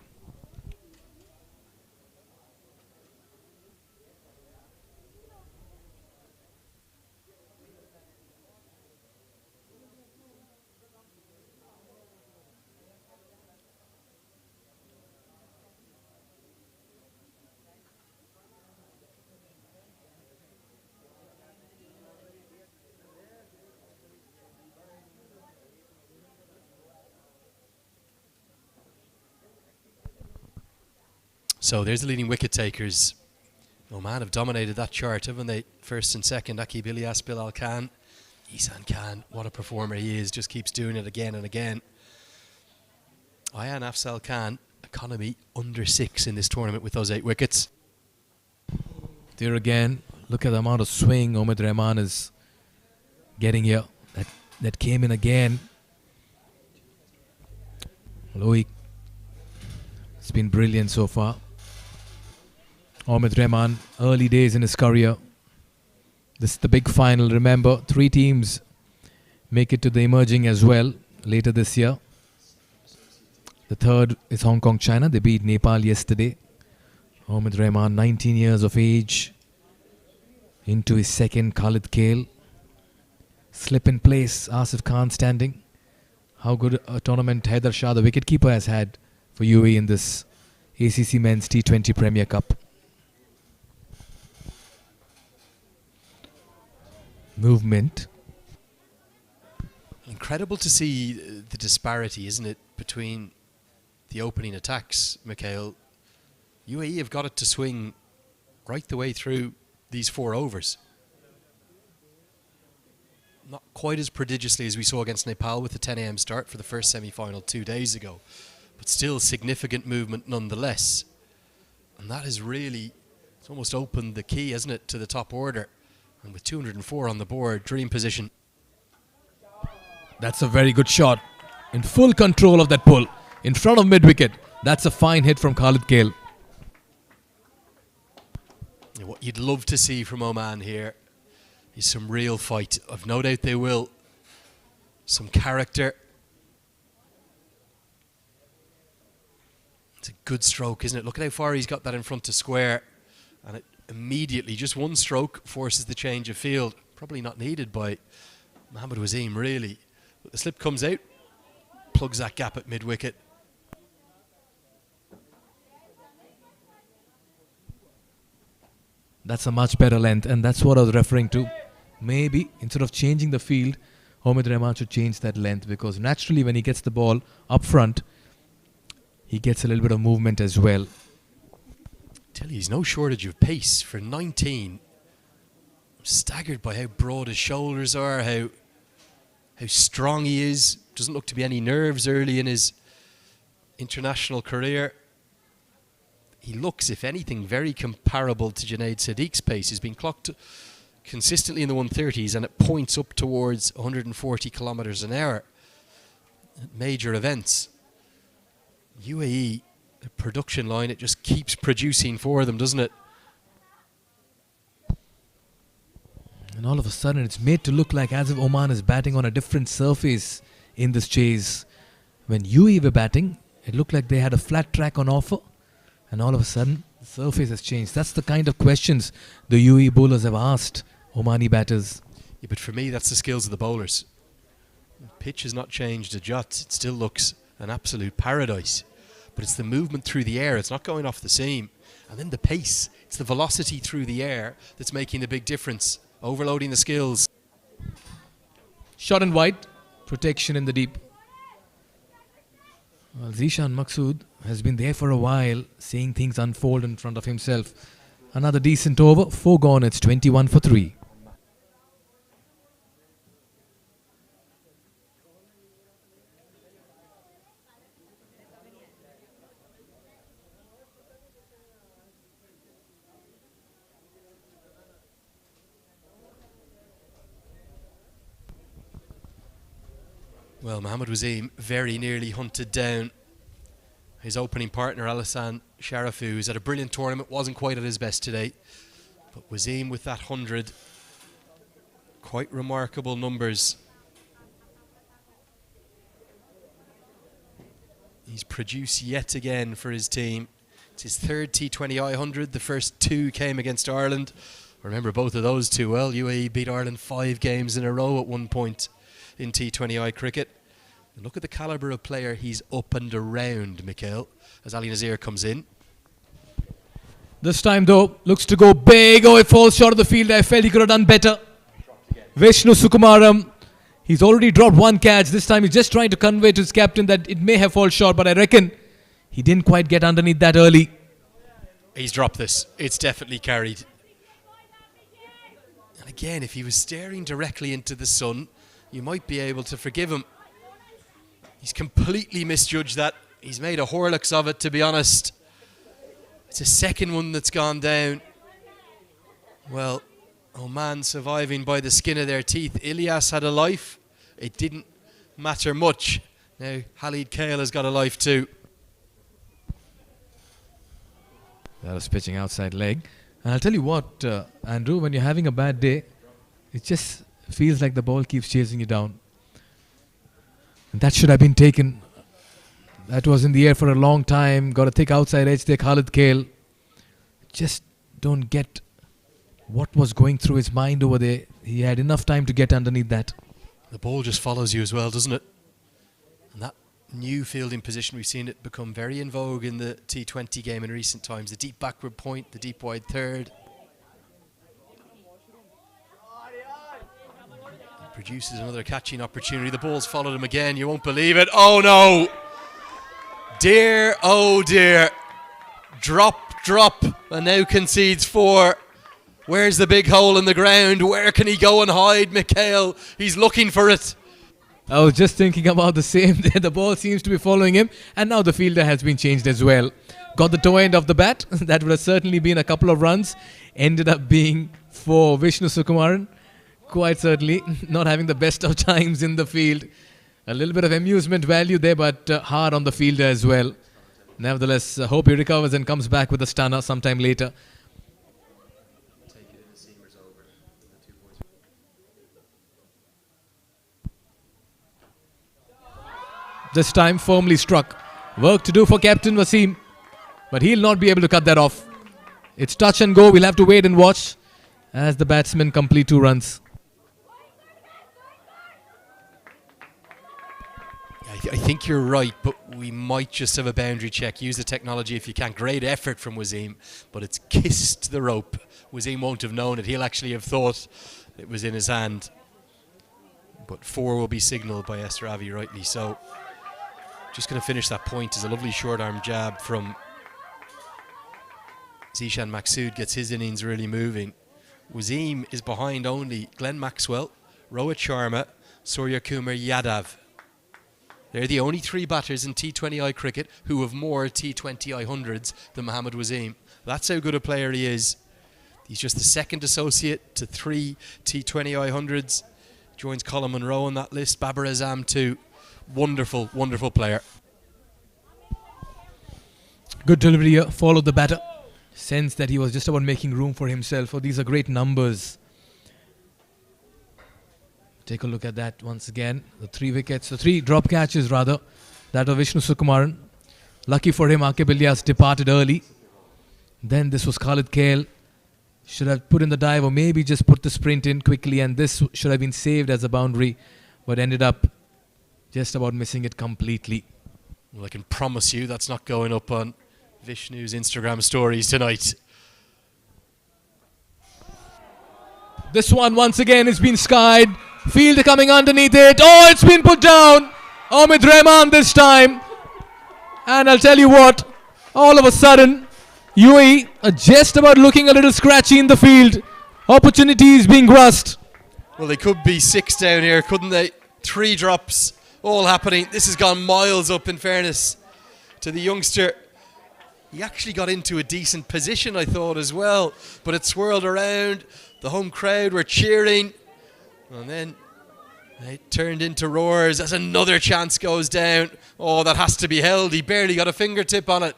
So there's the leading wicket takers. Oman have dominated that chart, haven't they? First and second, Akib Ilyas, Bilal Khan. Isan Khan, what a performer he is, just keeps doing it again and again. Ayan Afzal Khan, economy under 6 in this tournament with those 8 wickets. There again, look at the amount of swing Omid Rahman is getting here. That came in again. Loic, it's been brilliant so far. Omid Rahman, early days in his career. This is the big final. Remember, 3 teams make it to the emerging as well later this year. The third is Hong Kong, China. They beat Nepal yesterday. Omid Rahman, 19 years of age. Into his second, Khalid Kale. Slip in place, Asif Khan standing. How good a tournament Haider Shah, the wicketkeeper, has had for UAE in this ACC Men's T20 Premier Cup. Movement. Incredible to see the disparity, isn't it, between the opening attacks, Mikhail. UAE have got it to swing right the way through these 4 overs. Not quite as prodigiously as we saw against Nepal with the 10 a.m. start for the first semi-final 2 days ago, but still significant movement nonetheless. And that has really, it's almost opened the key, hasn't it, to the top order. And with 204 on the board, dream position. That's a very good shot. In full control of that pull. In front of mid-wicket. That's a fine hit from Khalid Kale. What you'd love to see from Oman here is some real fight. I've no doubt they will. Some character. It's a good stroke, isn't it? Look at how far he's got that in front to square. And it immediately, just one stroke, forces the change of field. Probably not needed by Mohammad Wasim, really. But the slip comes out, plugs that gap at mid-wicket. That's a much better length, and that's what I was referring to. Maybe, instead of changing the field, Omid Rahman should change that length, because naturally when he gets the ball up front, he gets a little bit of movement as well. Tell you, he's no shortage of pace for 19. I'm staggered by how broad his shoulders are, how strong he is. Doesn't look to be any nerves early in his international career. He looks, if anything, very comparable to Junaid Sadiq's pace. He's been clocked consistently in the 130s, and it points up towards 140 kilometres an hour at major events. UAE, the production line, it just keeps producing for them, doesn't it? And all of a sudden it's made to look like as if Oman is batting on a different surface in this chase. When UAE were batting, it looked like they had a flat track on offer, and all of a sudden the surface has changed. That's the kind of questions the UAE bowlers have asked Omani batters. Yeah, but for me, that's the skills of the bowlers. The pitch has not changed a jot. It still looks an absolute paradise. But it's the movement through the air. It's not going off the seam. And then the pace. It's the velocity through the air that's making the big difference. Overloading the skills. Shot and wide. Protection in the deep. Well, Zishan Maqsood has been there for a while, seeing things unfold in front of himself. Another decent over. 4 gone. It's 21 for 3. Well, Mohammad Wasim very nearly hunted down his opening partner, Alassane Sharafu, who's had a brilliant tournament, wasn't quite at his best today. But Wasim with that 100, quite remarkable numbers. He's produced yet again for his team. It's his third T20I 100. The first two came against Ireland. Remember both of those two well. UAE beat Ireland 5 games in a row at one point in T20I cricket. And look at the calibre of player he's up and around, Mikhail, as Ali Nazir comes in. This time though, looks to go big. Oh, it falls short of the field. I felt he could have done better. Vishnu Sukumaran, he's already dropped one catch. This time he's just trying to convey to his captain that it may have fallen short, but I reckon he didn't quite get underneath that early. He's dropped this. It's definitely carried. And again, if he was staring directly into the sun, you might be able to forgive him. He's completely misjudged that. He's made a Horlicks of it, to be honest. It's a second one that's gone down. Well, Oman surviving by the skin of their teeth. Ilyas had a life. It didn't matter much. Now Khalid Kale has got a life too. That was pitching outside leg. And I'll tell you what, Andrew, when you're having a bad day, it just feels like the ball keeps chasing you down. And that should have been taken. That was in the air for a long time. Got a thick outside edge there, Khalid Kale. Just don't get what was going through his mind over there. He had enough time to get underneath that. The ball just follows you as well, doesn't it? And that new fielding position, we've seen it become very in vogue in the T20 game in recent times. The deep backward point, the deep wide third. He produces another catching opportunity. The ball's followed him again. You won't believe it. Oh no! Dear, oh dear. Drop, and now concedes 4. Where's the big hole in the ground? Where can he go and hide, Mikhail? He's looking for it. I was just thinking about the same there. The ball seems to be following him. And now the fielder has been changed as well. Got the toe end of the bat. That would have certainly been a couple of runs. Ended up being for Vishnu Sukumaran. Quite certainly not having the best of times in the field. A little bit of amusement value there, but hard on the fielder as well. Nevertheless, hope he recovers and comes back with a stunner sometime later. This time firmly struck. Work to do for Captain Wasim, but he'll not be able to cut that off. It's touch and go. We'll have to wait and watch as the batsmen complete 2 runs. I think you're right, but we might just have a boundary check. Use the technology if you can. Great effort from Wasim, but it's kissed the rope. Wasim won't have known it. He'll actually have thought it was in his hand. But 4 will be signalled by Esther Avi, rightly so. Just going to finish that point is a lovely short arm jab from Zishan Maksud, gets his innings really moving. Wasim is behind only Glenn Maxwell, Rohit Sharma, Surya Kumar Yadav. They're the only 3 batters in T20I cricket who have more T20I 100s than Mohammad Wasim. That's how good a player he is. He's just the second associate to 3 T20I 100s. Joins Colin Munro on that list, Babar Azam too. Wonderful, wonderful player. Good delivery here, followed the batter. Sense that he was just about making room for himself. Oh, these are great numbers. Take a look at that once again. The 3 wickets, the 3 drop catches rather. That of Vishnu Sukumaran. Lucky for him, Aqib Ilyas departed early. Then this was Khalid Kale. Should have put in the dive or maybe just put the sprint in quickly, and this should have been saved as a boundary, but ended up just about missing it completely. Well, I can promise you that's not going up on Vishnu's Instagram stories tonight. This one once again has been skied. Fielder coming underneath it. Oh, it's been put down. Omid Rahman this time. And I'll tell you what, all of a sudden, UAE are just about looking a little scratchy in the field. Opportunities being grasped. Well, they could be 6 down here, couldn't they? 3 drops, all happening. This has gone miles up, in fairness to the youngster. He actually got into a decent position, I thought, as well. But it swirled around. The home crowd were cheering. And then it turned into roars as another chance goes down. Oh, that has to be held. He barely got a fingertip on it.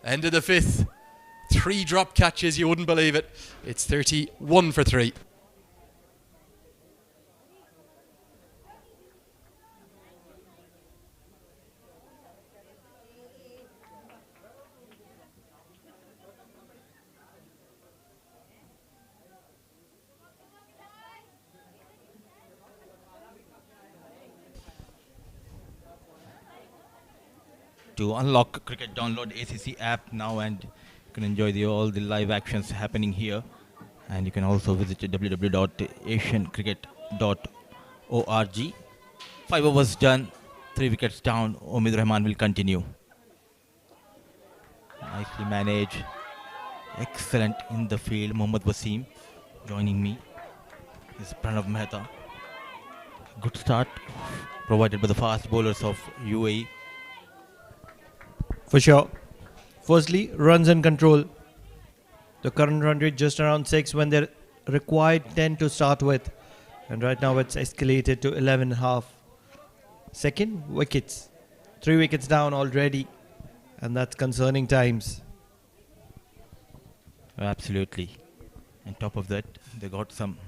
End of the 5th. 3 drop catches, you wouldn't believe it. It's 31 for 3. to unlock cricket, download ACC app now, and you can enjoy all the live actions happening here. And you can also visit www.asiancricket.org. 5 overs done, 3 wickets down. Omid Rahman will continue. Nicely managed. Excellent in the field. Mohammad Wasim joining me is Pranav Mehta. Good start provided by the fast bowlers of UAE. For sure. Firstly, runs and control. The current run rate just around 6 when they're required 10 to start with. And right now it's escalated to 11.5. Second, wickets. 3 wickets down already. And that's concerning times. Absolutely. On top of that, they got some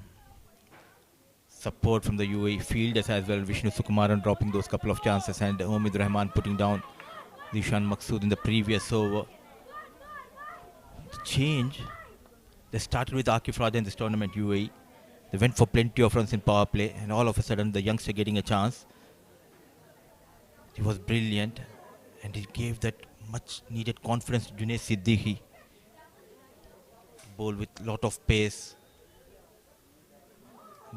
support from the UAE fielders as well. Vishnu Sukumaran dropping those couple of chances, and Omid Rahman putting down Zishan Maqsood in the previous over. The change, they started with Akif Raja in this tournament, UAE. They went for plenty of runs in power play, and all of a sudden the youngster getting a chance. He was brilliant, and he gave that much needed confidence to Junaid Siddiqui. Bowl with lot of pace.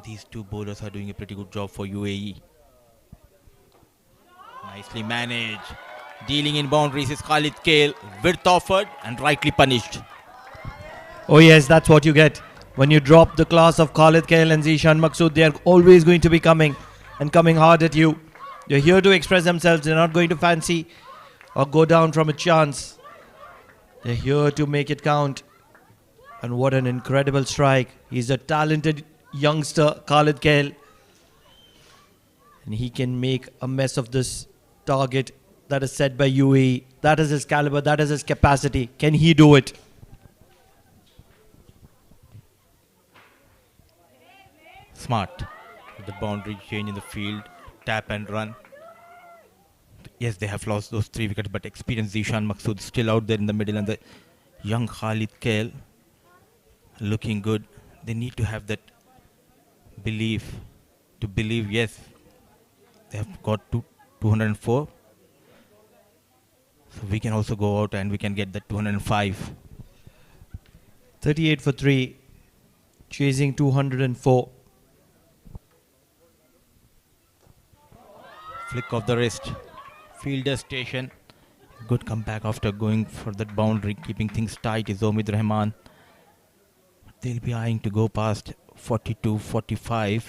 These two bowlers are doing a pretty good job for UAE. Nicely managed. Dealing in boundaries is Khalid Kale. Width offered and rightly punished. Oh yes, that's what you get. When you drop the class of Khalid Kale and Zishan Maqsood, they are always going to be coming hard at you. They're here to express themselves. They're not going to fancy or go down from a chance. They're here to make it count. And what an incredible strike. He's a talented youngster, Khalid Kale. And he can make a mess of this target that is set by UAE. That is his caliber, that is his capacity. Can he do it? Smart. With the boundary change in the field, tap and run. Yes, they have lost those 3 wickets, but experienced Zishan Maqsood still out there in the middle, and the young Khalid Kale looking good. They need to have that belief, to believe, yes, they have got to 204. So we can also go out and we can get that 205. 38 for 3, chasing 204. Flick of the wrist. Fielder station. Good comeback after going for that boundary. Keeping things tight is Omid Rahman. They'll be eyeing to go past 42-45 at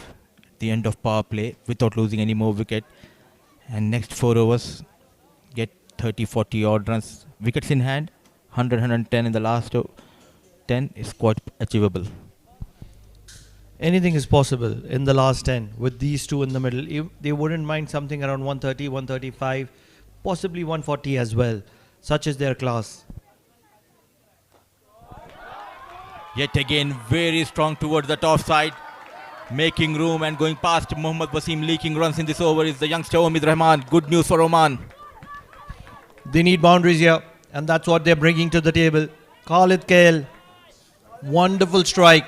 the end of power play without losing any more wicket. And next 4 overs, get 30-40 odd runs. Wickets in hand, 100-110 in the last 10 is quite achievable. Anything is possible in the last 10 with these two in the middle. If they wouldn't mind something around 130, 135, possibly 140 as well. Such is their class. Yet again, very strong towards the top side. Making room and going past Mohammad Wasim, leaking runs in this over is the youngster Omid Rahman. Good news for Oman. They need boundaries here, and that's what they're bringing to the table. Khalid Kale, wonderful strike.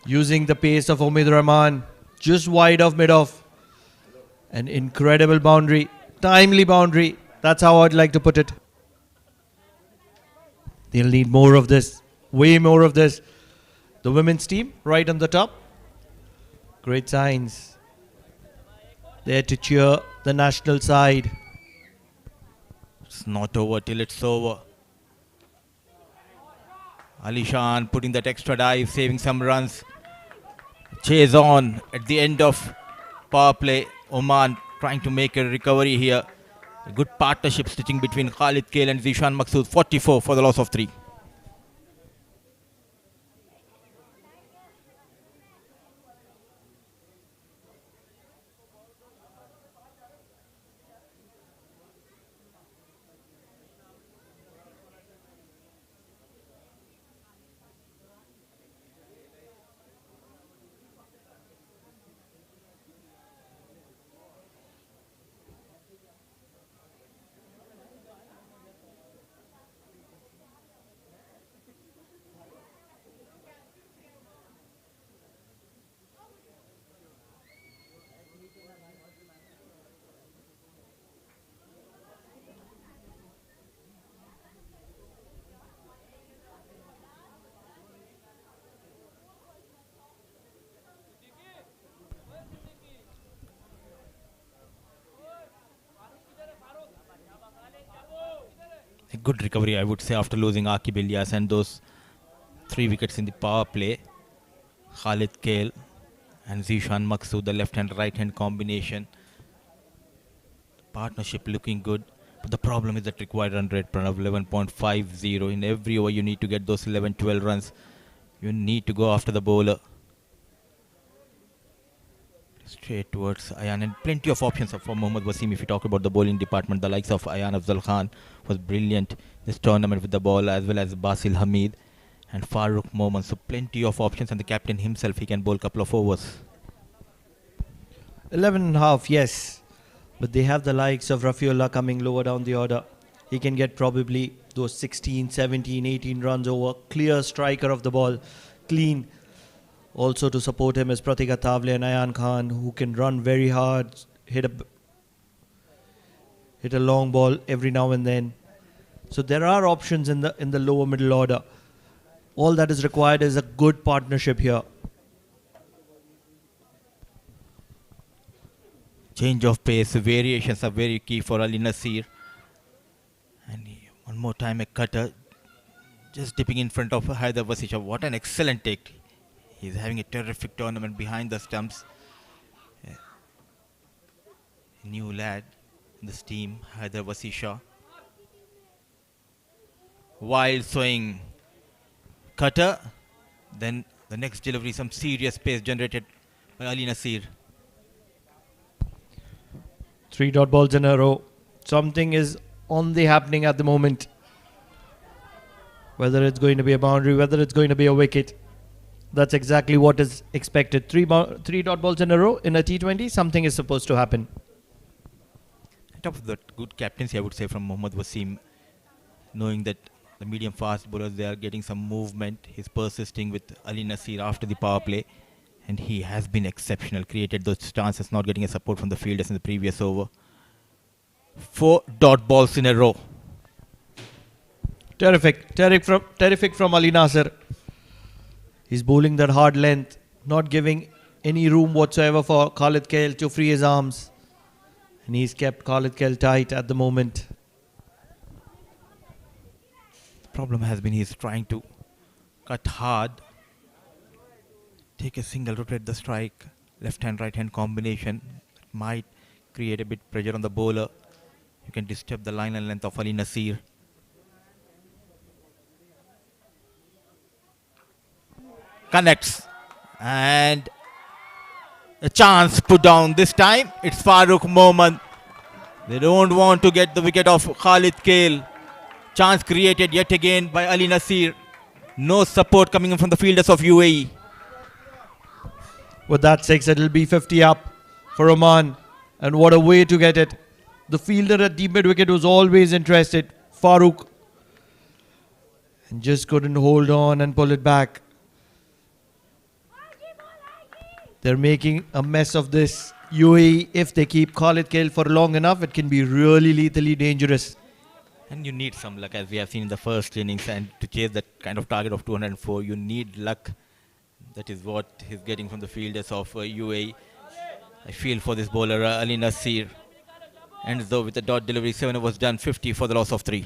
Using the pace of Omid Rahman, just wide of mid-off. An incredible boundary, timely boundary. That's how I'd like to put it. They'll need more of this, way more of this. The women's team right on the top. Great signs. There to cheer the national side. It's not over till it's over. Ali Shan putting that extra dive, saving some runs. Chase on at the end of power play. Oman trying to make a recovery here. A good partnership stitching between Khalid Kale and Zishan Maqsood. 44 for the loss of 3. A good recovery, I would say, after losing Akib Ilyas and those 3 wickets in the power play. Khalid Kale and Zishan Maqsood, the left hand right hand combination. Partnership looking good. But the problem is that required run rate of 11.50. In every over, you need to get those 11-12 runs. You need to go after the bowler. Straight towards Ayan, and plenty of options for Mohammad Wasim. If you talk about the bowling department, the likes of Ayan Afzal Khan was brilliant this tournament with the ball, as well as Basil Hamid and Farooq Moman. So plenty of options, and the captain himself, he can bowl a couple of overs. 11 and a half, yes. But they have the likes of Rafiullah coming lower down the order. He can get probably those 16, 17, 18 runs over. Clear striker of the ball. Clean. Also to support him is Pratika Tavle and Ayan Khan, who can run very hard, hit a long ball every now and then. So there are options in the lower middle order. All that is required is a good partnership here. Change of pace, variations are very key for Ali Nasir. And one more time a cutter, just dipping in front of Haider Vasisha. What an excellent take. He's having a terrific tournament behind the stumps. Yeah. New lad in this team, Haider Vasisha. Wild swing, cutter. Then the next delivery, some serious pace generated by Ali Nasir. 3 dot balls in a row. Something is on the happening at the moment. Whether it's going to be a boundary, whether it's going to be a wicket. That's exactly what is expected. 3 dot balls in a row in a T20, something is supposed to happen. On top of that, good captaincy, I would say, from Mohammad Wasim, knowing that the medium fast bowlers, they are getting some movement. He's persisting with Ali Nasir after the power play, and he has been exceptional, created those chances, not getting a support from the fielders in the previous over. 4 dot balls in a row. Terrific from Ali Nasir. He's bowling that hard length, not giving any room whatsoever for Khalid Kale to free his arms. And he's kept Khalid Kale tight at the moment. The problem has been he's trying to cut hard, take a single, rotate the strike, left hand, right hand combination. It might create a bit pressure on the bowler. You can disturb the line and length of Ali Nasir. Connects, and a chance put down. This time it's Farooq Moman. They don't want to get the wicket of Khalid Kale. Chance created yet again by Ali Nasir. No support coming in from the fielders of UAE. With that 6, it'll be 50 up for Oman. And what a way to get it. The fielder at deep mid wicket was always interested, Farooq. And just couldn't hold on and pull it back. They're making a mess of this. UAE, if they keep Khalid Kale for long enough, it can be really lethally dangerous. And you need some luck, as we have seen in the first innings, and to chase that kind of target of 204, you need luck. That is what he's getting from the fielders of UAE. I feel for this bowler, Ali Nasir. And though with the dot delivery, 7 was done, 50 for the loss of 3.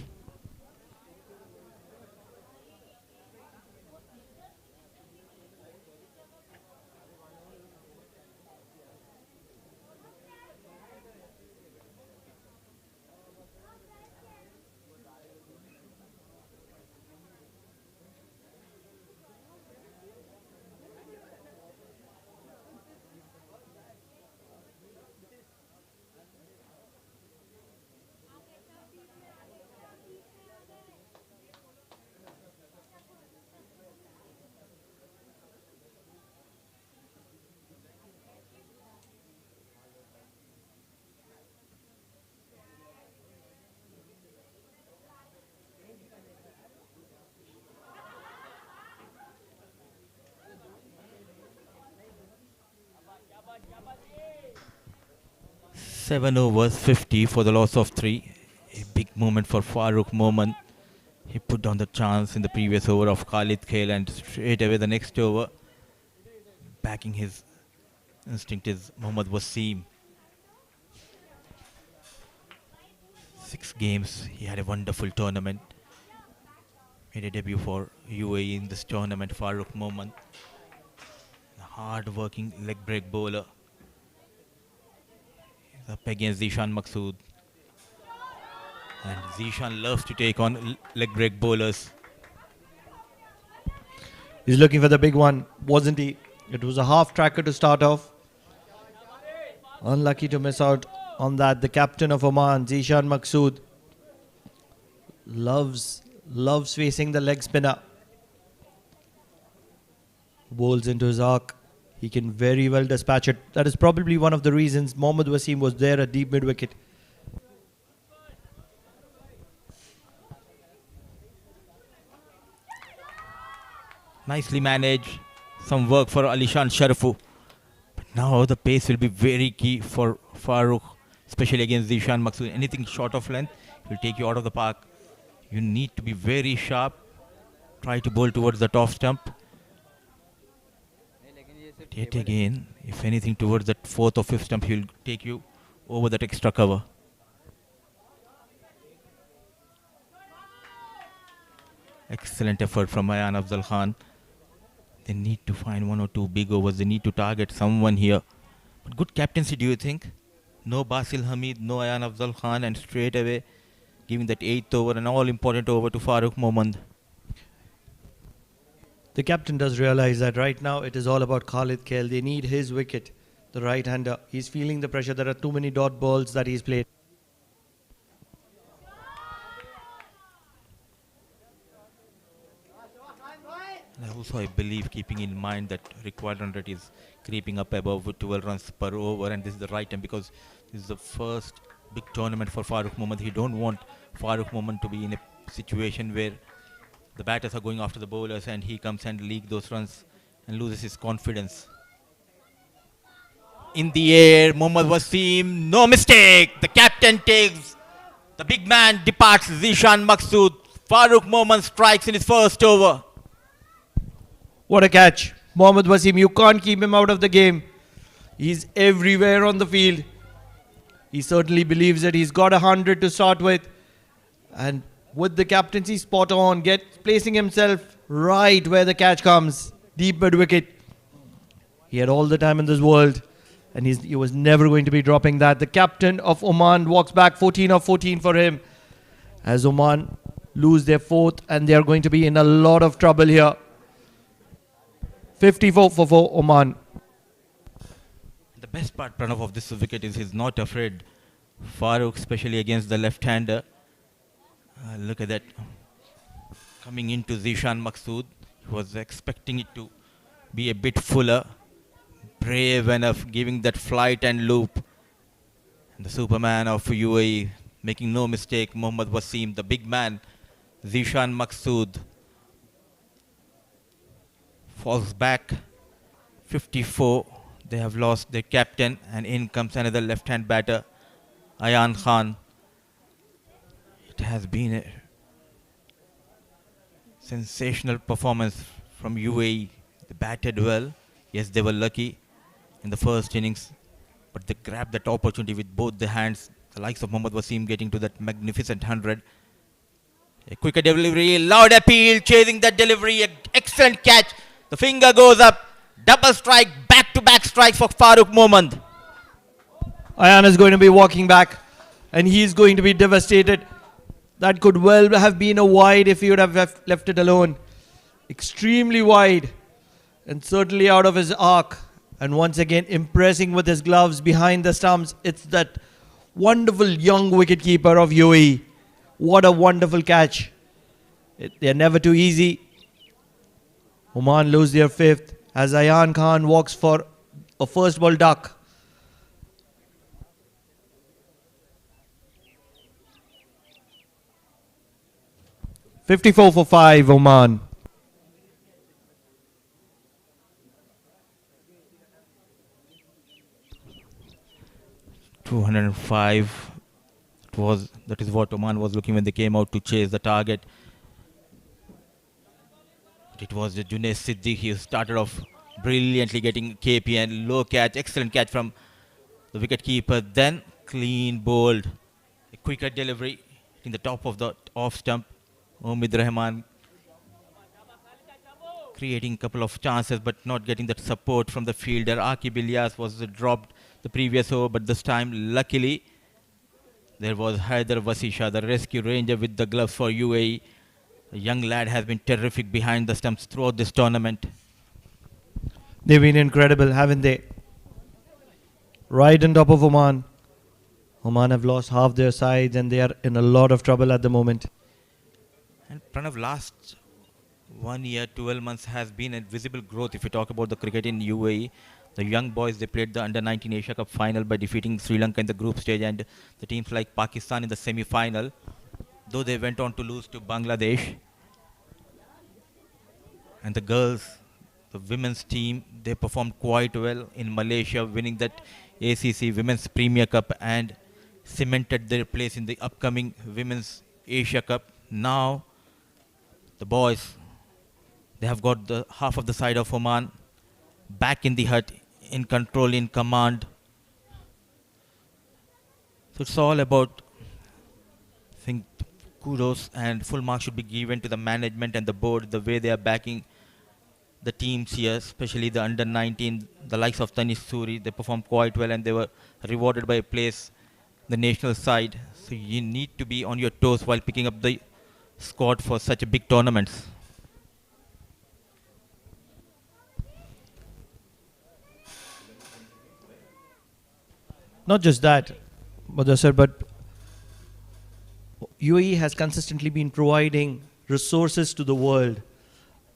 Seven overs, 50 for the loss of 3. A big moment for Farooq Moman. He put down the chance in the previous over of Khalid Kale, and straight away the next over, backing his instinct, is Mohammad Wasim. 6 games. He had a wonderful tournament. Made a debut for UAE in this tournament. Farooq Mohammad, a hard-working leg break bowler. He's up against Zishan Maqsood. And Zishan loves to take on leg break bowlers. He's looking for the big one, wasn't he? It was a half tracker to start off. Unlucky to miss out on that. The captain of Oman, Zishan Maqsood, loves facing the leg spinner. Bowls into his arc. He can very well dispatch it. That is probably one of the reasons Mohammad Wasim was there at deep mid wicket. Nicely managed. Some work for Alishan Sharafu. But now the pace will be very key for Farooq, especially against Zishan Maqsood. Anything short of length will take you out of the park. You need to be very sharp. Try to bowl towards the top stump. Yet again, if anything towards that 4th or 5th stump, he'll take you over that extra cover. Excellent effort from Ayan Afzal Khan. They need to find 1 or 2 big overs. They need to target someone here. But good captaincy, do you think? No Basil Hamid, no Ayan Afzal Khan, and straight away giving that 8th over, an all-important over to Farooq Mohammad. The captain does realize that right now it is all about Khalid Khail. They need his wicket, the right-hander. He's feeling the pressure. There are too many dot balls that he's played. And also, I believe, keeping in mind that required run rate is creeping up above 12 runs per over, and this is the right time because this is the first big tournament for Farooq Mohammad. He don't want Farooq Mohammad to be in a situation where the batters are going after the bowlers and he comes and leaks those runs and loses his confidence. In the air, Mohammad Wasim, no mistake. The captain takes, the big man departs, Zishan Maqsood. Farooq Mohammad strikes in his first over. What a catch. Mohammad Wasim, you can't keep him out of the game. He's everywhere on the field. He certainly believes that he's got 100 to start with. And with the captaincy spot on, placing himself right where the catch comes. Deep mid wicket. He had all the time in this world. And he was never going to be dropping that. The captain of Oman walks back, 14 of 14 for him. As Oman lose their 4th, and they are going to be in a lot of trouble here. 54 for Oman. The best part, Pranav, of this wicket is he's not afraid. Farooq, especially against the left-hander. Look at that. Coming into Zishan Maqsood. He was expecting it to be a bit fuller. Brave enough, giving that flight and loop. And the Superman of UAE, making no mistake, Mohammad Wasim, the big man, Zishan Maqsood. Falls back, 54. They have lost their captain, and in comes another left-hand batter, Ayan Khan. It has been a sensational performance from UAE. They batted well. Yes, they were lucky in the first innings, but they grabbed that opportunity with both the hands. The likes of Mohammad Wasim getting to that magnificent 100. A quicker delivery, loud appeal, chasing that delivery, an excellent catch. The finger goes up, double strike, back-to-back strikes for Farooq Mohammad. Ayan is going to be walking back, and he's going to be devastated. That could well have been a wide if he would have left it alone. Extremely wide, and certainly out of his arc. And once again, impressing with his gloves behind the stumps. It's that wonderful young wicketkeeper of UAE. What a wonderful catch. They're never too easy. Oman lose their 5th as Ayan Khan walks for a first ball duck. $54 for 5, Oman. $205. That is what Oman was looking when they came out to chase the target. It was the Junaid Siddiq. He started off brilliantly, getting KPN, low catch, excellent catch from the wicket keeper. Then clean bowled, a quicker delivery. in the top of the off stump. Omid Rahman creating a couple of chances but not getting that support from the fielder. Akib Ilyas was dropped the previous over, but this time, luckily, there was Haider Vasisha, the rescue ranger with the gloves for UAE. The young lad has been terrific behind the stumps throughout this tournament. They've been incredible, haven't they? Right on top of Oman. Oman have lost half their sides and they are in a lot of trouble at the moment. And Pranav, last 1 year, 12 months has been a visible growth if you talk about the cricket in UAE. The young boys, they played the Under-19 Asia Cup final by defeating Sri Lanka in the group stage, and the teams like Pakistan in the semi-final, though they went on to lose to Bangladesh. And the girls, the women's team, they performed quite well in Malaysia, winning that ACC Women's Premier Cup and cemented their place in the upcoming Women's Asia Cup. Now, the boys, they have got the half of the side of Oman back in the hut, in control, in command. So it's all about, I think, kudos and full marks should be given to the management and the board, the way they are backing the teams here, especially the Under-19, the likes of Tanis Suri. They performed quite well and they were rewarded by a place the national side. So you need to be on your toes while picking up the squad for such a big tournaments. Not just that, Badr sir, but UAE has consistently been providing resources to the world.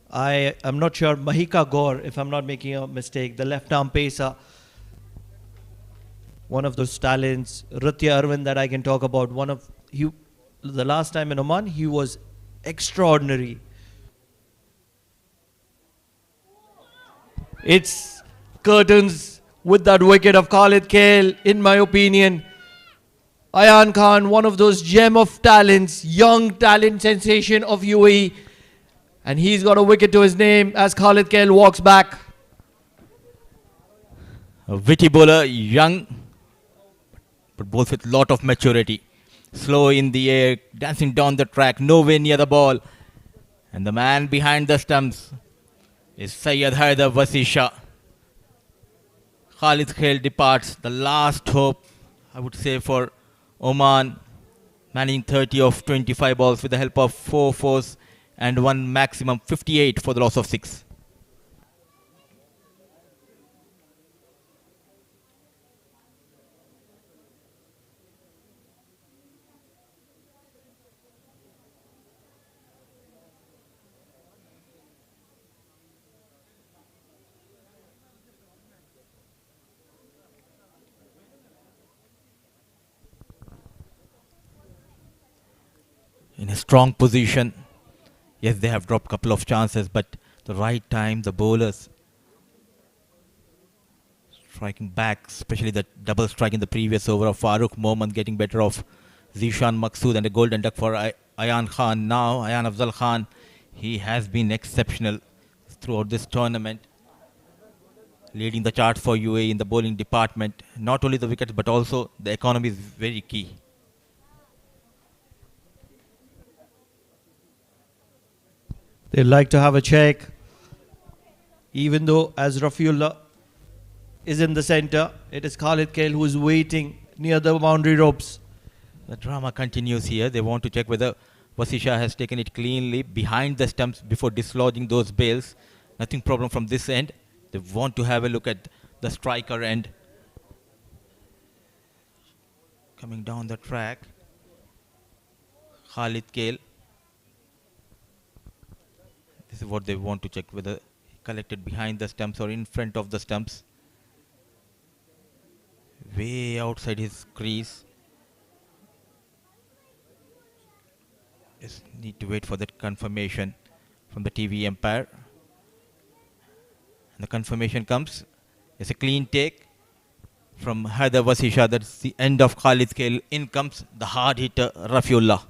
I am not sure, Mahika Gaur, if I'm not making a mistake, the left arm pacer, one of those talents, Ritya Arvind that I can talk about, the last time in Oman, he was extraordinary. It's curtains with that wicket of Khalid Kale, in my opinion. Ayan Khan, one of those gem of talents, young talent sensation of UAE. And he's got a wicket to his name as Khalid Kale walks back. A witty bowler, young, but both with lot of maturity. Slow in the air, dancing down the track, nowhere near the ball. And the man behind the stumps is Syed Haider Vasisha. Khalid Khail departs, the last hope, I would say, for Oman, managing 30 of 25 balls with the help of 4 fours and one maximum 58 for the loss of 6. In a strong position. Yes, they have dropped a couple of chances, but the right time, the bowlers striking back, especially the double strike in the previous over of Farooq Mohammad getting better of Zishan Maqsood, and a golden duck for Ayan Khan. Now, Ayan Afzal Khan, he has been exceptional throughout this tournament, leading the charts for UAE in the bowling department. Not only the wickets, but also the economy is very key. They'd like to have a check. Even though as Rafiullah is in the center, it is Khalid Kale who is waiting near the boundary ropes. The drama continues here. They want to check whether Vasisha has taken it cleanly behind the stumps before dislodging those bails. Nothing problem from this end. They want to have a look at the striker end. Coming down the track. Khalid Kale. This is what they want to check, whether he collected behind the stumps or in front of the stumps. Way outside his crease. Just need to wait for that confirmation from the TV umpire. And the confirmation comes. It's a clean take from Haider Vasisha. That's the end of Khalid Kale. In comes the hard hitter Rafiullah.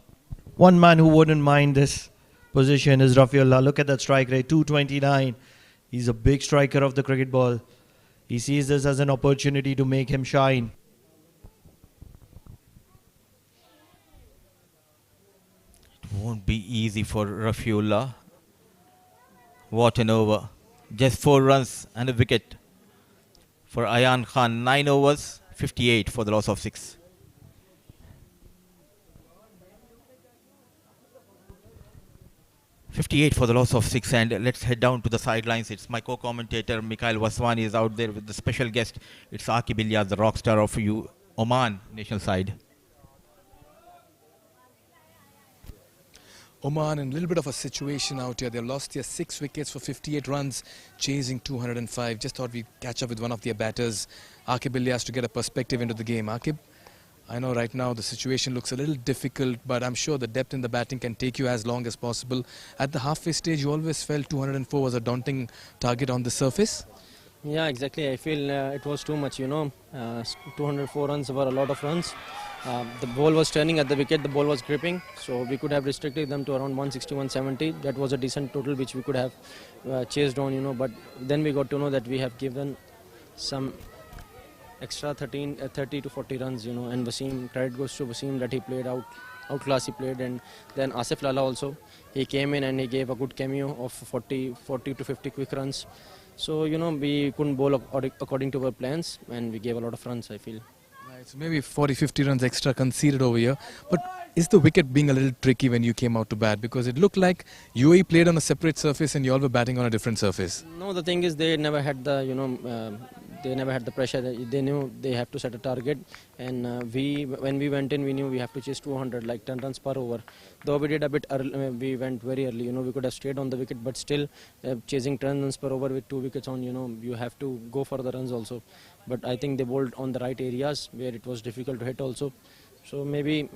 One man who wouldn't mind this position is Rafiullah. Look at that strike rate, 229. He's a big striker of the cricket ball. He sees this as an opportunity to make him shine. Won't be easy for Rafiullah. What an over. Just 4 runs and a wicket for Ayan Khan. 9 overs, 58 for the loss of 6. "58 for the loss of 6, and let's head down to the sidelines. It's my co-commentator Mikhail Waswani is out there with the special guest. It's Aqib Ilyas, the rock star of Oman national side. Oman in a little bit of a situation out here. They lost their 6 wickets for 58 runs, chasing 205. Just thought we'd catch up with one of their batters, Aqib Ilyas, to get a perspective into the game. Aqib, I know right now the situation looks a little difficult, but I'm sure the depth in the batting can take you as long as possible. At the halfway stage, you always felt 204 was a daunting target on the surface. Yeah, exactly. I feel it was too much, 204 runs were a lot of runs. The ball was turning at the wicket, the ball was gripping, so we could have restricted them to around 160, 170. That was a decent total which we could have chased on, but then we got to know that we have given some extra 30 to 40 runs, and Wasim, credit goes to Wasim that he played outclass he played, and then Asif Lala also, he came in and he gave a good cameo of 40 to 50 quick runs. So, we couldn't bowl according to our plans, and we gave a lot of runs, I feel. Right, so maybe 40, 50 runs extra conceded over here. But is the wicket being a little tricky when you came out to bat? Because it looked like UAE played on a separate surface and you all were batting on a different surface. No, the thing is they never had the, they never had the pressure. They knew they have to set a target, and when we went in, we knew we have to chase 200, like 10 runs per over. Though we did a bit early, we went very early. We could have stayed on the wicket, but still chasing 10 runs per over with 2 wickets on, you have to go for the runs also. But I think they bowled on the right areas where it was difficult to hit also. So maybe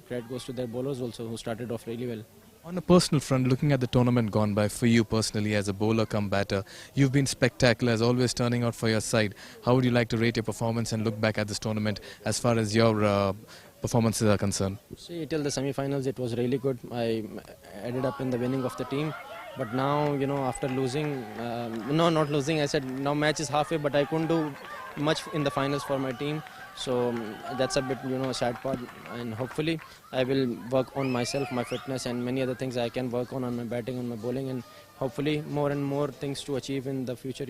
credit goes to their bowlers also, who started off really well. On a personal front, looking at the tournament gone by for you personally as a bowler come batter, you've been spectacular, as always turning out for your side. How would you like to rate your performance and look back at this tournament as far as your performances are concerned? See, till the semi-finals it was really good. I ended up in the winning of the team. But now, after losing, no, not losing, I said now match is halfway, but I couldn't do much in the finals for my team. So that's a bit, a sad part, and hopefully I will work on myself, my fitness, and many other things I can work on my batting, on my bowling, and hopefully more and more things to achieve in the future,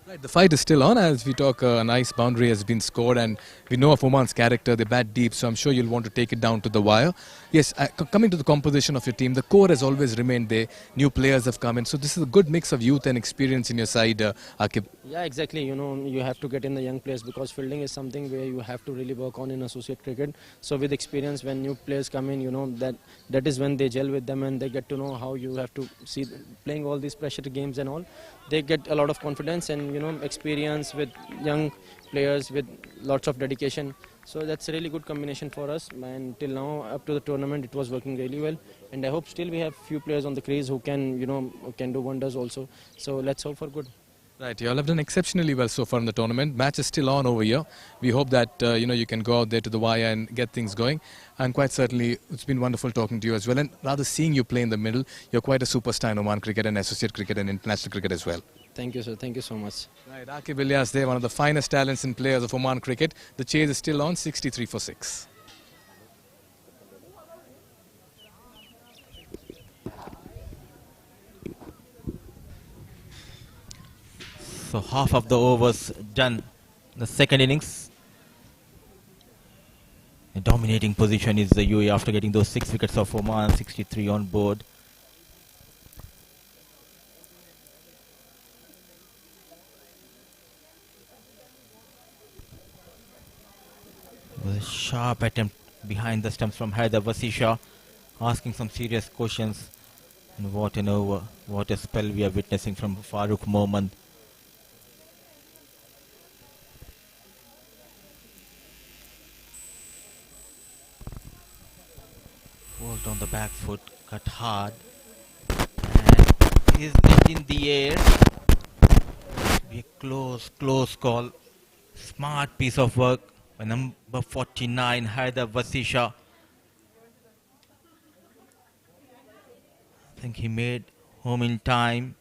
Right, the fight is still on as we talk. A nice boundary has been scored, and we know of Oman's character. They bat deep, so I'm sure you'll want to take it down to the wire. Yes, coming to the composition of your team, the core has always remained there. New players have come in, so this is a good mix of youth and experience in your side, Aqib. Yeah, exactly. You have to get in the young players, because fielding is something where you have to really work on in associate cricket. So with experience, when new players come in, that is when they gel with them and they get to know how you have to see playing all these pressure games and all. They get a lot of confidence and experience with young players with lots of dedication. So that's a really good combination for us, and till now up to the tournament it was working really well, and I hope still we have few players on the crease who can can do wonders also. So let's hope for good. Right, you all have done exceptionally well so far in the tournament. Match is still on over here. We hope that you can go out there to the wire and get things going. And quite certainly, it's been wonderful talking to you as well. And rather seeing you play in the middle, you're quite a superstar in Oman cricket and associate cricket and international cricket as well. Thank you, sir. Thank you so much. Right, Aqib Ilyas there, one of the finest talents and players of Oman cricket. The chase is still on, 63 for 6. So half of the overs done. The second innings. A dominating position is the UAE after getting those 6 wickets of Oman, 63 on board. A sharp attempt behind the stumps from Haider Vasisha, asking some serious questions. And what an over, what a spell we are witnessing from Farooq Mohammad. Worked on the back foot, cut hard, and is it in the air? Be a close call. Smart piece of work by number 49, Haider Vasisha. I think he made home in time.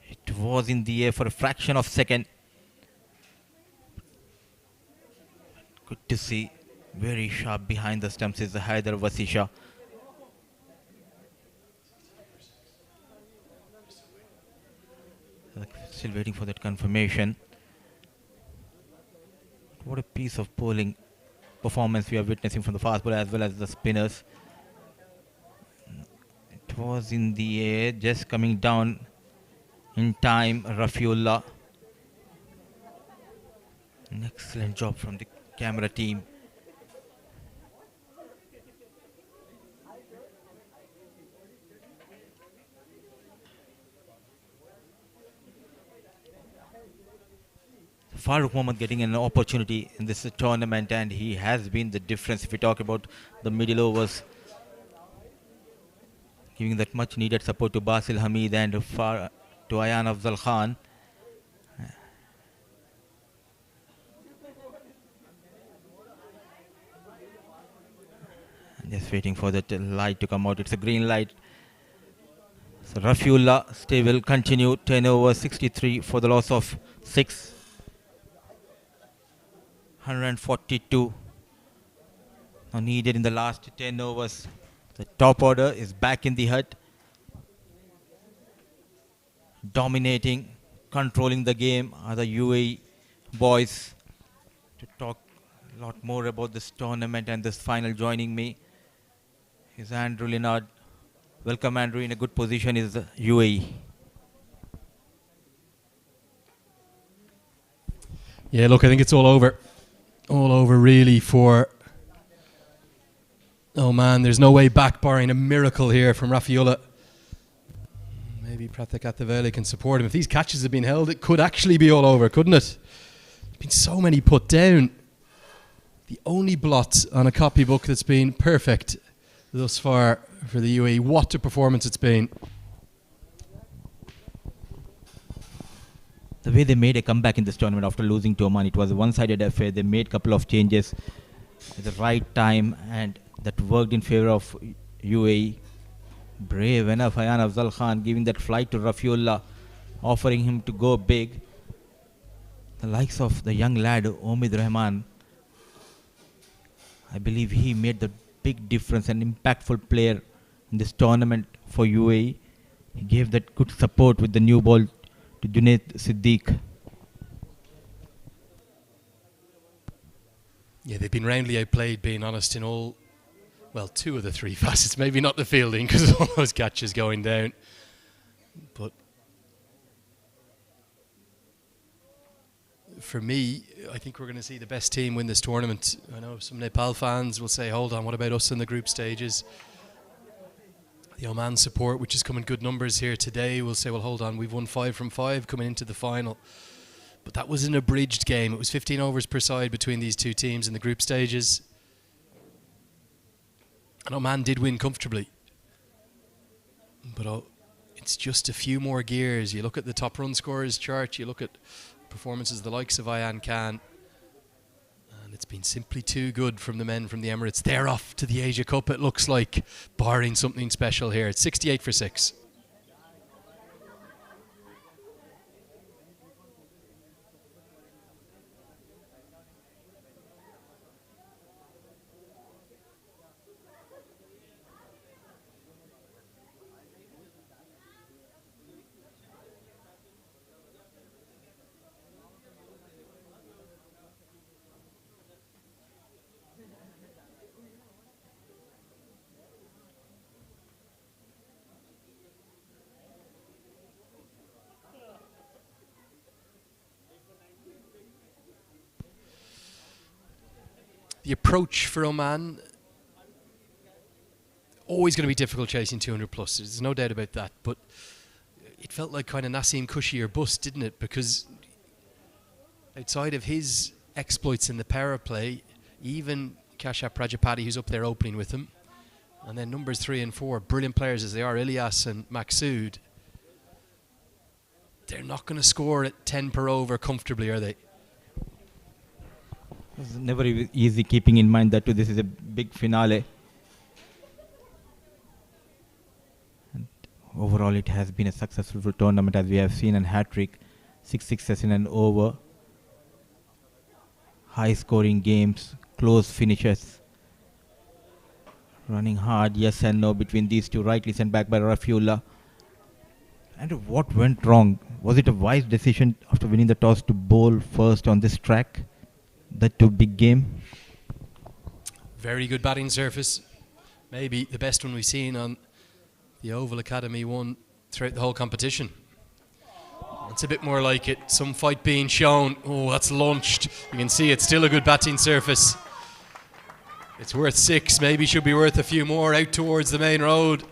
It was in the air for a fraction of a second. Good to see. Very sharp behind the stumps is the Haider Vasisha. Still waiting for that confirmation. What a piece of bowling performance we are witnessing from the fast bowler as well as the spinners. It was in the air, just coming down in time. Rafiullah. An excellent job from the camera team. Farooq Mohammad getting an opportunity in this tournament, and he has been the difference if we talk about the middle overs, giving that much needed support to Basil Hamid and to Ayan Afzal Khan. Just waiting for that light to come out. It's a green light. So Rafiullah stay will continue. 10 over 63 for the loss of 6. 142 now needed in the last 10 overs. The top order is back in the hut, dominating, controlling the game. Are the UAE boys. To talk a lot more about this tournament and this final, joining me is Andrew Linard. Welcome, Andrew. In a good position is UAE. Yeah, look, I think it's all over. All over really for Oman. There's no way back barring a miracle here from Rafiullah. Maybe Pratik Athaveli can support him. If these catches had been held, it could actually be all over, couldn't it? There's been so many put down. The only blot on a copybook that's been perfect thus far for the UAE. What a performance it's been. The way they made a comeback in this tournament after losing to Oman, it was a one-sided affair. They made a couple of changes at the right time, and that worked in favor of UAE. Brave enough, Ayan Afzal Khan giving that flight to Rafiullah, offering him to go big. The likes of the young lad, Omid Rahman, I believe he made the big difference, an impactful player in this tournament for UAE. He gave that good support with the new ball to Junaid Siddiq. Yeah, they've been roundly outplayed, being honest, in all, well, 2 of the 3 facets. Maybe not the fielding, because all those catches going down. But for me, I think we're going to see the best team win this tournament. I know some Nepal fans will say, hold on, what about us in the group stages? The Oman support, which is coming good numbers here today, will say, well, hold on, we've won 5 from 5 coming into the final. But that was an abridged game. It was 15 overs per side between these two teams in the group stages. And Oman did win comfortably. But it's just a few more gears. You look at the top run scorers chart, you look at performances the likes of Ayan Khan, and it's been simply too good from the men from the Emirates. They're off to the Asia Cup, it looks like, barring something special here. It's 68 for 6. The approach for Oman, always going to be difficult chasing 200 plus. There's no doubt about that. But it felt like kind of Naseem Kushi or bust, didn't it? Because outside of his exploits in the power play, even Kashyap Prajapati, who's up there opening with him, and then numbers 3 and 4, brilliant players as they are, Ilyas and Maksud, they're not going to score at 10 per over comfortably, are they? It's never easy, keeping in mind that this is a big finale. And overall, it has been a successful tournament, as we have seen, a hat-trick, 6 sixes in an over, high-scoring games, close finishes, running hard, yes and no between these two, rightly sent back by Rafiullah. And what went wrong? Was it a wise decision after winning the toss to bowl first on this track? That too big game. Very good batting surface. Maybe the best one we've seen on the Oval Academy one throughout the whole competition. It's a bit more like it. Some fight being shown. Oh, that's launched. You can see it's still a good batting surface. It's worth 6. Maybe should be worth a few more out towards the main road.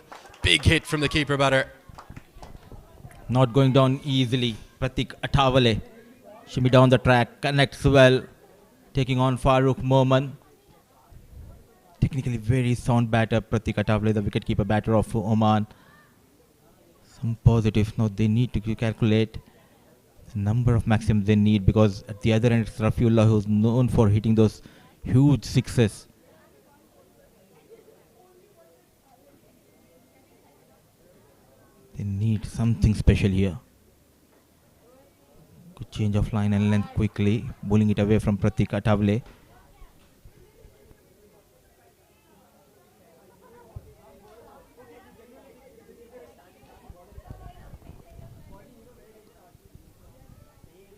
Big hit from the keeper batter. Not going down easily. Pratik Athavale. Shimmy down the track. Connects well. Taking on Farooq Moman. Technically very sound batter. Pratik Athavale, the wicketkeeper batter of Oman. Some positives. Now they need to calculate the number of maxims they need, because at the other end it's Rafiullah, who's known for hitting those huge sixes. They need something special here. Good change of line and length quickly, bowling it away from Pratik Athavale.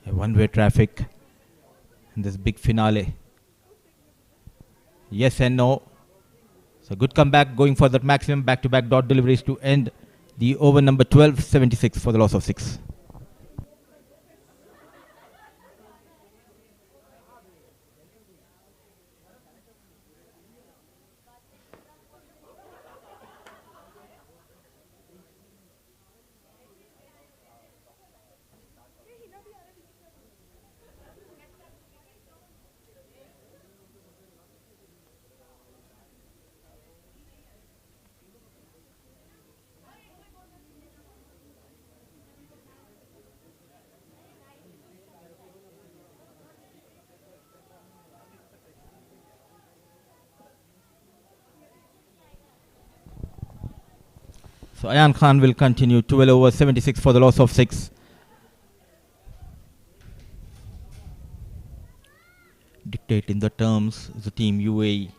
A one-way traffic in this big finale. Yes and no. So good comeback, going for that maximum back-to-back dot deliveries to end the over number 12, 76 for the loss of 6. So Ayan Khan will continue. 12 over 76 for the loss of 6. Dictating the terms is the team UAE.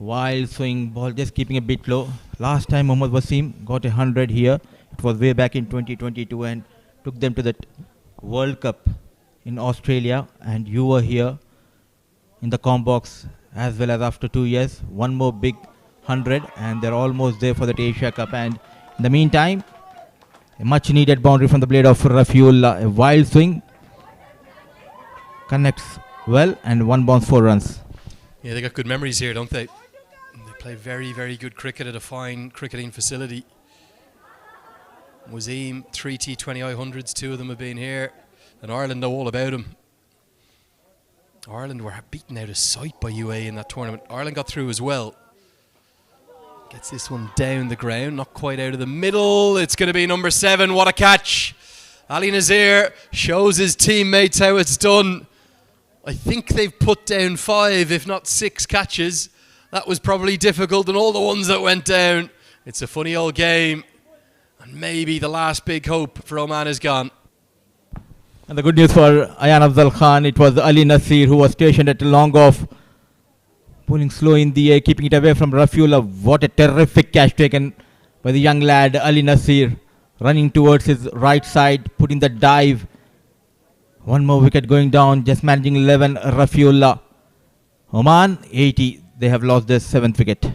Wild swing ball, just keeping a bit low. Last time Mohammad Wasim got 100 here. It was way back in 2022 and took them to the World Cup in Australia. And you were here in the Combox as well as after 2 years. One more big 100 and they're almost there for the Asia Cup. And in the meantime, a much needed boundary from the blade of Rafiullah. A wild swing connects well and 1 bounce, 4 runs. Yeah, they got good memories here, don't they? They play very, very good cricket at a fine cricketing facility. Wasim, 3 T20I hundreds, 2 of them have been here. And Ireland know all about him. Ireland were beaten out of sight by UAE in that tournament. Ireland got through as well. Gets this one down the ground, not quite out of the middle. It's going to be number 7. What a catch. Ali Nazir shows his teammates how it's done. I think they've put down 5, if not 6 catches. That was probably difficult than all the ones that went down. It's a funny old game. And maybe the last big hope for Oman is gone. And the good news for Ayan Afzal Khan, it was Ali Nasir who was stationed at long off. Pulling slow in the air, keeping it away from Rafiullah. What a terrific catch taken by the young lad Ali Nasir. Running towards his right side, putting the dive. One more wicket going down, just managing 11, Rafiullah. Oman, 80. They have lost their 7th wicket.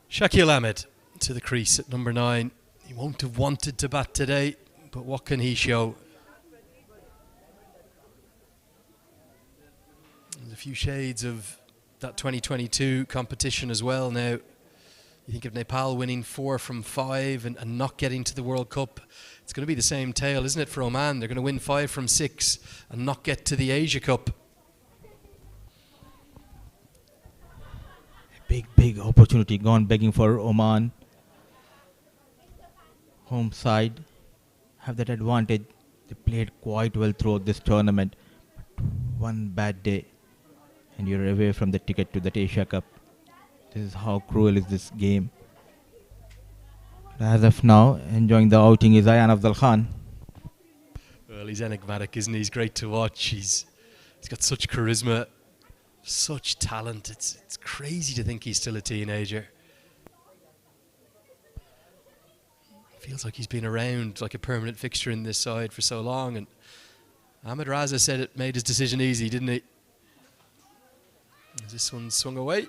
Shakil Ahmed to the crease at number 9. He won't have wanted to bat today, but what can he show? There's a few shades of that 2022 competition as well now. You think of Nepal winning 4 from 5 and not getting to the World Cup. It's going to be the same tale, isn't it, for Oman? They're going to win 5 from 6 and not get to the Asia Cup. Big opportunity gone begging for Oman. Home side have that advantage. They played quite well throughout this tournament. But one bad day and you're away from the ticket to that Asia Cup. This is how cruel is this game. As of now, enjoying the outing is Ayan Afzal Khan. Well, he's enigmatic, isn't he? He's great to watch. He's got such charisma, such talent. It's crazy to think he's still a teenager. Feels like he's been around like a permanent fixture in this side for so long. And Ahmed Raza said it made his decision easy, didn't he? As this one swung away.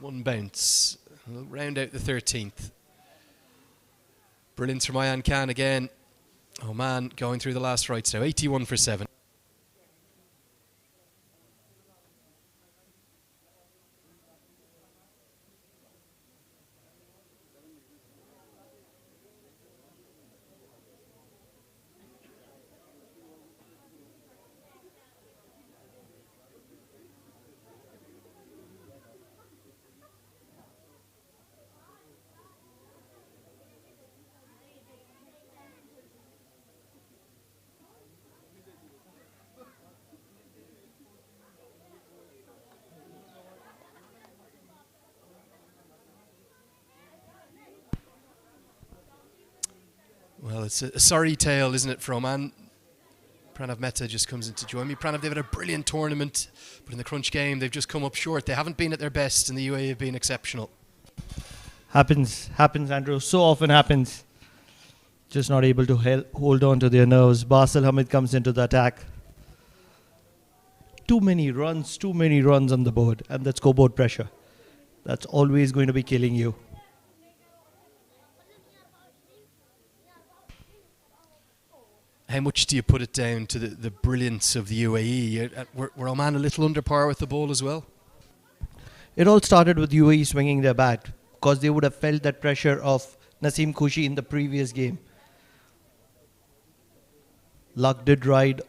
One bounce. We'll round out the 13th. Brilliance from Ayan Khan again. Oman going through the last rights now. 81 for 7. Well, it's a sorry tale, isn't it, for Oman? Pranav Mehta just comes in to join me. Pranav, they've had a brilliant tournament, but in the crunch game, they've just come up short. They haven't been at their best, and the UAE have been exceptional. Happens, Andrew. So often happens. Just not able to hold on to their nerves. Basil Hamid comes into the attack. Too many runs on the board, and that scoreboard pressure. That's always going to be killing you. How much do you put it down to the brilliance of the UAE? Were Oman a little under par with the ball as well? It all started with UAE swinging their bat, because they would have felt that pressure of Naseem Khushi in the previous game. Luck did ride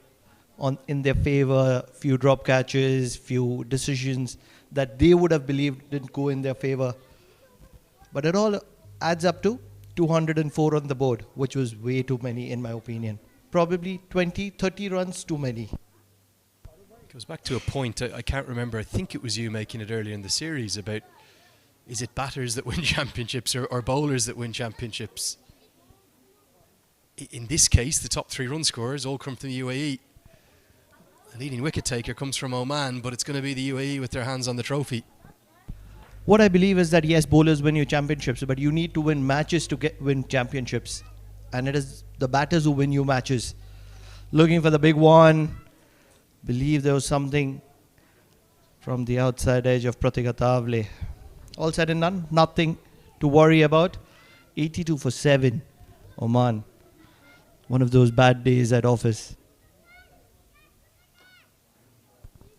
in their favour, few drop catches, few decisions that they would have believed didn't go in their favour. But it all adds up to 204 on the board, which was way too many in my opinion. Probably 20, 30 runs too many. It goes back to a point, I can't remember, I think it was you making it earlier in the series about, is it batters that win championships or bowlers that win championships? In this case, the top 3 run scorers all come from the UAE. The leading wicket taker comes from Oman, but it's going to be the UAE with their hands on the trophy. What I believe is that yes, bowlers win you championships, but you need to win matches to win championships. And it is the batters who win you matches. Looking for the big one. Believe there was something from the outside edge of Pratik Atavale. All said and done, nothing to worry about. 82 for 7, Oman. One of those bad days at office.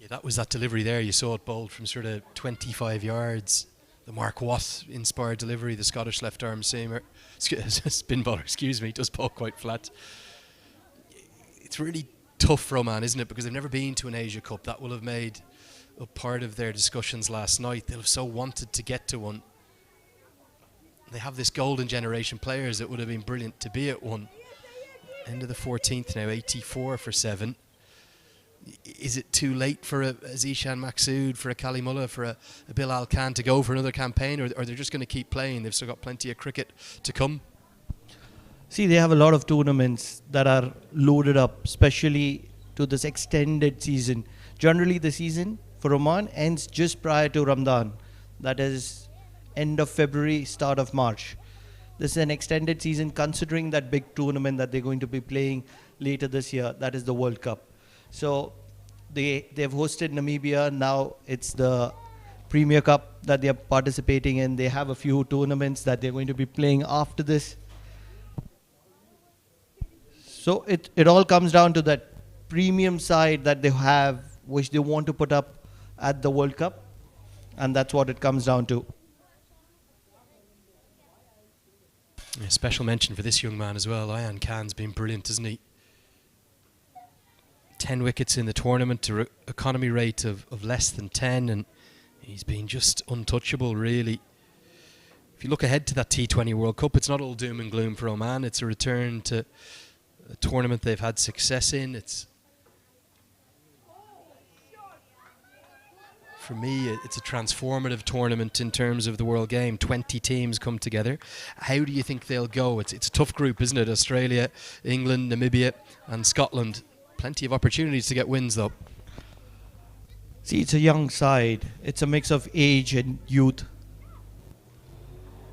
Yeah, that was that delivery there. You saw it bowled from sort of 25 yards. The Mark Watt inspired delivery, the Scottish left arm seamer, spin bowler, does bowl quite flat. It's really tough for Oman, isn't it? Because they've never been to an Asia Cup. That will have made a part of their discussions last night. They'll have so wanted to get to one. They have this golden generation players that would have been brilliant to be at one. End of the 14th now, 84 for 7. Is it too late for a Zishan Maksud, for a Kalimullah, for a Bilal Khan to go for another campaign, or they're just going to keep playing? They've still got plenty of cricket to come. See, they have a lot of tournaments that are loaded up, especially to this extended season. Generally, the season for Oman ends just prior to Ramadan. That is end of February, start of March. This is an extended season considering that big tournament that they're going to be playing later this year. That is the World Cup. So they've hosted Namibia. Now it's the Premier Cup that they're participating in. They have a few tournaments that they're going to be playing after this. So it all comes down to that premium side that they have, which they want to put up at the World Cup. And that's what it comes down to. A special mention for this young man as well. Ayan Khan's been brilliant, isn't he? 10 wickets in the tournament to economy rate of less than 10, and he's been just untouchable, really. If you look ahead to that T20 World Cup, it's not all doom and gloom for Oman. It's a return to a tournament they've had success in. It's For me, it's a transformative tournament in terms of the world game. 20 teams come together. How do you think they'll go? It's a tough group, isn't it? Australia, England, Namibia and Scotland. Plenty of opportunities to get wins, though. See, it's a young side. It's a mix of age and youth.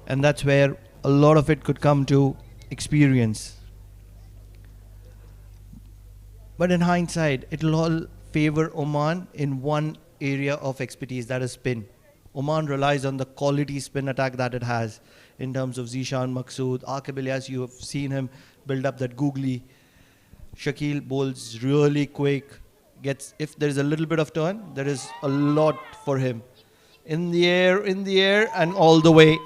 And that's where a lot of it could come to experience. But in hindsight, it'll all favor Oman in one area of expertise, that is spin. Oman relies on the quality spin attack that it has in terms of Zishan, Maqsood, Aqib Ilyas. You have seen him build up that googly. Shakil bowls really quick. If there is a little bit of turn, there is a lot for him. In the air, and all the way.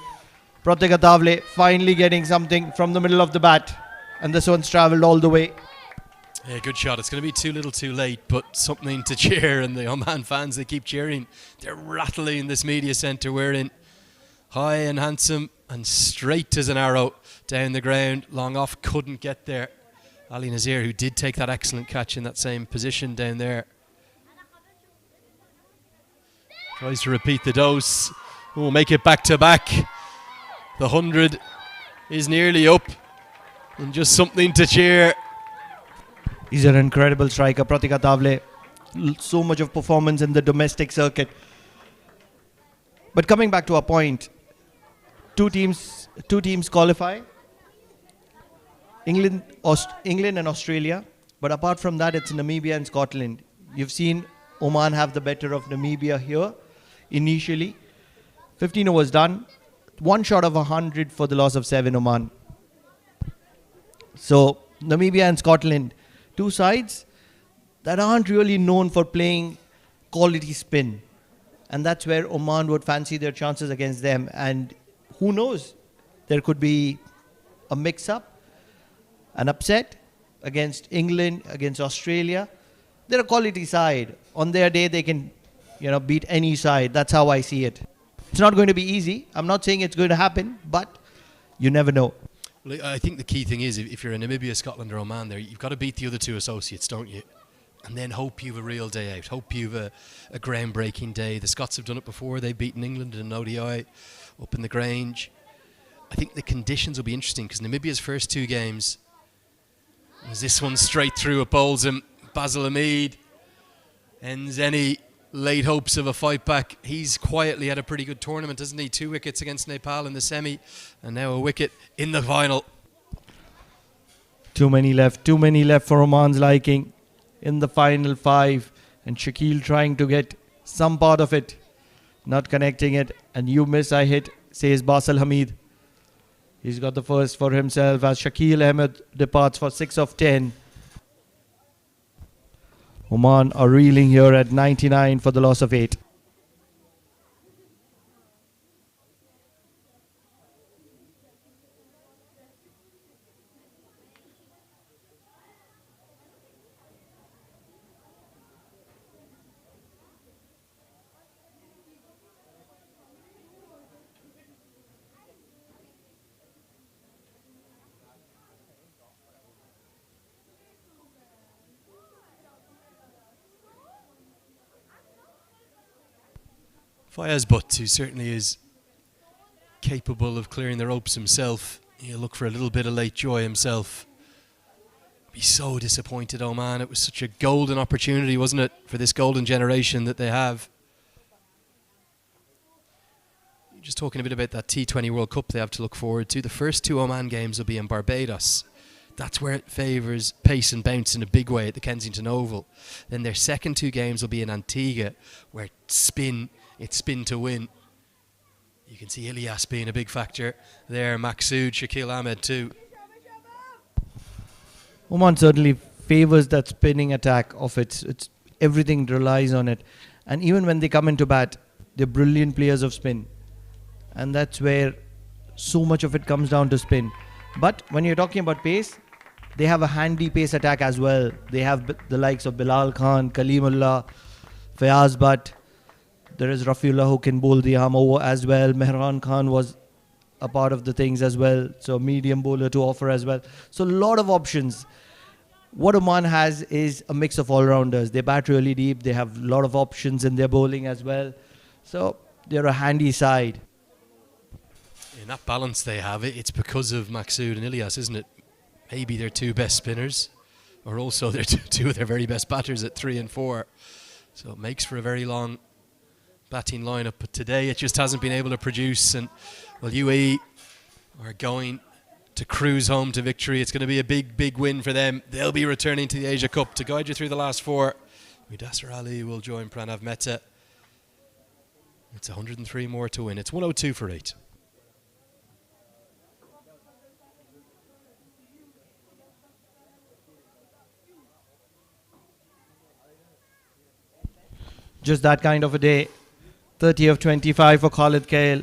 Pratik Atavale finally getting something from the middle of the bat. And this one's travelled all the way. Yeah, good shot. It's going to be too little too late, but something to cheer. And the Oman fans, they keep cheering. They're rattling this media centre we're in. High and handsome and straight as an arrow down the ground. Long off, couldn't get there. Ali Nazir, who did take that excellent catch in that same position down there. Tries to repeat the dose. We'll make it back to back. The 100 is nearly up. And just something to cheer. He's an incredible striker, Pratik Atavale. So much of performance in the domestic circuit. But coming back to our point, two teams qualify. England and Australia. But apart from that, it's Namibia and Scotland. You've seen Oman have the better of Namibia here initially. 15 overs done. One shot of 100 for the loss of 7 Oman. So Namibia and Scotland, two sides that aren't really known for playing quality spin. And that's where Oman would fancy their chances against them. And who knows, there could be a mix-up, an upset against England, against Australia. They're a quality side. On their day, they can, beat any side. That's how I see it. It's not going to be easy. I'm not saying it's going to happen, but you never know. Well, I think the key thing is if you're in Namibia, Scotland or Oman there, you've got to beat the other two associates, don't you? And then hope you have a real day out. Hope you have a groundbreaking day. The Scots have done it before. They've beaten England in an ODI up in the Grange. I think the conditions will be interesting because Namibia's first 2 games was this one straight through at bowls him. Basil Hamid ends any late hopes of a fight back. He's quietly had a pretty good tournament, hasn't he? 2 wickets against Nepal in the semi and now a wicket in the final. Too many left for Oman's liking in the final 5. And Shakil trying to get some part of it, not connecting it. And you miss, I hit, says Basil Hamid. He's got the first for himself as Shakil Ahmed departs for 6 of 10. Oman are reeling here at 99 for the loss of 8. Fayez Butt, who certainly is capable of clearing the ropes himself. He'll look for a little bit of late joy himself. Be so disappointed, Oman. It was such a golden opportunity, wasn't it, for this golden generation that they have. Just talking a bit about that T20 World Cup they have to look forward to. The first 2 Oman games will be in Barbados. That's where it favours pace and bounce in a big way at the Kensington Oval. Then their second 2 games will be in Antigua, where it's spin to win. You can see Ilyas being a big factor there. Maqsood, Shakil Ahmed too. Oman certainly favours that spinning attack of its everything relies on it. And even when they come into bat, they're brilliant players of spin. And that's where so much of it comes down to spin. But when you're talking about pace, they have a handy pace attack as well. They have the likes of Bilal Khan, Kalimullah, Fayaz Butt. There is Rafiullah who can bowl the arm over as well. Mehran Khan was a part of the things as well. So medium bowler to offer as well. So a lot of options. What Oman has is a mix of all-rounders. They bat really deep. They have a lot of options in their bowling as well. So they're a handy side. In that balance they have, it's because of Maksud and Ilyas, isn't it? Maybe their two best spinners, or also their two of their very best batters at 3 and 4. So it makes for a very long batting lineup. But today it just hasn't been able to produce. And well, UAE are going to cruise home to victory. It's going to be a big, big win for them. They'll be returning to the Asia Cup. To guide you through the last 4, Mudassar Ali will join Pranav Mehta. It's 103 more to win. It's 102 for 8. Just that kind of a day. 30 of 25 for Khalid Kail.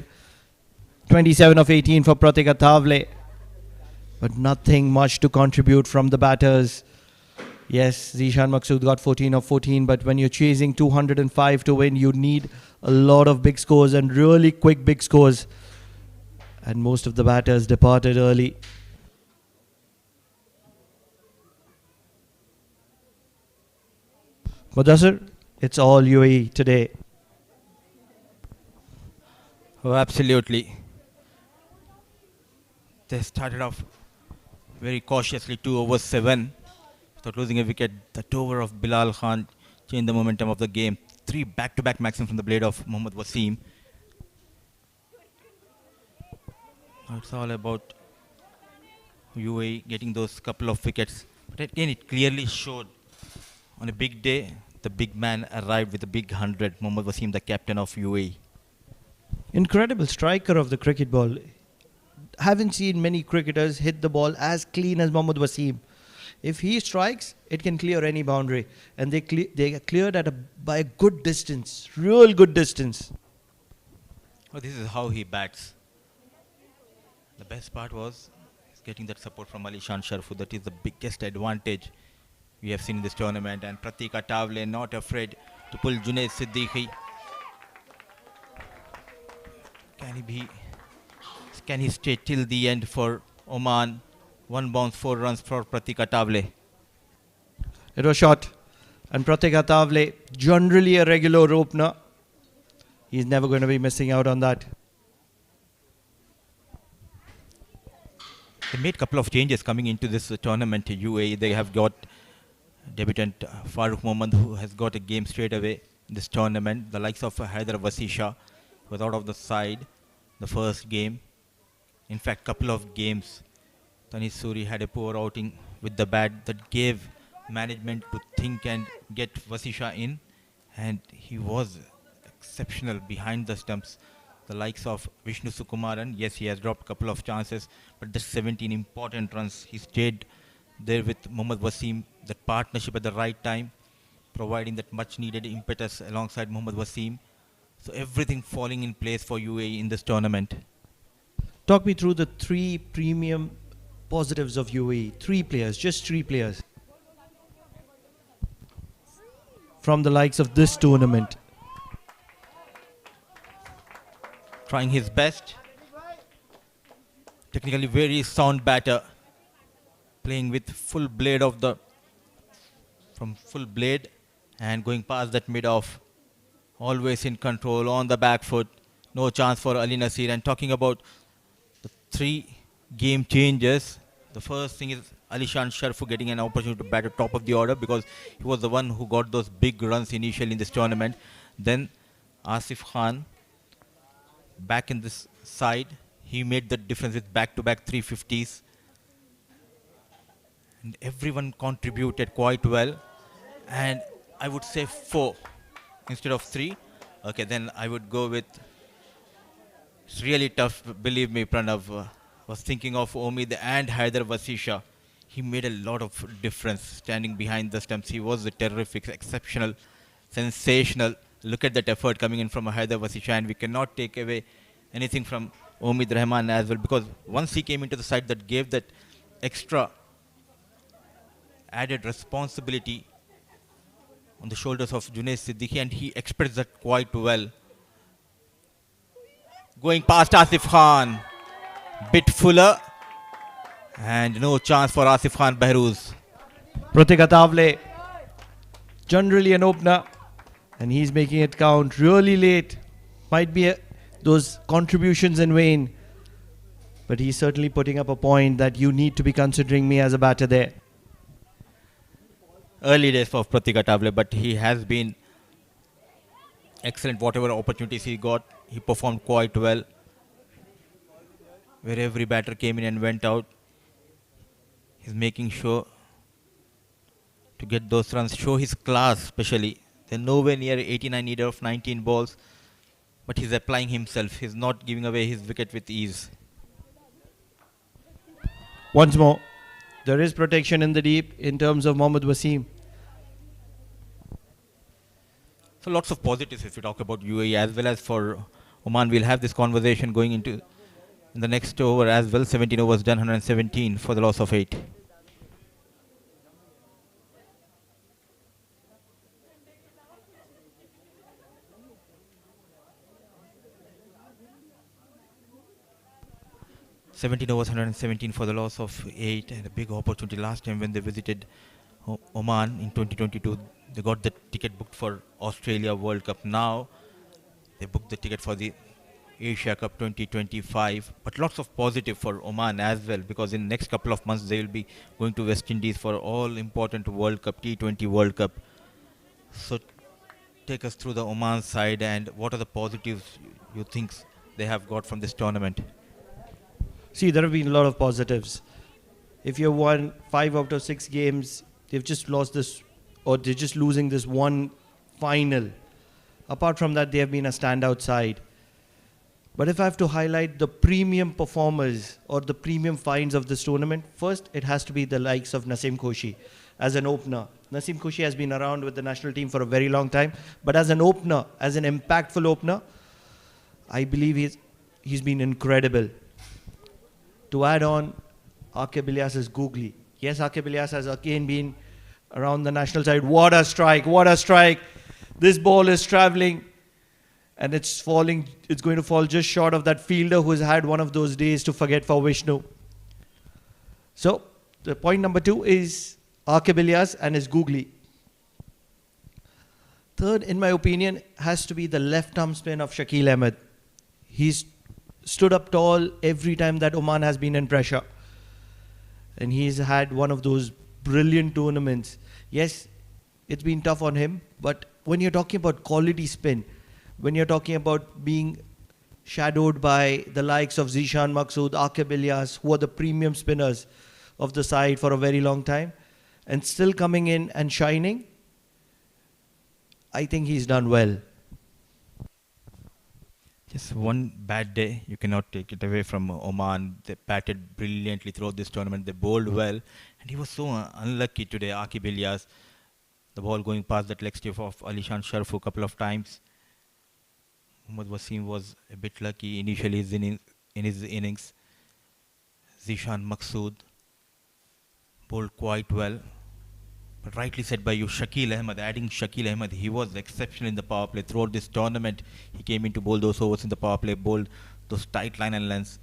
27 of 18 for Pratik Athavale. But nothing much to contribute from the batters. Yes, Zishan Maksud got 14 of 14, but when you're chasing 205 to win, you need a lot of big scores and really quick big scores. And most of the batters departed early. Mudassar, it's all UAE today. Oh, absolutely. They started off very cautiously, 2 overs 7, without losing a wicket. That over of Bilal Khan changed the momentum of the game. 3 back-to-back maximum from the blade of Mohammad Wasim. Now it's all about UAE getting those couple of wickets. But again, it clearly showed on a big day, the big man arrived with a big 100. Mohammad Wasim, the captain of UAE. Incredible striker of the cricket ball. Haven't seen many cricketers hit the ball as clean as Mohammad Wasim. If he strikes, it can clear any boundary. And they cleared by a good distance, real good distance. Oh, this is how he bats. The best part was getting that support from Alishan Sharfu. That is the biggest advantage we have seen in this tournament. And Pratik Athavale not afraid to pull Junaid Siddiqui. Can he stay till the end for Oman? 1 bounce, 4 runs for Pratik Athavale. It was short. And Pratik Athavale, generally a regular opener. He's never going to be missing out on that. They made a couple of changes coming into this tournament. UAE, they have got debutant Farooq Mohammad, who has got a game straight away in this tournament. The likes of Haider Vasisha was out of the side the first game. In fact, couple of games, Tanis Suri had a poor outing with the bat that gave management to think and get Vasisha in, and he was exceptional behind the stumps. The likes of Vishnu Sukumaran, yes, he has dropped a couple of chances, but the 17 important runs, he stayed there with Mohammad Wasim, that partnership at the right time, providing that much needed impetus alongside Mohammad Wasim. So everything falling in place for UAE in this tournament. Talk me through the 3 premium positives of UAE. 3 players, just 3 players. From the likes of this tournament. Trying his best. Technically very sound batter. Playing with full blade from full blade and going past that mid-off. Always in control, on the back foot. No chance for Ali Nasir. And talking about the 3 game changes, the first thing is Alishan Sharfu getting an opportunity to bat at top of the order because he was the one who got those big runs initially in this tournament. Then Asif Khan back in this side. He made the difference with back-to-back 350s. And everyone contributed quite well. And I would say 4 instead of 3. Okay, then I would go with... It's really tough, believe me, Pranav. Was thinking of Omid and Haider Vasisha. He made a lot of difference standing behind the stumps. He was terrific, exceptional, sensational. Look at that effort coming in from Haider Vasisha, and we cannot take away anything from Omid Rahman as well, because once he came into the side, that gave that extra added responsibility on the shoulders of Junaid Siddiqui, and he expressed that quite well. Going past Asif Khan. Bit fuller. And no chance for Asif Khan Behrouz. Pratik generally an opener, and he's making it count really late. Might be those contributions in vain, but he's certainly putting up a point that you need to be considering me as a batter there. Early days of Pratik, but he has been excellent. Whatever opportunities he got, he performed quite well. Where every batter came in and went out, he's making sure to get those runs, show his class especially. They're nowhere near 89 needed of 19 balls, but he's applying himself. He's not giving away his wicket with ease. Once more, there is protection in the deep in terms of Mohammad Wasim. So lots of positives if we talk about UAE as well as for Oman. We'll have this conversation going into in the next over as well. 17 overs done, 117 for the loss of 8. $17 overs, 117 for the loss of 8, and a big opportunity last time when they visited Oman in 2022. They got the ticket booked for Australia World Cup. Now they booked the ticket for the Asia Cup 2025. But lots of positive for Oman as well, because in the next couple of months they will be going to West Indies for all important World Cup, T20 World Cup. So take us through the Oman side and what are the positives you think they have got from this tournament? See, there have been a lot of positives. If you won 5 out of 6 games, they've just lost this, or they're just losing this one final. Apart from that, they have been a standout side. But if I have to highlight the premium performers or the premium finds of this tournament, first it has to be the likes of Naseem Khoshi as an opener. Naseem Khoshi has been around with the national team for a very long time, but as an opener, as an impactful opener, I believe he's been incredible. To add on, Aqib Ilyas's googly. Yes, Aqib Ilyas has again been around the national side. What a strike, what a strike. This ball is traveling and it's falling. It's going to fall just short of that fielder who's had one of those days to forget for Vishnu. So, the point number 2 is Aqib Ilyas and his googly. Third, in my opinion, has to be the left arm spin of Shakil Ahmed. He's stood up tall every time that Oman has been in pressure. And he's had one of those brilliant tournaments. Yes, it's been tough on him, but when you're talking about quality spin, when you're talking about being shadowed by the likes of Zishan Maqsood, Aqib Ilyas, who are the premium spinners of the side for a very long time, and still coming in and shining, I think he's done well. Just one bad day, you cannot take it away from Oman. They batted brilliantly throughout this tournament. They bowled well, and he was so unlucky today, Aqib Ilyas. The ball going past that leg stiff of Alishan Sharfu a couple of times. Mohammad Wasim was a bit lucky initially in his innings. Zishan Maqsood bowled quite well. But rightly said by you, Shakil Ahmed, adding Shakil Ahmed, he was exceptional in the power play throughout this tournament. He came in to bowl those overs in the power play, bowled those tight line and lengths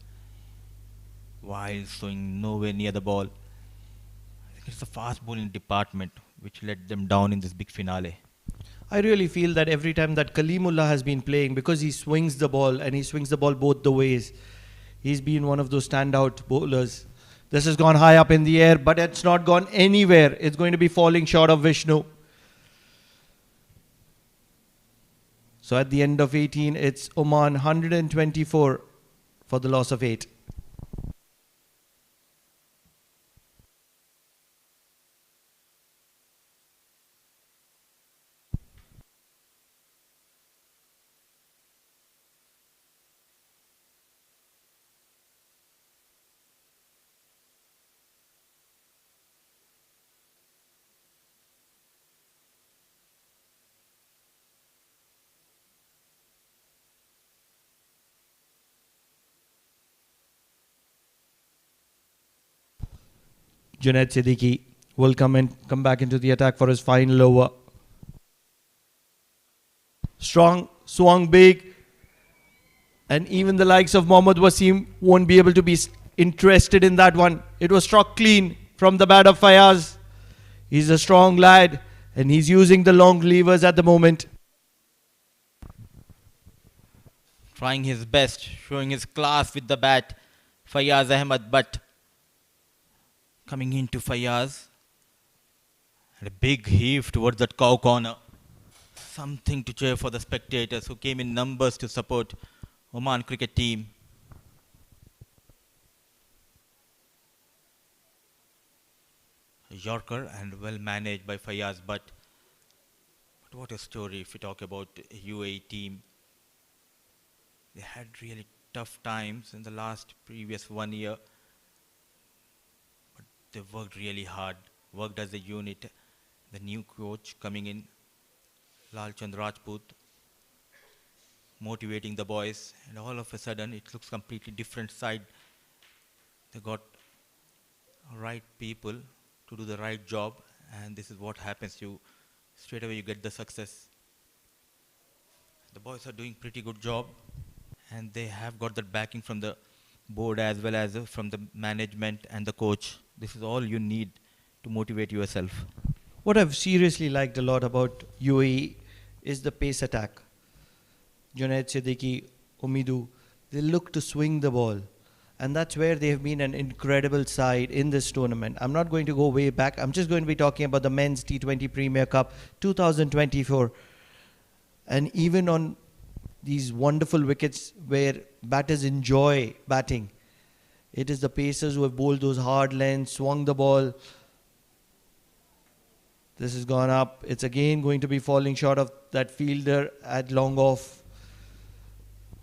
while showing nowhere near the ball. I think it's the fast bowling department which let them down in this big finale. I really feel that every time that Kalimullah has been playing, because he swings the ball and he swings the ball both the ways, he's been one of those standout bowlers. This has gone high up in the air, but it's not gone anywhere. It's going to be falling short of Vishnu. So at the end of 18, it's Oman 124 for the loss of 8. Junaid Siddiqui will come back into the attack for his final over. Strong, swung big, and even the likes of Mohammad Wasim won't be able to be interested in that one. It was struck clean from the bat of Fayaz. He's a strong lad and he's using the long levers at the moment. Trying his best, showing his class with the bat. Fayaz Ahmed, but coming into Fayaz. And a big heave towards that cow corner. Something to cheer for the spectators who came in numbers to support Oman cricket team. A Yorker and well managed by Fayaz, but what a story if we talk about UAE team. They had really tough times in the last previous 1 year, but they worked really hard, worked as a unit. The new coach coming in, Lal Chand Rajput, motivating the boys, and all of a sudden it looks completely different side. They got right people to do the right job, and this is what happens. You straight away you get the success. The boys are doing pretty good job, and they have got that backing from the board as well as from the management and the coach. This is all you need to motivate yourself. What I've seriously liked a lot about UAE is the pace attack. Junaid Siddiqui, Umidu, they look to swing the ball. And that's where they have been an incredible side in this tournament. I'm not going to go way back. I'm just going to be talking about the Men's T20 Premier Cup 2024. And even on these wonderful wickets where batters enjoy batting, it is the pacers who have bowled those hard lengths, swung the ball. This has gone up. It's again going to be falling short of that fielder at long off.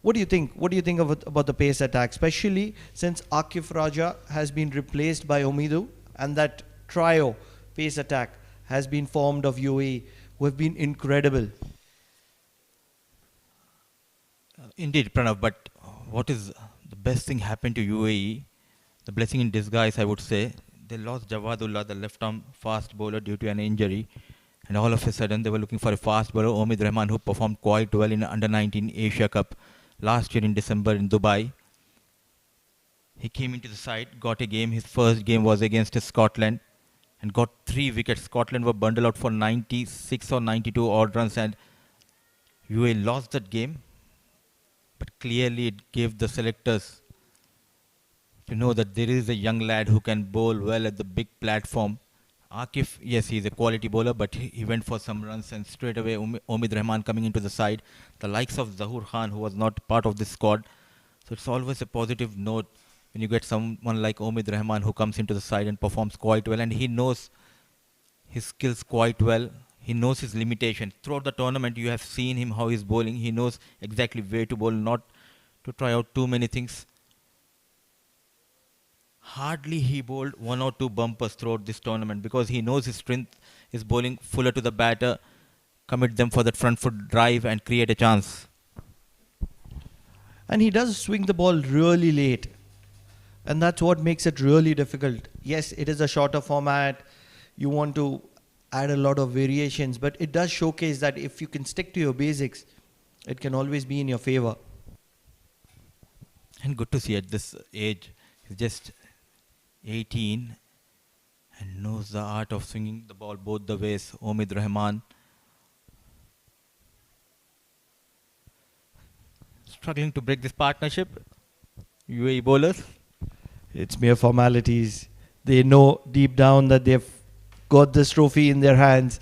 What do you think? What do you think about the pace attack, especially since Akif Raja has been replaced by Umidu and that trio pace attack has been formed of UAE, who have been incredible? Indeed, Pranav, but what is the best thing happened to UAE? The blessing in disguise, I would say. They lost Jawadullah, the left-arm fast bowler, due to an injury. And all of a sudden, they were looking for a fast bowler, Omid Rahman, who performed quite well in the Under-19 Asia Cup last year in December in Dubai. He came into the side, got a game. His first game was against Scotland and got 3 wickets. Scotland were bundled out for 96 or 92 odd runs, and UAE lost that game. But clearly it gave the selectors to know that there is a young lad who can bowl well at the big platform. Akif, yes, he's a quality bowler, but he went for some runs, and straight away Omid Rahman coming into the side. The likes of Zahoor Khan, who was not part of this squad. So it's always a positive note when you get someone like Omid Rahman who comes into the side and performs quite well, and he knows his skills quite well. He knows his limitation. Throughout the tournament, you have seen him how he's bowling. He knows exactly where to bowl, not to try out too many things. Hardly he bowled 1 or 2 bumpers throughout this tournament because he knows his strength is bowling fuller to the batter, commit them for that front foot drive and create a chance. And he does swing the ball really late. And that's what makes it really difficult. Yes, it is a shorter format. You want to add a lot of variations, but it does showcase that if you can stick to your basics, it can always be in your favor. And good to see at this age, he's just 18 and knows the art of swinging the ball both the ways. Omid Rahman struggling to break this partnership. UAE bowlers. It's mere formalities. They know deep down that they've got this trophy in their hands.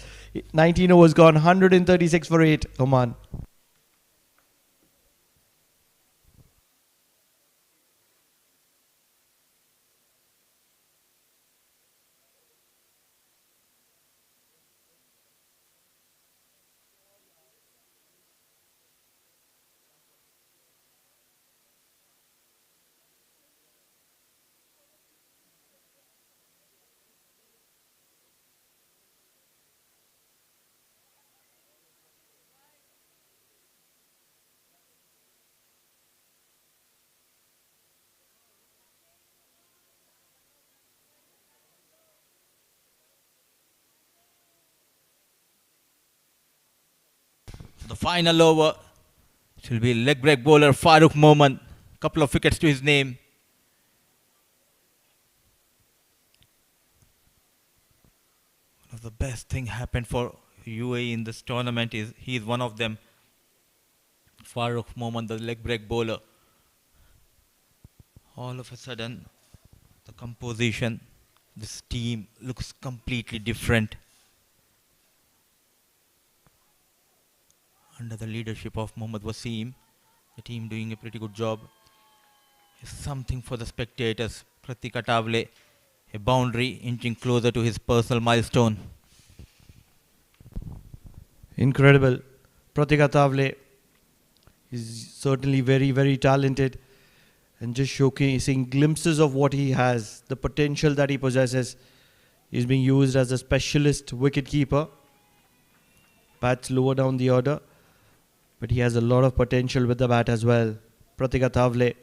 19 overs gone, 136 for 8, Oman. The final over, it will be leg break bowler Farooq Mohammad. Couple of wickets to his name. One of the best thing happened for UAE in this tournament is he is one of them. Farooq Mohammed, the leg break bowler. All of a sudden, the composition, this team looks completely different. Under the leadership of Mohammad Wasim, the team doing a pretty good job. It's something for the spectators. Pratik Atavale, a boundary inching closer to his personal milestone. Incredible. Pratik Atavale is certainly very, very talented and just showcasing glimpses of what he has, the potential that he possesses. He's being used as a specialist wicket-keeper. Bats lower down the order, but he has a lot of potential with the bat as well. Pratik Atavale.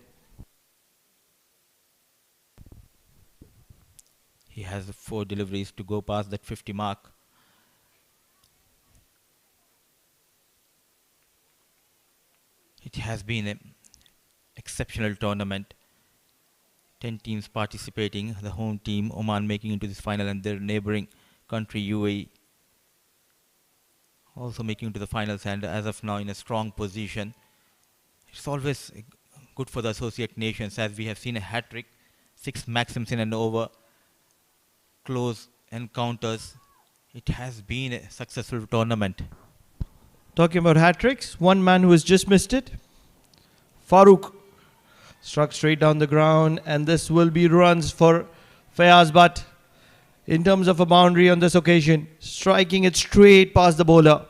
He has 4 deliveries to go past that 50 mark. It has been an exceptional tournament. 10 teams participating, the home team Oman making into this final and their neighboring country UAE also making into the finals, and as of now in a strong position. It's always good for the associate nations, as we have seen a hat-trick, 6 maxims in an over, close encounters. It has been a successful tournament. Talking about hat-tricks, one man who has just missed it. Farooq struck straight down the ground, and this will be runs for Fayaz Butt in terms of a boundary on this occasion, striking it straight past the bowler.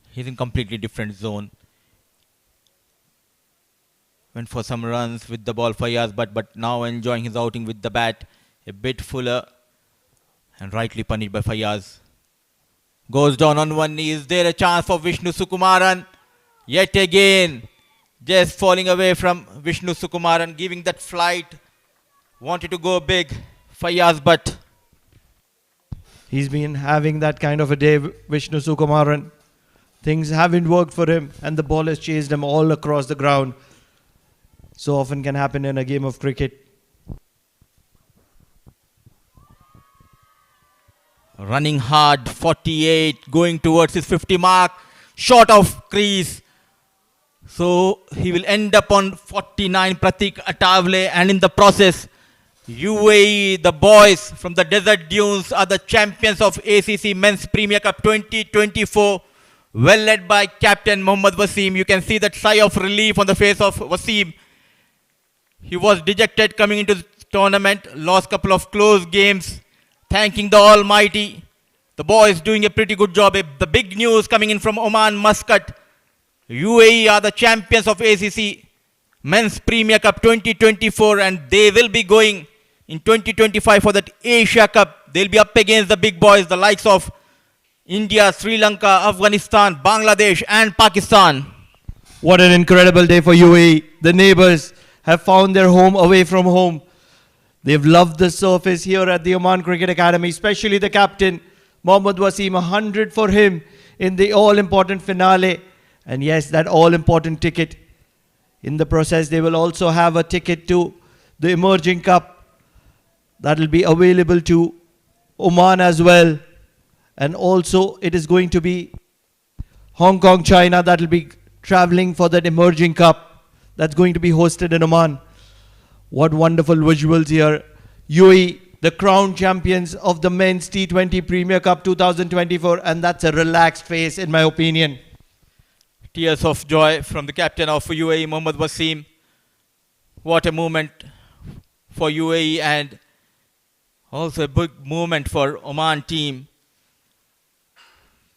He's in completely different zone. Went for some runs with the ball Fayaz Butt, but now enjoying his outing with the bat. A bit fuller and rightly punished by Fayaz. Goes down on one knee. Is there a chance for Vishnu Sukumaran? Yet again, just falling away from Vishnu Sukumaran, giving that flight. Wanted to go big. Fayaz Butt. He's been having that kind of a day, Vishnu Sukumaran. Things haven't worked for him, and the ball has chased him all across the ground. So often can happen in a game of cricket. Running hard, 48, going towards his 50 mark. Short of crease. So he will end up on 49, Pratik Atavale, and in the process, UAE, the boys from the desert dunes, are the champions of ACC Men's Premier Cup 2024. Well led by Captain Mohammad Wasim. You can see that sigh of relief on the face of Wasim. He was dejected coming into the tournament, lost couple of close games, thanking the Almighty. The boys doing a pretty good job. The big news coming in from Oman, Muscat. UAE are the champions of ACC Men's Premier Cup 2024, and they will be going in 2025 for that Asia Cup. They'll be up against the big boys, the likes of India, Sri Lanka, Afghanistan, Bangladesh and Pakistan. What an incredible day for UAE. The neighbors have found their home away from home. They've loved the surface here at the Oman Cricket Academy, especially the captain, Mohammad Wasim. 100 for him in the all-important finale. And yes, that all-important ticket. In the process, they will also have a ticket to the Emerging Cup that will be available to Oman as well. And also, it is going to be Hong Kong, China that will be traveling for that Emerging Cup that's going to be hosted in Oman. What wonderful visuals here. UAE, the crowned champions of the Men's T20 Premier Cup 2024, and that's a relaxed face in my opinion. Tears of joy from the captain of UAE, Mohammad Wasim. What a moment for UAE, and also a big moment for Oman team.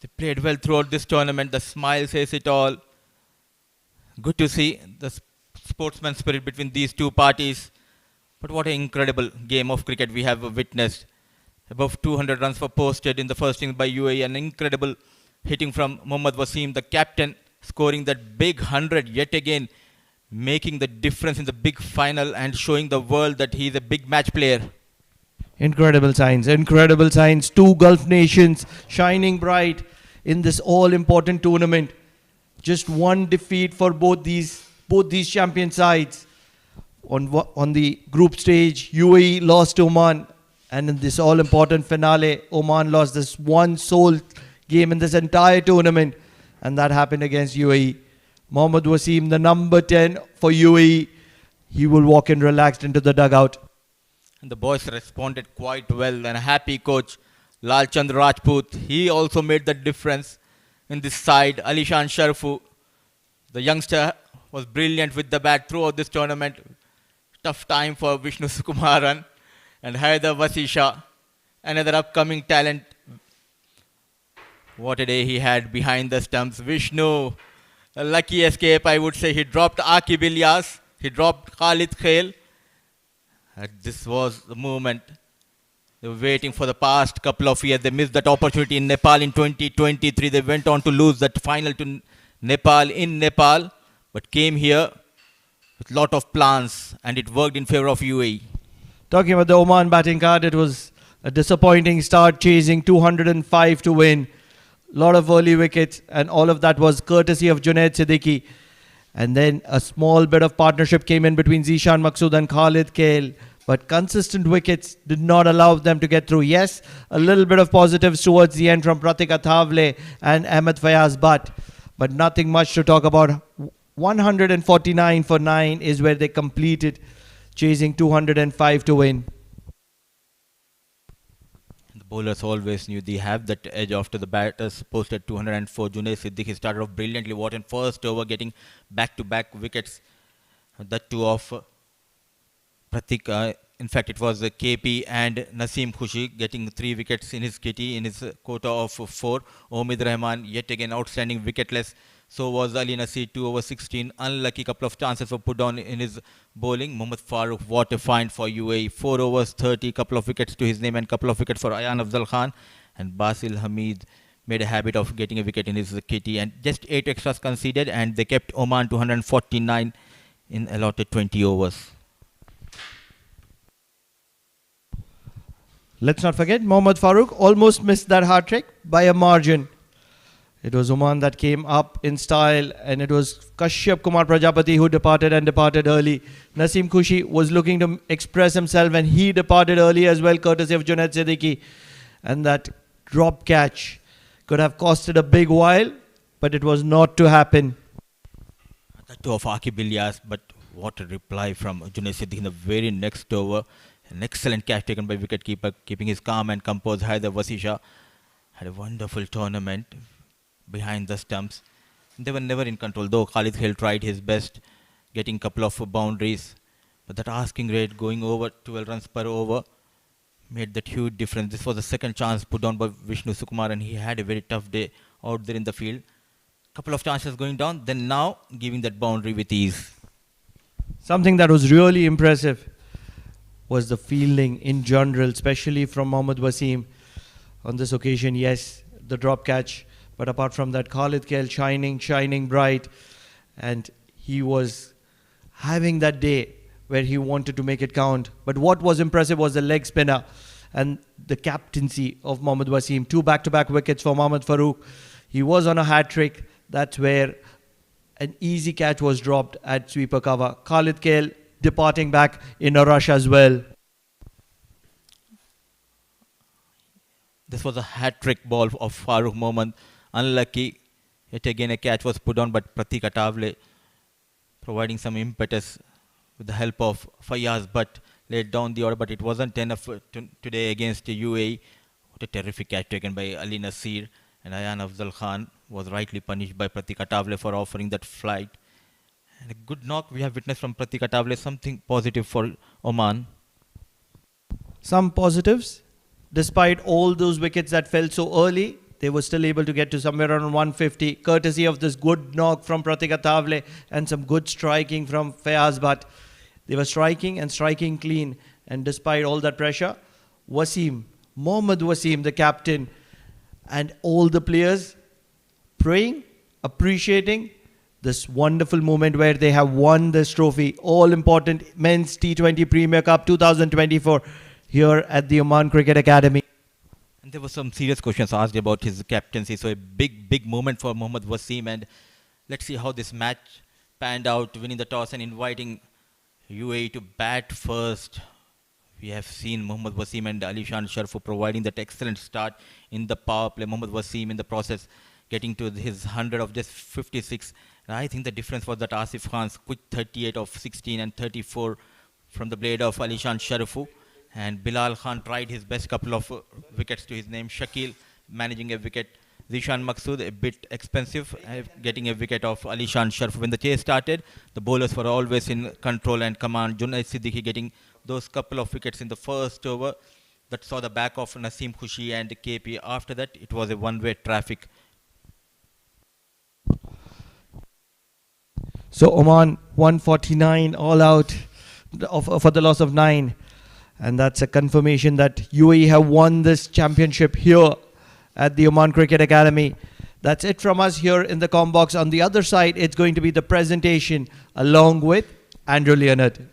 They played well throughout this tournament. The smile says it all. Good to see the sportsman spirit between these two parties. But what an incredible game of cricket we have witnessed. Above 200 runs were posted in the first innings by UAE. An incredible hitting from Mohammad Wasim, the captain, scoring that big 100 yet again, making the difference in the big final and showing the world that he is a big match player. Incredible signs, incredible signs. Two Gulf nations shining bright in this all-important tournament. Just one defeat for both these champion sides. On the group stage, UAE lost to Oman. And in this all-important finale, Oman lost this one sole game in this entire tournament. And that happened against UAE. Mohammad Wasim, the number 10 for UAE, he will walk in relaxed into the dugout. And the boys responded quite well. And a happy coach, Lal Chand Rajput, he also made the difference in this side. Alishan Sharfu, the youngster, was brilliant with the bat throughout this tournament. Tough time for Vishnu Sukumaran and Haider Vasisha, another upcoming talent. What a day he had behind the stumps. Vishnu, a lucky escape, I would say. He dropped Akib Ilyas, he dropped Khalid Khail. And this was the moment. They were waiting for the past couple of years. They missed that opportunity in Nepal in 2023. They went on to lose that final to Nepal in Nepal, but came here with a lot of plans, and it worked in favor of UAE. Talking about the Oman batting card, it was a disappointing start, chasing 205 to win. Lot of early wickets, and all of that was courtesy of Junaid Siddiqui. And then a small bit of partnership came in between Zishan Maqsood and Khalid Khail. But consistent wickets did not allow them to get through. Yes, a little bit of positives towards the end from Pratik Athavale and Ahmed Fayaz Butt. But nothing much to talk about. 149 for 9 is where they completed, chasing 205 to win. The bowlers always knew they have that edge after the batters posted 204. Junaid Siddiqui started off brilliantly. What in first over, getting back-to-back wickets. That too of Pratik. In fact, it was KP and Naseem Khushi getting 3 wickets in his kitty in his quota of 4. Omid Rahman yet again outstanding wicketless. So was Ali Nasir, 2 over 16. Unlucky couple of chances were put on in his bowling. Mohammad Farooq, what a find for UAE. 4 overs, 30, couple of wickets to his name and couple of wickets for Ayan Afzal Khan. And Basil Hamid made a habit of getting a wicket in his kitty. And just 8 extras conceded, and they kept Oman to 149 in allotted 20 overs. Let's not forget, Mohammad Farooq almost missed that hat trick by a margin. It was Oman that came up in style, and it was Kashyap Kumar Prajapati who departed early. Naseem Khushi was looking to express himself, and he departed early as well, courtesy of Junaid Siddiqui. And that drop catch could have costed a big while, but it was not to happen. That too of Akib Ilyas, but what a reply from Junaid Siddiqui in the very next over. An excellent catch taken by wicketkeeper, keeping his calm and composed. Haider Vasisha had a wonderful tournament behind the stumps. They were never in control, though Khalid Khail tried his best, getting a couple of boundaries. But that asking rate going over 12 runs per over made that huge difference. This was the second chance put down by Vishnu Sukumar, and he had a very tough day out there in the field. Couple of chances going down, then now giving that boundary with ease. Something that was really impressive was the fielding in general, especially from Mohammad Wasim. On this occasion, yes, the drop catch. But apart from that, Khalid Khail shining bright. And he was having that day where he wanted to make it count. But what was impressive was the leg spinner and the captaincy of Mohammad Wasim. 2 back-to-back wickets for Mohammad Farooq. He was on a hat trick. That's where an easy catch was dropped at sweeper cover. Khalid Khail departing back in a rush as well. This was a hat-trick ball of Farooq Mohammad. Unlucky. Yet again a catch was put on, but Pratik Athavale providing some impetus with the help of Fayaz, but laid down the order, but it wasn't enough today against UAE. What a terrific catch taken by Ali Nasir, and Ayan Afzal Khan was rightly punished by Pratik Athavale for offering that flight. And a good knock we have witnessed from Pratik Athavale, something positive for Oman. Some positives. Despite all those wickets that fell so early, they were still able to get to somewhere around 150, courtesy of this good knock from Pratik Athavale and some good striking from Fayaz Butt. They were striking and striking clean. And despite all that pressure, Mohammad Wasim, the captain, and all the players praying, appreciating this wonderful moment where they have won this trophy, all-important Men's T20 Premier Cup 2024 here at the Oman Cricket Academy. And there were some serious questions asked about his captaincy, so a big moment for Mohammad Wasim, and let's see how this match panned out, winning the toss and inviting UAE to bat first. We have seen Mohammad Wasim and Alishan Sharfu providing that excellent start in the power play. Mohammad Wasim in the process getting to his 100 of just 56. And I think the difference was that Asif Khan's quick 38 of 16 and 34 from the blade of Alishan Sharfu. And Bilal Khan tried his best couple of wickets to his name. Shakil managing a wicket. Zishan Maqsood a bit expensive, getting a wicket of Alishan Sharf. When the chase started, the bowlers were always in control and command. Junaid Siddiqui getting those couple of wickets in the first over that saw the back of Naseem Khushi and KP. After that, it was a one-way traffic. So Oman 149 all out for the loss of 9. And that's a confirmation that UAE have won this championship here at the Oman Cricket Academy. That's it from us here in the comm box. On the other side, it's going to be the presentation along with Andrew Leonard.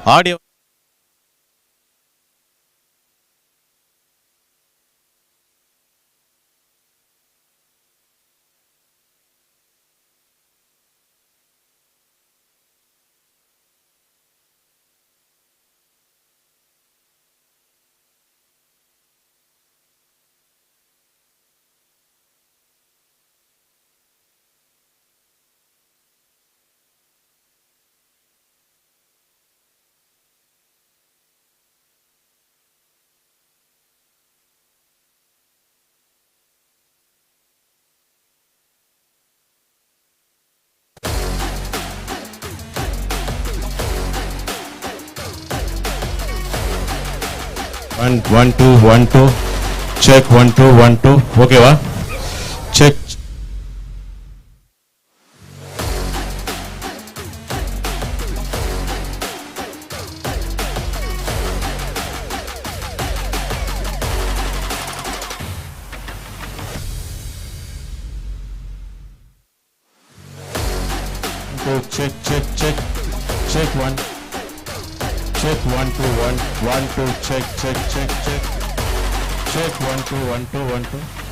Audio. One, two, 1, 2. Check 1 2 1 2. Okay, wa? Check. Go check check check. Check 1. Check 1 2 1 1 2. Check check check check. Check 1 2 1 2 1 2.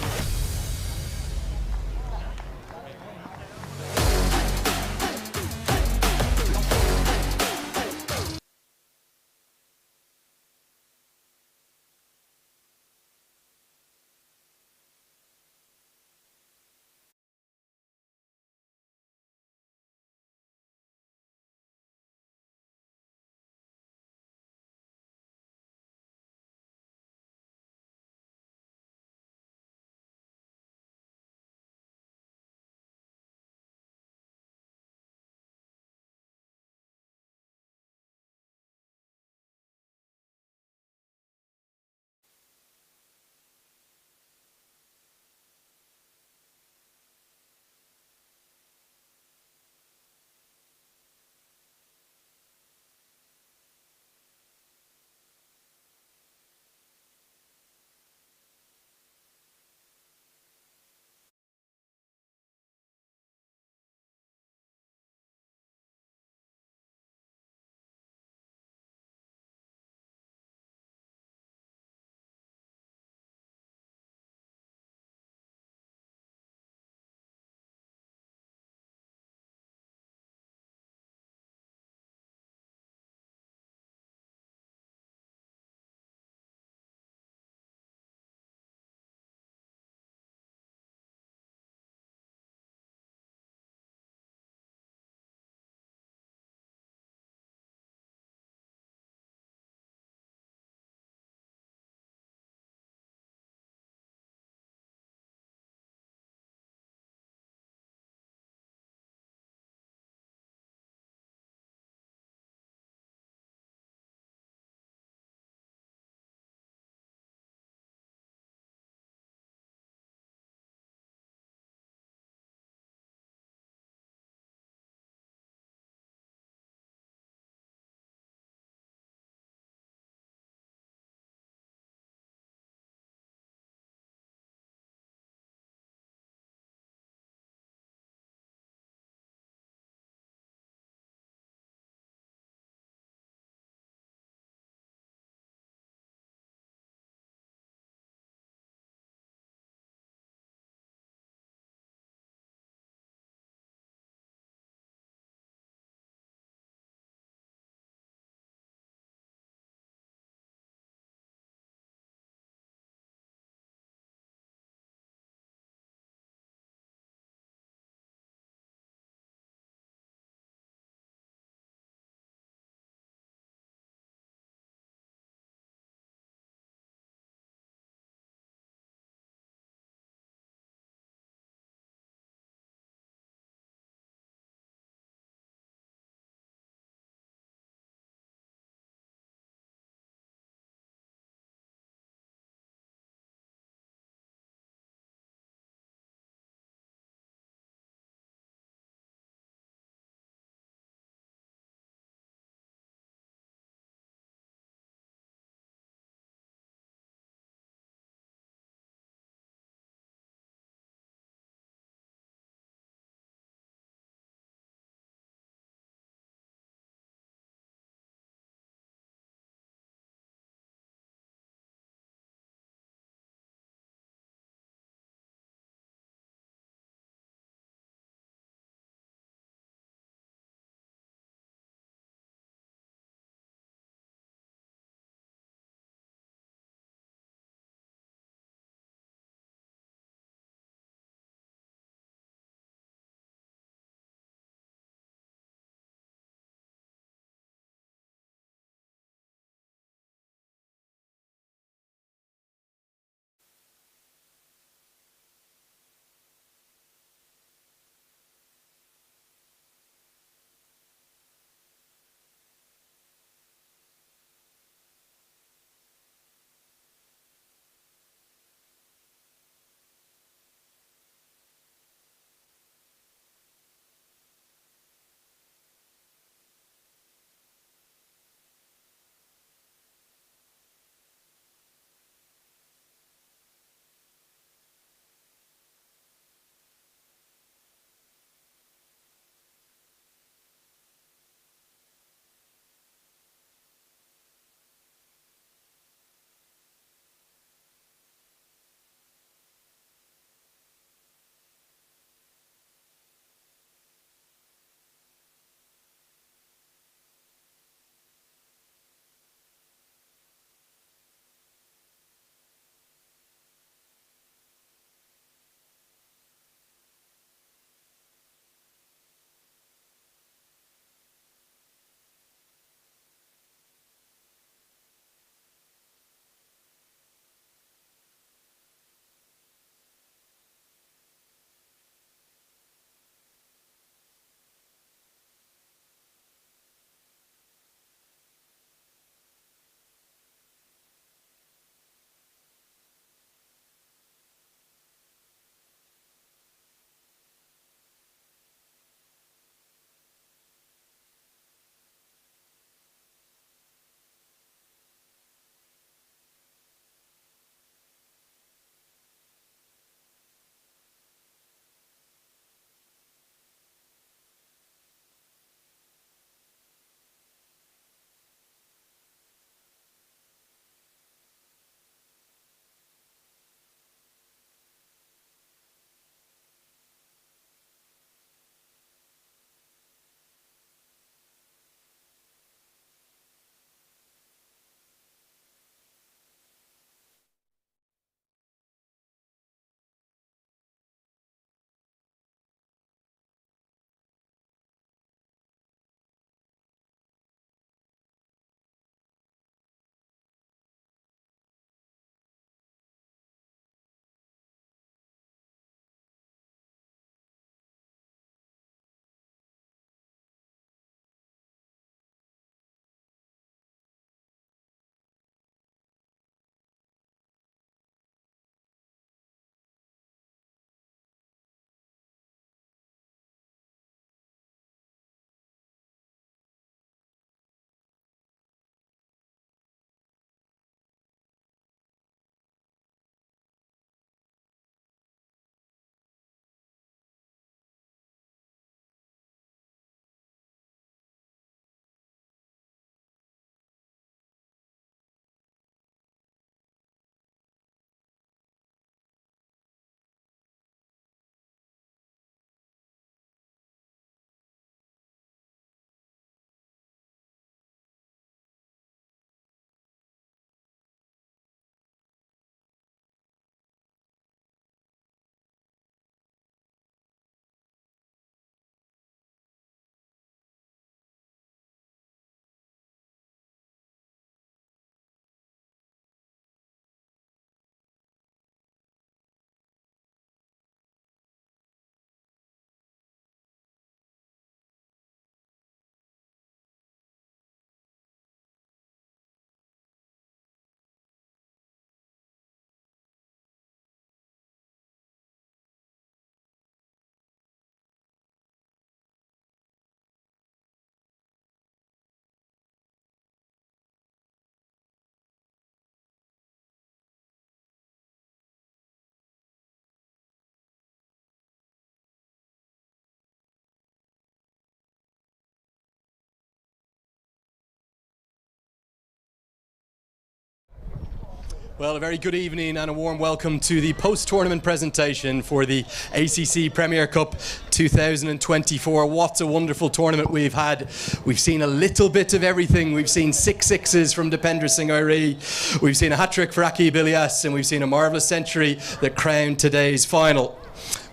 Well, a very good evening and a warm welcome to the post-tournament presentation for the ACC Premier Cup 2024. What a wonderful tournament we've had. We've seen a little bit of everything. We've seen 6 sixes from Dipendra Singh Airi. We've seen a hat-trick for Aqib Ilyas, and we've seen a marvellous century that crowned today's final.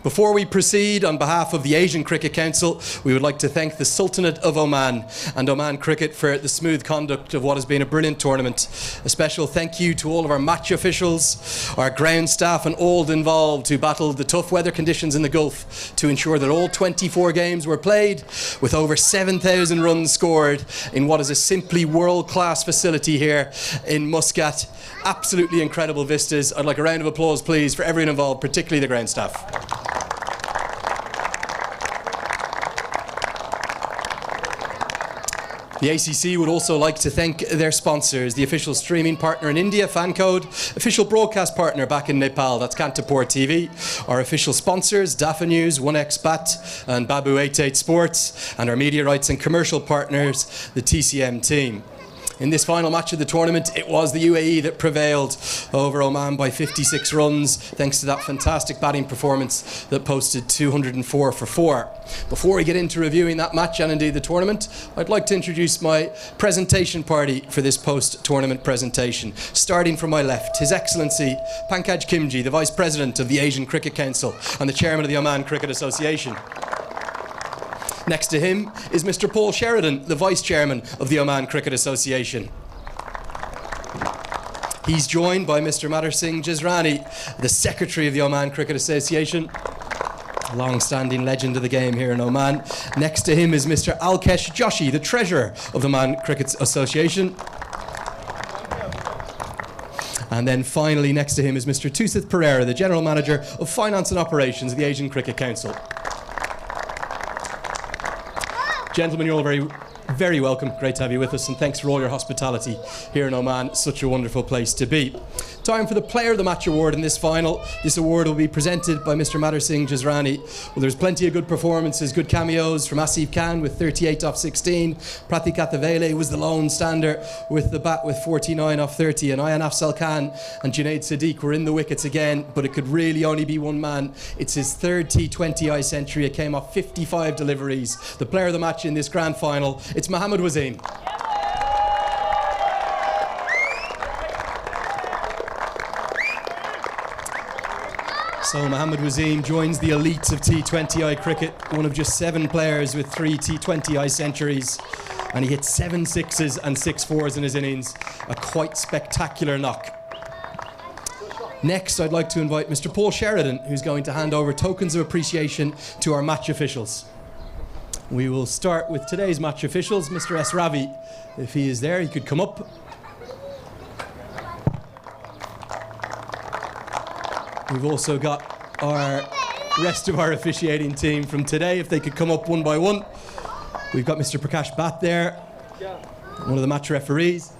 Before we proceed, on behalf of the Asian Cricket Council, we would like to thank the Sultanate of Oman and Oman Cricket for the smooth conduct of what has been a brilliant tournament. A special thank you to all of our match officials, our ground staff and all involved who battled the tough weather conditions in the Gulf to ensure that all 24 games were played with over 7,000 runs scored in what is a simply world-class facility here in Muscat. Absolutely incredible vistas. I'd like a round of applause, please, for everyone involved, particularly the ground staff. The ACC would also like to thank their sponsors, the official streaming partner in India, Fancode, official broadcast partner back in Nepal, that's Kantapur TV, our official sponsors, Dafa News, 1xBat and Babu 88 Sports, and our media rights and commercial partners, the TCM team. In this final match of the tournament, it was the UAE that prevailed over Oman by 56 runs, thanks to that fantastic batting performance that posted 204 for 4. Before we get into reviewing that match and indeed the tournament, I'd like to introduce my presentation party for this post-tournament presentation. Starting from my left, His Excellency Pankaj Kimji, the Vice President of the Asian Cricket Council and the Chairman of the Oman Cricket Association. Next to him is Mr. Paul Sheridan, the Vice Chairman of the Oman Cricket Association. He's joined by Mr. Madhur Singh Jazrani, the Secretary of the Oman Cricket Association, a long-standing legend of the game here in Oman. Next to him is Mr. Alkesh Joshi, the Treasurer of the Oman Cricket Association. And then finally next to him is Mr. Tusith Pereira, the General Manager of Finance and Operations of the Asian Cricket Council. Gentlemen, you're all very welcome. Great to have you with us, and thanks for all your hospitality here in Oman. Such a wonderful place to be. Time for the Player of the Match award in this final. This award will be presented by Mr. Madhur Singh Jazrani. Well, there's plenty of good performances, good cameos from Asif Khan with 38 off 16. Pratik Athavele was the lone stander with the bat with 49 off 30. And Ayan Afzal Khan and Junaid Sadiq were in the wickets again, but it could really only be one man. It's his third T20I century. It came off 55 deliveries. The Player of the Match in this grand final, it's Mohammad Wasim. So Mohammad Wasim joins the elites of T20I cricket, one of just 7 players with 3 T20I centuries, and he hit 7 sixes and 6 fours in his innings, a quite spectacular knock. Next, I'd like to invite Mr. Paul Sheridan, who's going to hand over tokens of appreciation to our match officials. We will start with today's match officials. Mr. S. Ravi, if he is there, he could come up. We've also got our rest of our officiating team from today, if they could come up one by one. We've got Mr. Prakash Bhatt there, one of the match referees.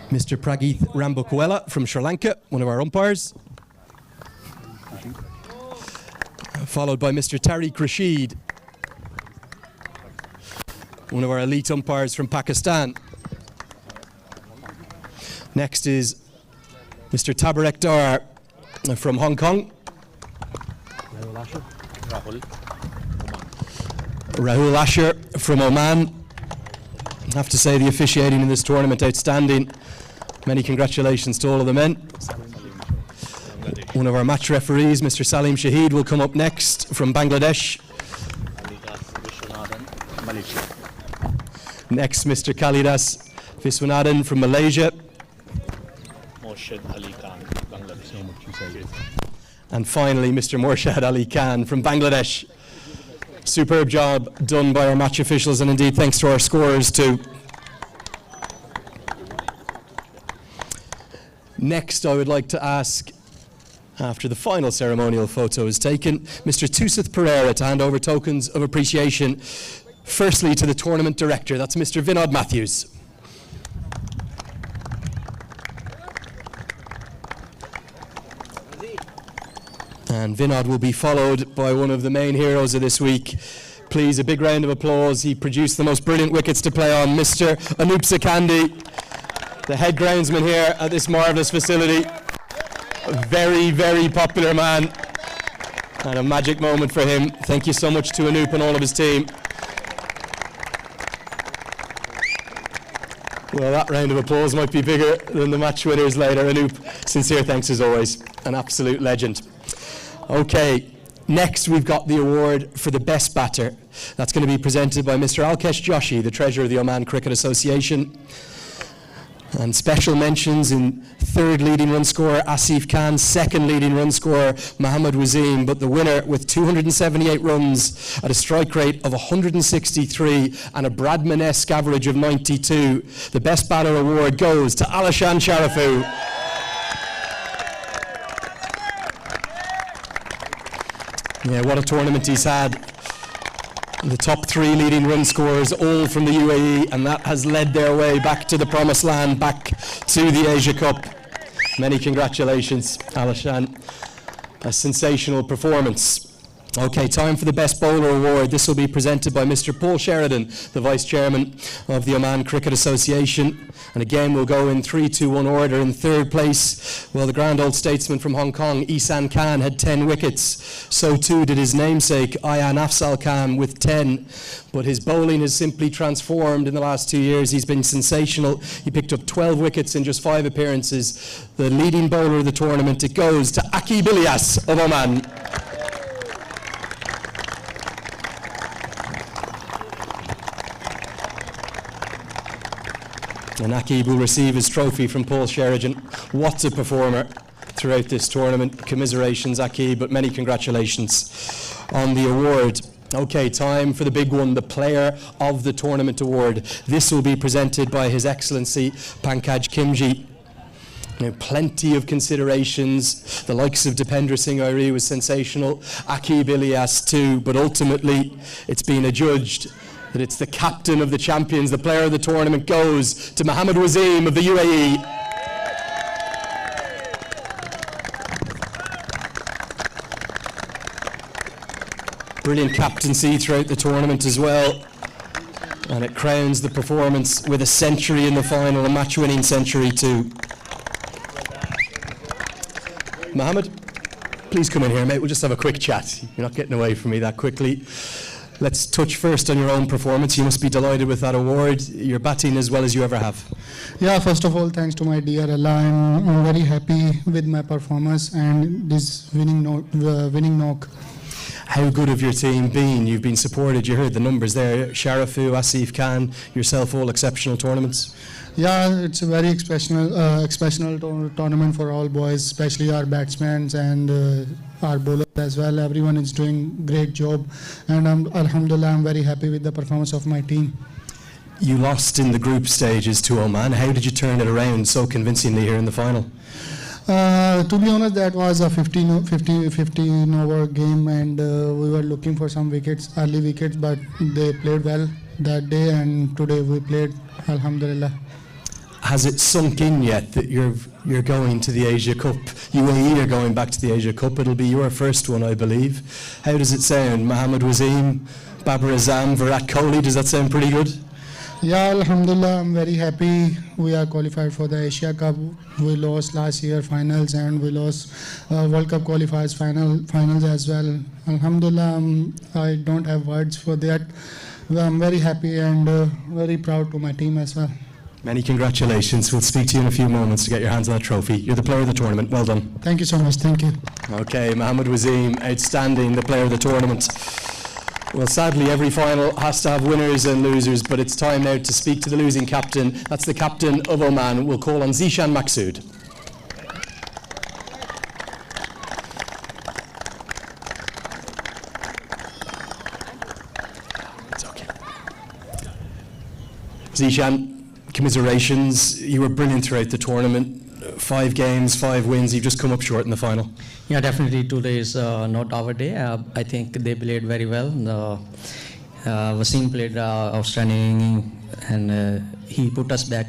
Mr. Prageeth Rambokwela from Sri Lanka, one of our umpires. Followed by Mr. Tariq Rashid, one of our elite umpires from Pakistan. Next is Mr. Tabarek Dar from Hong Kong. Rahul Asher from Oman. I have to say the officiating in this tournament outstanding. Many congratulations to all of the men. One of our match referees, Mr. Salim Shahid, will come up next from Bangladesh. Next, Mr. Kalidas Viswanathan from Malaysia. And finally, Mr. Morshad Ali Khan from Bangladesh. Superb job done by our match officials, and indeed thanks to our scorers too. Next, I would like to ask, after the final ceremonial photo is taken, Mr. Tusith Pereira to hand over tokens of appreciation, firstly to the tournament director, that's Mr. Vinod Matthews. And Vinod will be followed by one of the main heroes of this week, please, a big round of applause. He produced the most brilliant wickets to play on, Mr. Anup Sakandi, the head groundsman here at this marvellous facility. A very, very popular man, and a magic moment for him. Thank you so much to Anup and all of his team. Well, that round of applause might be bigger than the match winners later. Anup, sincere thanks as always. An absolute legend. Okay, next we've got the award for the best batter. That's going to be presented by Mr. Alkesh Joshi, the treasurer of the Oman Cricket Association. And special mentions in third leading run scorer Asif Khan, second leading run scorer Mohammad Wasim, but the winner with 278 runs at a strike rate of 163 and a Bradman-esque average of 92. The best batter award goes to Alishan Sharifu. Yeah, what a tournament he's had. The top three leading run scorers, all from the UAE, and that has led their way back to the promised land, back to the Asia Cup. Many congratulations, Alishan. A sensational performance. Okay, time for the Best Bowler Award. This will be presented by Mr. Paul Sheridan, the Vice Chairman of the Oman Cricket Association. And again, we'll go in 3-2-1 order. In third place, well, the grand old statesman from Hong Kong, Isan Khan, had 10 wickets. So too did his namesake, Ayan Afzal Khan, with 10. But his bowling has simply transformed in the last 2 years. He's been sensational. He picked up 12 wickets in just 5 appearances. The leading bowler of the tournament, it goes to Akib Ilyas of Oman. And Akib will receive his trophy from Paul Sheridan. What a performer throughout this tournament. Commiserations, Akib, but many congratulations on the award. Okay, time for the big one, the Player of the Tournament Award. This will be presented by His Excellency Pankaj Kimji. Now, plenty of considerations. The likes of Dipendra Singh Airi was sensational. Akib Ilyas too, but ultimately it's been adjudged that it's the captain of the champions, the player of the tournament, goes to Mohammad Wasim of the UAE. Brilliant captaincy throughout the tournament as well. And it crowns the performance with a century in the final, a match-winning century too. Mohammad, please come in here, mate. We'll just have a quick chat. You're not getting away from me that quickly. Let's touch first on your own performance. You must be delighted with that award. You're batting as well as you ever have. Yeah, first of all, thanks to my dear Allah. I'm very happy with my performance and this winning knock. How good have your team been? You've been supported. You heard the numbers there. Sharifu, Asif Khan, yourself, all exceptional tournaments. Yeah, it's a very exceptional tournament for all boys, especially our batsmen and our bowlers as well. Everyone is doing great job, and Alhamdulillah, I'm very happy with the performance of my team. You lost in the group stages to Oman. How did you turn it around so convincingly here in the final? To be honest, that was a 15 over game, and we were looking for some early wickets, but they played well that day, and today we played, Alhamdulillah. Has it sunk in yet that you're going to the Asia Cup? UAE are going back to the Asia Cup. It'll be your first one, I believe. How does it sound? Mohammad Wasim, Babar Azam, Virat Kohli, does that sound pretty good? Yeah, Alhamdulillah, I'm very happy. We are qualified for the Asia Cup. We lost last year finals, and we lost World Cup qualifiers finals as well. Alhamdulillah, I don't have words for that. I'm very happy and very proud to my team as well. Many congratulations. We'll speak to you in a few moments to get your hands on that trophy. You're the player of the tournament. Well done. Thank you so much. Thank you. Okay, Mohammad Wasim, outstanding, the player of the tournament. Well, sadly, every final has to have winners and losers, but it's time now to speak to the losing captain. That's the captain of Oman. We'll call on Zishan Maqsood. It's okay. Zishan, commiserations. You were brilliant throughout the tournament. 5 games, 5 wins. You've just come up short in the final. Yeah, definitely today is not our day. I think they played very well. Wasim played outstanding, and he put us back,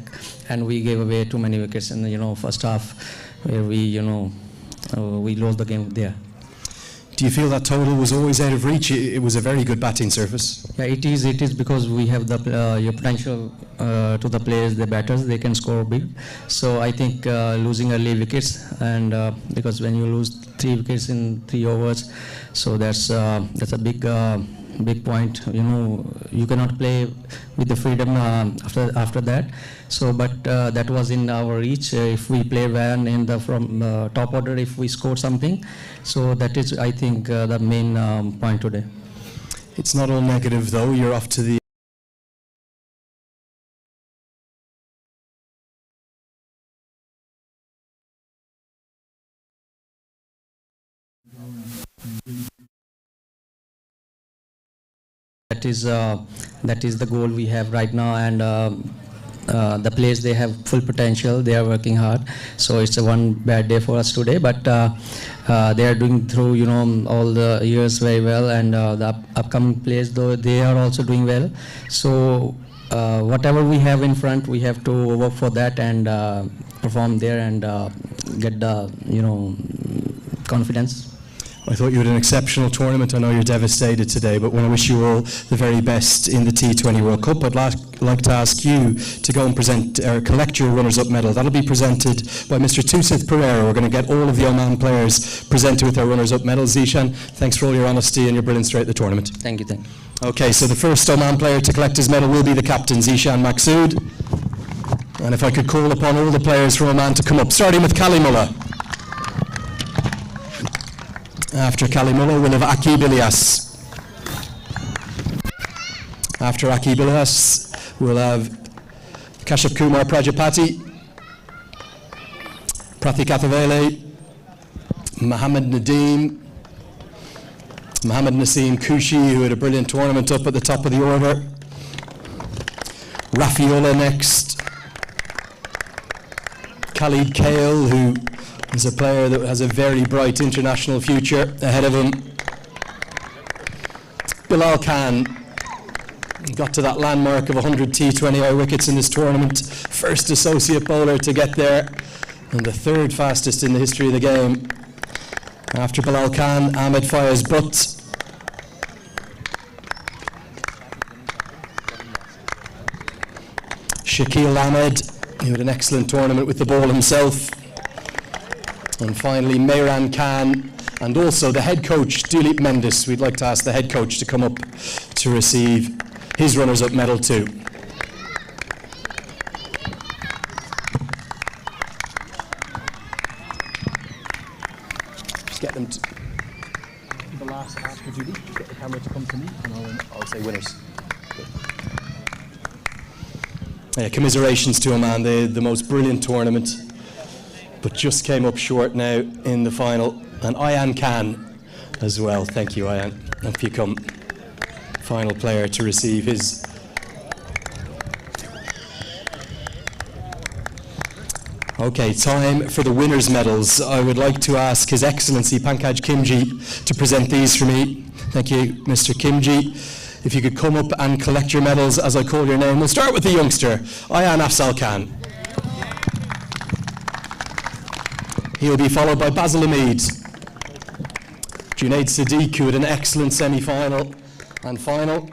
and we gave away too many wickets in the first half, where we lost the game there. Do you feel that total was always out of reach? It was a very good batting surface. Yeah, it is. It is because we have the your potential to the players, the batters. They can score big. So I think losing early wickets, and because when you lose 3 wickets in 3 overs, so that's a big point. You know, you cannot play with the freedom after that. So, but that was in our reach. If we play well in the from top order, if we score something, so that is, I think, the main point today. It's not all negative though. You're off to the that is the goal we have right now, and the players, they have full potential. They are working hard. So it's a one bad day for us today, but they are doing through, you know, all the years very well, and the upcoming players, though, they are also doing well. So whatever we have in front, we have to work for that and perform there and get the, you know, confidence. I thought you had an exceptional tournament. I know you're devastated today, but want to wish you all the very best in the T20 World Cup. I'd like to ask you to go and present or collect your runners-up medal. That'll be presented by Mr. Tusith Pereira. We're going to get all of the Oman players presented with their runners-up medals. Zishan, thanks for all your honesty and your brilliance throughout the tournament. Thank you. Okay, so the first Oman player to collect his medal will be the captain, Zishan Maqsood. And if I could call upon all the players from Oman to come up, starting with Kalimullah. After Kalimullah, we'll have Akib Ilyas. After Akib Ilyas, we'll have Kashyap Kumar Prajapati, Pratik Athavale, Mohammad Nadeem, Mohammad Naseem Kushi, who had a brilliant tournament up at the top of the order. Rafiullah next. Khalid Kale, who is a player that has a very bright international future ahead of him. Bilal Khan got to that landmark of 100 T20I wickets in this tournament. First associate bowler to get there, and the 3rd fastest in the history of the game. After Bilal Khan, Ahmed Fayez Butt. Shakil Ahmed, who had an excellent tournament with the ball himself. And finally, Mehran Khan, and also the head coach, Duleep Mendis. We'd like to ask the head coach to come up to receive his runners-up medal too. Just get them to the last ask for Judy. Get the camera to come to me, and I'll say winners. Yeah, commiserations to Oman. They had the most brilliant tournament, but just came up short now in the final. And Ayan Khan as well. Thank you, Ayan. Up you come. Final player to receive his. Okay, time for the winners' medals. I would like to ask His Excellency Pankaj Kimji to present these for me. Thank you, Mr. Kimji. If you could come up and collect your medals as I call your name. We'll start with the youngster, Ayan Afzal Khan. He'll be followed by Basil Hamid, Junaid Sadiq, who had an excellent semi-final and final.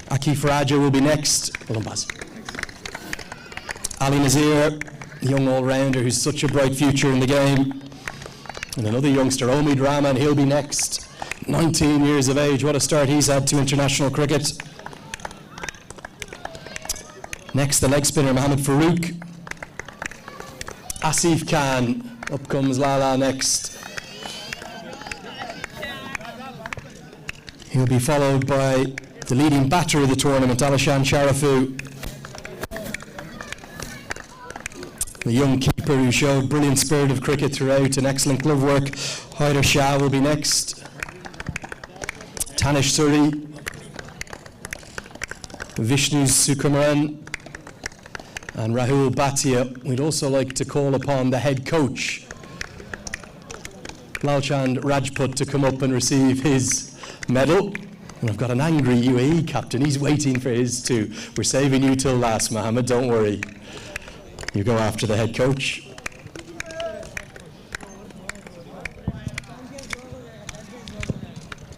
Akif Raja will be next. Well done, Baz. Ali Nazir, young all-rounder who's such a bright future in the game. And another youngster, Omid Rahman, he'll be next. 19 years of age, what a start he's had to international cricket. Next, the leg spinner, Mohammad Farooq. Asif Khan, up comes Lala next. He'll be followed by the leading batter of the tournament, Alishan Sharafu. The young keeper who showed brilliant spirit of cricket throughout and excellent glove work, Haider Shah, will be next. Tanish Suri, Vishnu Sukumaran, and Rahul Bhatia. We'd also like to call upon the head coach, Lalchand Rajput, to come up and receive his medal. And I've got an angry UAE captain, he's waiting for his too. We're saving you till last, Mohammed, don't worry. You go after the head coach.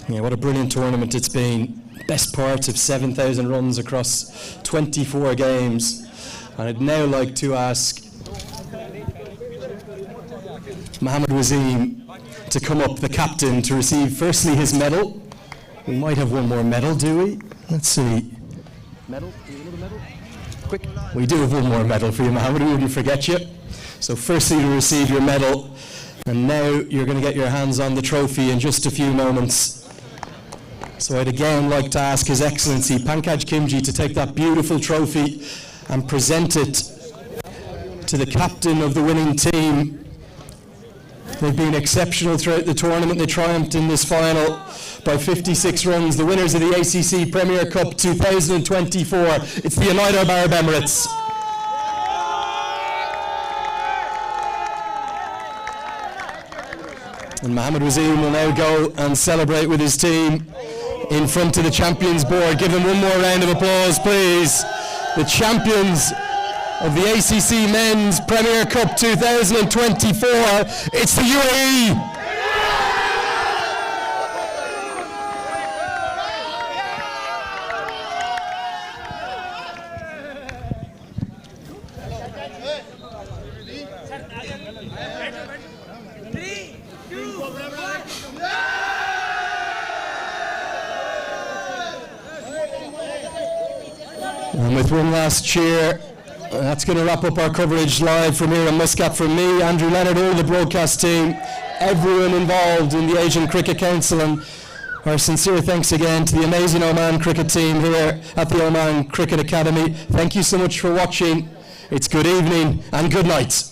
Yeah, what a brilliant tournament it's been. Best part of 7,000 runs across 24 games. And I'd now like to ask Mohammed Wasim to come up, the captain, to receive firstly his medal. We might have one more medal, do we? Let's see. Medal? Do you have another medal? Quick. We do have one more medal for you, Mohammed. We wouldn't forget you. So firstly to receive your medal, and now you're going to get your hands on the trophy in just a few moments. So I'd again like to ask His Excellency Pankaj Kimji to take that beautiful trophy and present it to the captain of the winning team. They've been exceptional throughout the tournament. They triumphed in this final by 56 runs. The winners of the ACC Premier Cup 2024. It's the United Arab Emirates. And Mohammed Wasim will now go and celebrate with his team in front of the champions board. Give them one more round of applause, please. The champions of the ACC Men's Premier Cup 2024, it's the UAE. And with one last cheer, that's going to wrap up our coverage live from here in Muscat. From me, Andrew Leonard, all the broadcast team, everyone involved in the Asian Cricket Council, and our sincere thanks again to the amazing Oman cricket team here at the Oman Cricket Academy. Thank you so much for watching. It's good evening and good night.